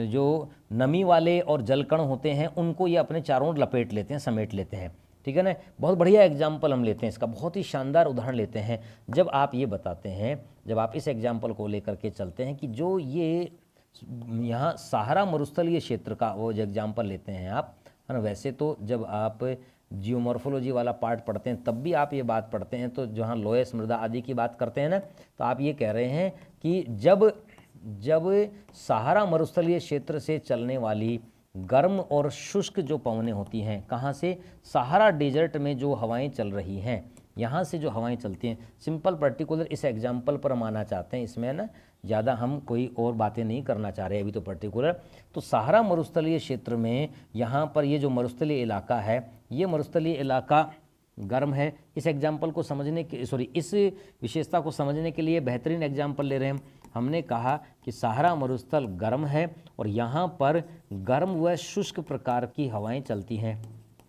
जो नमी वाले और जलकण होते हैं, उनको ये अपने चारों ओर लपेट लेते हैं, समेट लेते हैं, ठीक है ना। बहुत बढ़िया एग्जाम्पल हम लेते हैं इसका, बहुत ही शानदार उदाहरण लेते हैं। जब आप ये बताते हैं, जब आप इस एग्जाम्पल को लेकर के चलते हैं कि जो ये यहाँ सहारा मरुस्थलीय क्षेत्र का वो जो एग्जाम्पल लेते हैं आप, है ना। वैसे तो जब आप जियोमॉर्फोलॉजी वाला पार्ट पढ़ते हैं तब भी आप ये बात पढ़ते हैं, तो जहाँ लोयस मृदा आदि की बात करते हैं ना, तो आप ये कह रहे हैं कि जब सहारा मरुस्थलीय क्षेत्र से चलने वाली गर्म और शुष्क जो पवनें होती हैं, कहाँ से? सहारा डेजर्ट में जो हवाएं चल रही हैं, यहाँ से जो हवाएं चलती हैं, सिंपल पर्टिकुलर इस एग्जाम्पल पर हम आना चाहते हैं, इसमें ना ज़्यादा हम कोई और बातें नहीं करना चाह रहे अभी, तो पर्टिकुलर तो सहारा मरुस्थलीय क्षेत्र में यहाँ पर ये जो मरुस्थलीय इलाका है, ये मरुस्थलीय इलाका गर्म है। इस एग्जाम्पल को समझने के इस विशेषता को समझने के लिए बेहतरीन एग्जाम्पल ले रहे हैं हमने कहा कि सहारा मरुस्थल गर्म है और यहाँ पर गर्म व शुष्क प्रकार की हवाएं चलती हैं,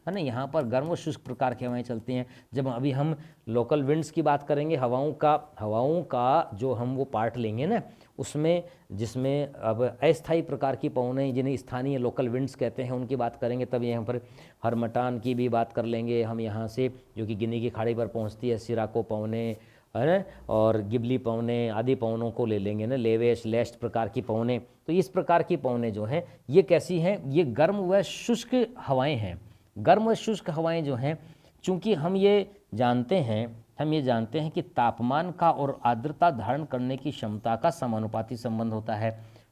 है ना। यहाँ पर गर्म व शुष्क प्रकार की हवाएं चलती हैं। जब अभी हम लोकल विंड्स की बात करेंगे, हवाओं का जो हम वो पार्ट लेंगे ना, उसमें जिसमें अब अस्थायी प्रकार की पवनें, जिन्हें स्थानीय लोकल विंड्स कहते हैं, उनकी बात करेंगे, तब यहाँ पर हरमटान की भी बात कर लेंगे हम, यहाँ से जो कि गिनी की खाड़ी पर पहुँचती है, सिराको पवनें, है ना, और गिबली पवनें आदि पवनों को ले लेंगे ना, लेवेश लेस्ट प्रकार की पवनें। तो इस प्रकार की पवनें जो हैं ये कैसी हैं? ये गर्म व शुष्क हवाएं हैं। गर्म व शुष्क हवाएं जो हैं, चूँकि हम ये जानते हैं कि तापमान का और आर्द्रता धारण करने की क्षमता का समानुपाती संबंध होता है,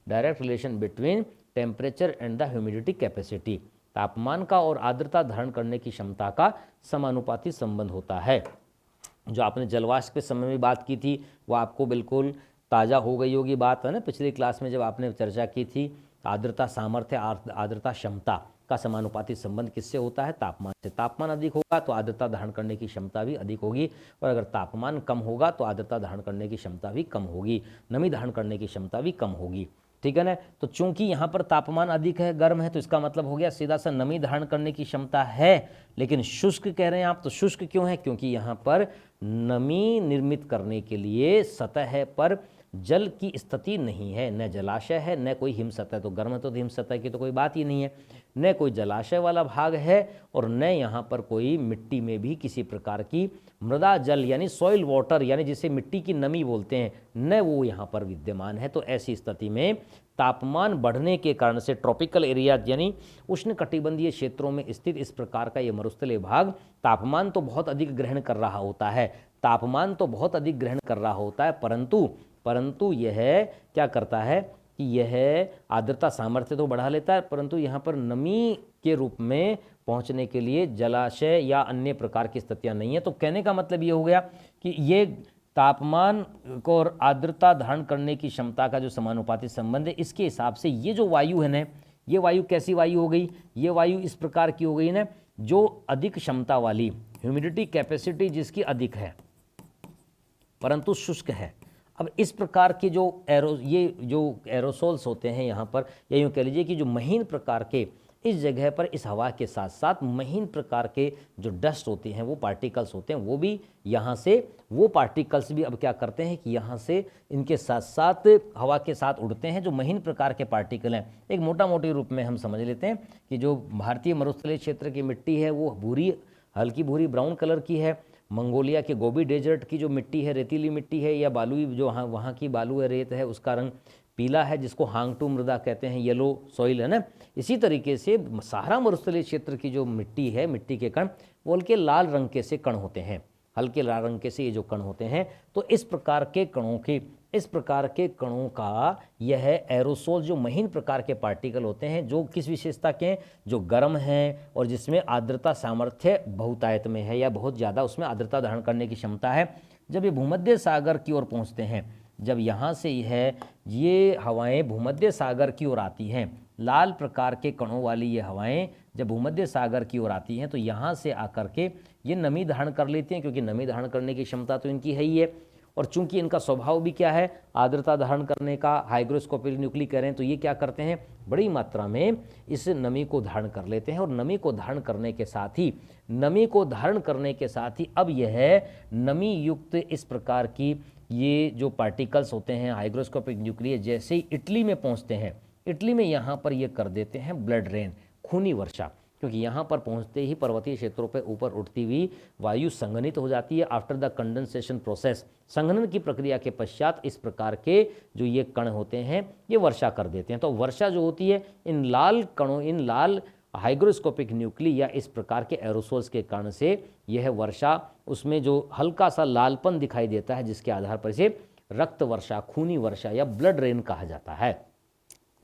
direct relation between temperature and the humidity capacity. तापमान का और आर्द्रता धारण करने की क्षमता का समानुपाती संबंध होता है। जो आपने जलवाष्प के समय में बात की थी वो आपको बिल्कुल ताज़ा हो गई होगी बात, है ना। पिछली क्लास में जब आपने चर्चा की थी, आर्द्रता सामर्थ्य, आर्द्रता क्षमता का समानुपाती संबंध किससे होता है? तापमान से। तापमान अधिक होगा तो आर्द्रता धारण करने की क्षमता भी अधिक होगी, और अगर तापमान कम होगा तो आर्द्रता धारण करने की क्षमता भी कम होगी, नमी धारण करने की क्षमता भी कम होगी, ठीक है ना। तो चूंकि यहाँ पर तापमान अधिक है, गर्म है, तो इसका मतलब हो गया सीधा सा नमी धारण करने की क्षमता है, लेकिन शुष्क कह रहे हैं आप। तो शुष्क क्यों है? क्योंकि यहाँ पर नमी निर्मित करने के लिए सतह पर जल की स्थिति नहीं है, न जलाशय है न कोई हिम सतह। तो गर्म है तो हिम सतह की तो कोई बात ही नहीं है, न कोई जलाशय वाला भाग है, और न यहाँ पर कोई मिट्टी में भी किसी प्रकार की मृदा जल यानी सॉइल वाटर, यानी जिसे मिट्टी की नमी बोलते हैं, न वो यहाँ पर विद्यमान है। तो ऐसी स्थिति में तापमान बढ़ने के कारण से ट्रॉपिकल एरिया यानी उष्णकटिबंधीय क्षेत्रों में स्थित इस प्रकार का ये मरुस्थलीय भाग तापमान तो बहुत अधिक ग्रहण कर रहा होता है, तापमान तो बहुत अधिक ग्रहण कर रहा होता है, परंतु यह क्या करता है कि यह आर्द्रता सामर्थ्य तो बढ़ा लेता है, परंतु यहाँ पर नमी के रूप में पहुँचने के लिए जलाशय या अन्य प्रकार की स्थितियाँ नहीं है। तो कहने का मतलब ये हो गया कि ये तापमान को और आर्द्रता धारण करने की क्षमता का जो समानुपाती संबंध है, इसके हिसाब से ये जो वायु है ना, ये वायु कैसी वायु हो गई, ये वायु इस प्रकार की हो गई ना, जो अधिक क्षमता वाली, ह्यूमिडिटी कैपेसिटी जिसकी अधिक है परंतु शुष्क है। अब इस प्रकार के जो ये जो एरोसोल्स होते हैं यहाँ पर, या यूँ कह लीजिए कि जो महीन प्रकार के इस जगह पर इस हवा के साथ साथ महीन प्रकार के जो डस्ट होती हैं, वो पार्टिकल्स होते हैं, वो भी यहाँ से, वो पार्टिकल्स भी अब क्या करते हैं कि यहाँ से इनके साथ साथ हवा के साथ उड़ते हैं। जो महीन प्रकार के पार्टिकल हैं, एक मोटा मोटी रूप में हम समझ लेते हैं कि जो भारतीय मरुस्थलीय क्षेत्र की मिट्टी है वो भूरी, हल्की भूरी ब्राउन कलर की है। मंगोलिया के गोबी डेजर्ट की जो मिट्टी है, रेतीली मिट्टी है या बालुई जो वहाँ की बालू है, रेत है, उसका रंग पीला है, जिसको हांगटू मृदा कहते हैं, येलो सॉइल है ना। इसी तरीके से सहारा मरुस्थलीय क्षेत्र की जो मिट्टी है, मिट्टी के कण वो हल्के लाल रंग के से कण होते हैं, हल्के लाल रंग के से ये जो कण होते हैं। तो इस प्रकार के कणों का यह एरोसोल जो महीन प्रकार के पार्टिकल होते हैं, जो किस विशेषता के हैं, जो गर्म हैं और जिसमें आर्द्रता सामर्थ्य बहुतायत में है या बहुत ज़्यादा उसमें आर्द्रता धारण करने की क्षमता है। जब ये भूमध्य सागर की ओर पहुँचते हैं, जब यहाँ से ये हवाएं भूमध्य सागर की ओर आती हैं, लाल प्रकार के कणों वाली ये हवाएं जब भूमध्य सागर की ओर आती हैं, तो यहाँ से आकर के ये नमी धारण कर लेती हैं, क्योंकि नमी धारण करने की क्षमता तो इनकी है ही है। और चूंकि इनका स्वभाव भी क्या है, आर्द्रता धारण करने का, हाइग्रोस्कोपिक न्यूक्ली कह रहे हैं, तो ये क्या करते हैं, बड़ी मात्रा में इस नमी को धारण कर लेते हैं। और नमी को धारण करने के साथ ही अब यह नमी युक्त इस प्रकार की ये जो पार्टिकल्स होते हैं हाइग्रोस्कोपिक न्यूक्लिय, जैसे ही इटली में पहुंचते हैं, इटली में यहाँ पर ये कर देते हैं ब्लड रेन, खूनी वर्षा, क्योंकि यहाँ पर पहुँचते ही पर्वतीय क्षेत्रों पर ऊपर उठती हुई वायु संघनित हो जाती है। आफ्टर द कंडेंसेशन प्रोसेस, संघनन की प्रक्रिया के पश्चात इस प्रकार के जो ये कण होते हैं ये वर्षा कर देते हैं। तो वर्षा जो होती है इन लाल कणों, इन लाल हाइग्रोस्कोपिक न्यूक्ली या इस प्रकार के एरोसोल्स के कारण से यह वर्षा, उसमें जो हल्का सा लालपन दिखाई देता है, जिसके आधार पर इसे रक्त वर्षा, खूनी वर्षा या ब्लड रेन कहा जाता है।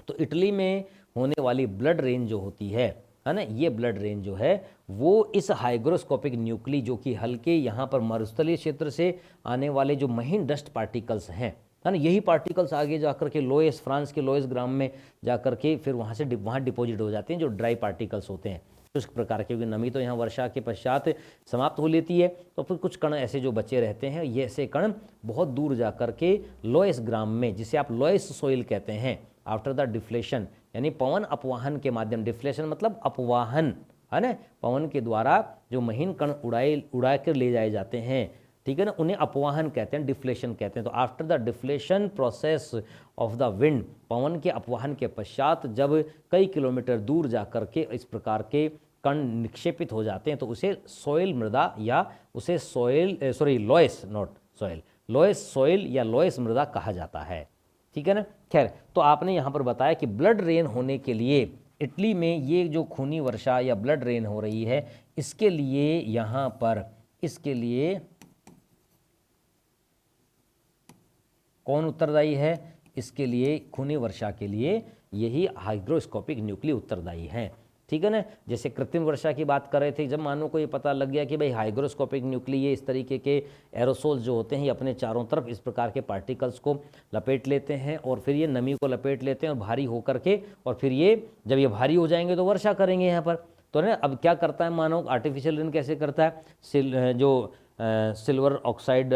तो इटली में होने वाली ब्लड रेन जो होती है ना, ये ब्लड रेन जो है वो इस हाइग्रोस्कोपिक न्यूक्ली, जो कि हल्के यहाँ पर मरुस्थलीय क्षेत्र से आने वाले जो महीन डस्ट पार्टिकल्स हैं, है ना, यही पार्टिकल्स आगे जाकर के लोएस, फ्रांस के लोएस ग्राम में जाकर के फिर वहाँ डिपॉजिट हो जाते हैं, जो ड्राई पार्टिकल्स होते हैं शुष्क प्रकार के, क्योंकि नमी तो यहाँ वर्षा के पश्चात समाप्त हो लेती है। तो फिर कुछ कण ऐसे जो बचे रहते हैं, ये ऐसे कण बहुत दूर जाकर के लोएस ग्राम में, जिसे आप लोएस सोइल कहते हैं, आफ्टर द डिफ्लेशन, यानी पवन अपवाहन के माध्यम, डिफ्लेशन मतलब अपवाहन, है ना, पवन के द्वारा जो महीन कण उड़ा कर ले जाए जाते हैं, ठीक है ना, उन्हें अपवाहन कहते हैं, डिफ्लेशन कहते हैं। तो after the deflation process of the wind, पवन के अपवाहन के पश्चात जब कई किलोमीटर दूर जाकर के इस प्रकार के कण निक्षेपित हो जाते हैं, तो उसे सोइल मृदा या उसे लोएस सोइल या लोएस मृदा कहा जाता है, ठीक है ना। खैर, तो आपने यहाँ पर बताया कि ब्लड रेन होने के लिए इटली में ये जो खूनी वर्षा या ब्लड रेन हो रही है, इसके लिए यहाँ पर, इसके लिए कौन उत्तरदायी है, इसके लिए खूनी वर्षा के लिए यही हाइग्रोस्कोपिक न्यूक्ली उत्तरदायी है, ठीक है ना। जैसे कृत्रिम वर्षा की बात कर रहे थे, जब मानो को ये पता लग गया कि भाई हाइग्रोस्कोपिक न्यूक्ली ये इस तरीके के एरोसोल्स जो होते हैं ये अपने चारों तरफ इस प्रकार के पार्टिकल्स को लपेट लेते हैं और फिर ये नमी को लपेट लेते हैं और भारी होकर के, और फिर ये जब ये भारी हो जाएंगे तो वर्षा करेंगे यहाँ पर। तो ना अब क्या करता है मानव, आर्टिफिशियल रेन कैसे करता है, जो सिल्वर ऑक्साइड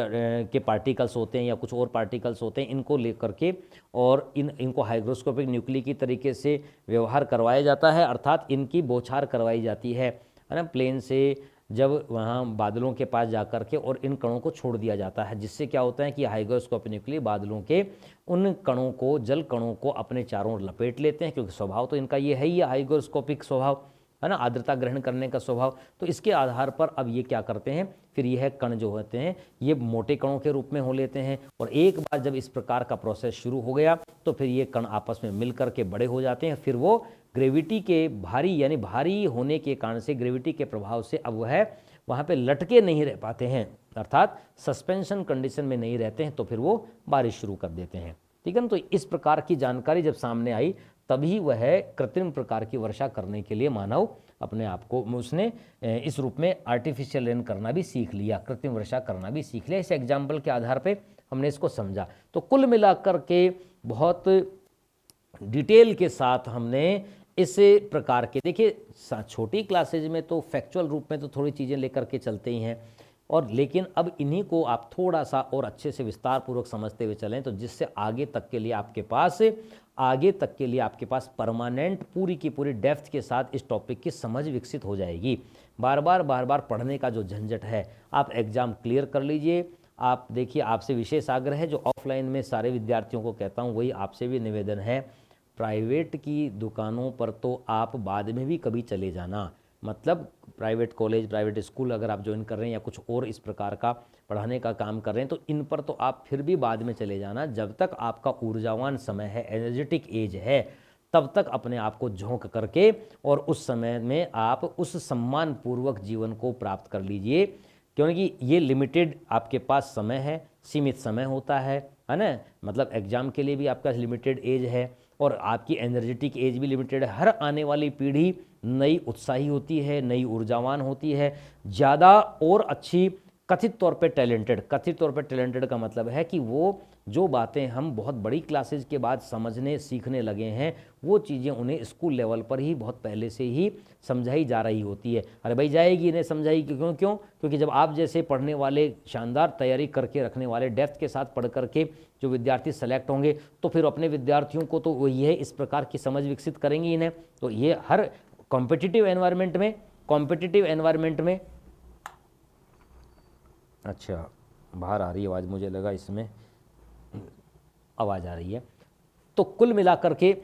के पार्टिकल्स होते हैं या कुछ और पार्टिकल्स होते हैं, इनको लेकर के और इनको हाइग्रोस्कोपिक न्यूक्ली की तरीके से व्यवहार करवाया जाता है, अर्थात इनकी बौछार करवाई जाती है ना, प्लेन से जब वहाँ बादलों के पास जाकर के और इन कणों को छोड़ दिया जाता है, जिससे क्या होता है कि हाइग्रोस्कोपिक न्यूक्ली बादलों के उन कणों को, जल कणों को अपने चारों ओर लपेट लेते हैं, क्योंकि स्वभाव तो इनका ये है ही हाइग्रोस्कोपिक स्वभाव। है ना, आर्द्रता ग्रहण करने का स्वभाव। तो इसके आधार पर अब ये क्या करते हैं, फिर यह कण जो होते हैं ये मोटे कणों के रूप में हो लेते हैं, और एक बार जब इस प्रकार का प्रोसेस शुरू हो गया तो फिर ये कण आपस में मिल करके बड़े हो जाते हैं। फिर वो ग्रेविटी के भारी यानी भारी होने के कारण से, ग्रेविटी के प्रभाव से अब वह वहाँ पे लटके नहीं रह पाते हैं, अर्थात सस्पेंशन कंडीशन में नहीं रहते हैं, तो फिर वो बारिश शुरू कर देते हैं। ठीक है ना। तो इस प्रकार की जानकारी जब सामने आई तभी वह कृत्रिम प्रकार की वर्षा करने के लिए मानव अपने आप को उसने इस रूप में आर्टिफिशियल रेन करना भी सीख लिया, कृत्रिम वर्षा करना भी सीख लिया। इस एग्जाम्पल के आधार पे हमने इसको समझा। तो कुल मिलाकर के बहुत डिटेल के साथ हमने इस प्रकार के, देखिए छोटी क्लासेज में तो फैक्चुअल रूप में तो थोड़ी चीज़ें लेकर के चलते ही हैं, और लेकिन अब इन्हीं को आप थोड़ा सा और अच्छे से विस्तार पूर्वक समझते हुए चलें, तो जिससे आगे तक के लिए आपके पास परमानेंट पूरी की पूरी डेप्थ के साथ इस टॉपिक की समझ विकसित हो जाएगी। बार बार पढ़ने का जो झंझट है, आप एग्ज़ाम क्लियर कर लीजिए। आप देखिए, आपसे विशेष आग्रह है, जो ऑफलाइन में सारे विद्यार्थियों को कहता हूँ वही आपसे भी निवेदन है, प्राइवेट की दुकानों पर तो आप बाद में भी कभी चले जाना, मतलब प्राइवेट कॉलेज, प्राइवेट स्कूल अगर आप ज्वाइन कर रहे हैं या कुछ और इस प्रकार का पढ़ाने का काम कर रहे हैं, तो इन पर तो आप फिर भी बाद में चले जाना। जब तक आपका ऊर्जावान समय है, एनर्जेटिक एज है, तब तक अपने आप को झोंक करके और उस समय में आप उस सम्मानपूर्वक जीवन को प्राप्त कर लीजिए, क्योंकि ये लिमिटेड आपके पास समय है, सीमित समय होता है ना। मतलब एग्जाम के लिए भी आपका लिमिटेड एज है और आपकी एनर्जेटिक एज भी लिमिटेड है। हर आने वाली पीढ़ी नई उत्साही होती है, नई ऊर्जावान होती है, ज़्यादा और अच्छी, कथित तौर पे टैलेंटेड का मतलब है कि वो जो बातें हम बहुत बड़ी क्लासेज के बाद समझने सीखने लगे हैं, वो चीज़ें उन्हें स्कूल लेवल पर ही बहुत पहले से ही समझाई जा रही होती है। अरे भाई जाएगी, इन्हें समझाएगी, क्योंकि जब आप जैसे पढ़ने वाले, शानदार तैयारी करके रखने वाले, डेप्थ के साथ पढ़ करके जो विद्यार्थी सेलेक्ट होंगे, तो फिर अपने विद्यार्थियों को तो ये इस प्रकार की समझ विकसित करेंगे इन्हें। तो ये हर कॉम्पिटिटिव एनवायरनमेंट में अच्छा, बाहर आ रही है आवाज़, मुझे लगा इसमें आवाज़ आ रही है। तो कुल मिलाकर के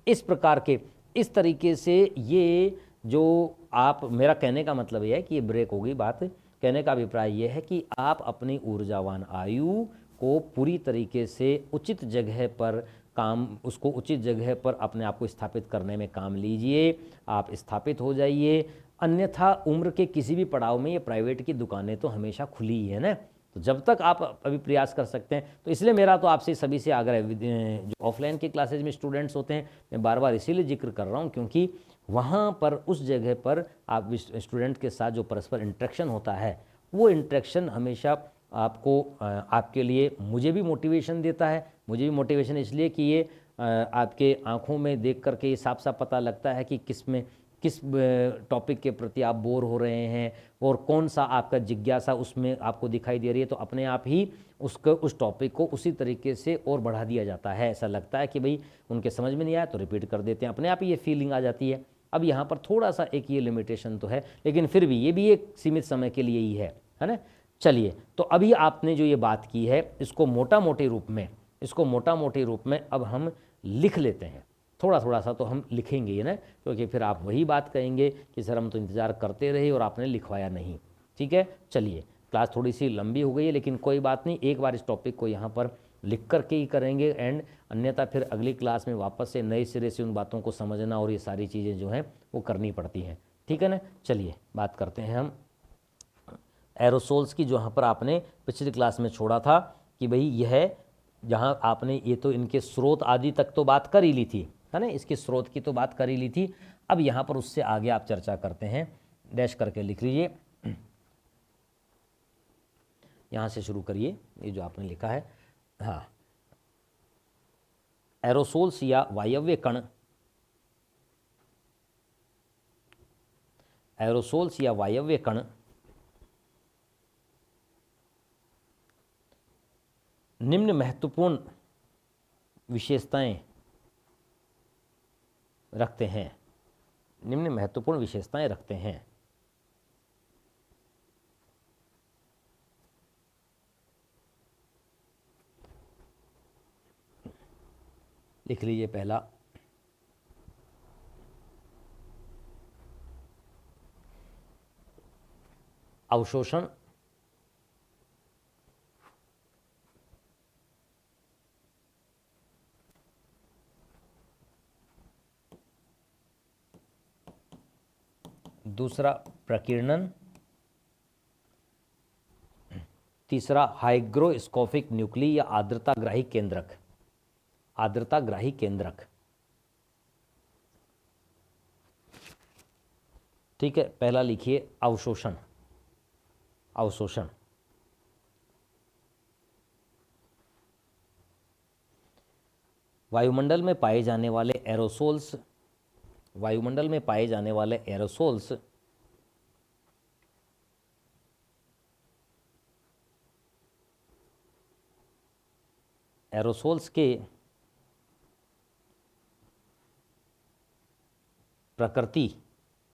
इस प्रकार के, इस तरीके से ये जो आप, मेरा कहने का मतलब ये है कि ये ब्रेक होगी बात, कहने का अभिप्राय ये है कि आप अपनी ऊर्जावान आयु को पूरी तरीके से उचित जगह पर उसको उचित जगह पर अपने आप को स्थापित करने में काम लीजिए, आप स्थापित हो जाइए। अन्यथा उम्र के किसी भी पड़ाव में ये प्राइवेट की दुकानें तो हमेशा खुली ही है ना, तो जब तक आप अभी प्रयास कर सकते हैं। तो इसलिए मेरा तो आपसे सभी से आग्रह है, जो ऑफलाइन के क्लासेज में स्टूडेंट्स होते हैं, मैं बार बार इसीलिए जिक्र कर रहा हूँ क्योंकि वहाँ पर उस जगह पर आप स्टूडेंट के साथ जो परस्पर इंटरेक्शन होता है, वो इंटरेक्शन हमेशा आपको आपके लिए, मुझे भी मोटिवेशन देता है। मुझे भी मोटिवेशन इसलिए कि ये आपके आँखों में देख करके ये साफ साफ पता लगता है कि किस टॉपिक के प्रति आप बोर हो रहे हैं और कौन सा आपका जिज्ञासा उसमें आपको दिखाई दे रही है, तो अपने आप ही उस टॉपिक को उसी तरीके से और बढ़ा दिया जाता है। ऐसा लगता है कि भाई उनके समझ में नहीं आया तो रिपीट कर देते हैं, अपने आप ही ये फीलिंग आ जाती है। अब यहाँ पर थोड़ा सा एक ये लिमिटेशन तो है, लेकिन फिर भी ये भी एक सीमित समय के लिए ही है ना। चलिए, तो अभी आपने जो ये बात की है, इसको मोटा मोटे रूप में अब हम लिख लेते हैं। थोड़ा सा तो हम लिखेंगे ही ना, क्योंकि फिर आप वही बात कहेंगे कि सर हम तो इंतज़ार करते रहे और आपने लिखवाया नहीं। ठीक है, चलिए, क्लास थोड़ी सी लंबी हो गई है, लेकिन कोई बात नहीं, एक बार इस टॉपिक को यहाँ पर लिख करके ही करेंगे, एंड अन्यथा फिर अगली क्लास में वापस से नए सिरे से उन बातों को समझना और ये सारी चीज़ें जो हैं वो करनी पड़ती हैं। ठीक है ना। चलिए, बात करते हैं हम एरोसोल्स की, जो यहाँ पर आपने पिछली क्लास में छोड़ा था कि भाई यह, जहाँ आपने ये तो इनके स्रोत आदि तक तो बात कर ही ली थी, है ना, इसके स्रोत की तो बात कर ही ली थी। अब यहाँ पर उससे आगे आप चर्चा करते हैं, डैश करके लिख लीजिए, यहाँ से शुरू करिए, ये जो आपने लिखा है। हाँ, एरोसोल्स या वायव्य कण, एरोसोल्स या वायव्य कण निम्न महत्वपूर्ण विशेषताएं रखते हैं, निम्न महत्वपूर्ण विशेषताएं रखते हैं। लिख लीजिए पहला, अवशोषण, दूसरा प्रकीर्णन, तीसरा हाइग्रोस्कोपिक न्यूक्ली या आर्द्रताग्राही केंद्रक, आर्द्रताग्राही केंद्रक। ठीक है, पहला लिखिए अवशोषण, अवशोषण। वायुमंडल में पाए जाने वाले एरोसोल्स, वायुमंडल में पाए जाने वाले एरोसोल्स एरोसोल्स के प्रकृति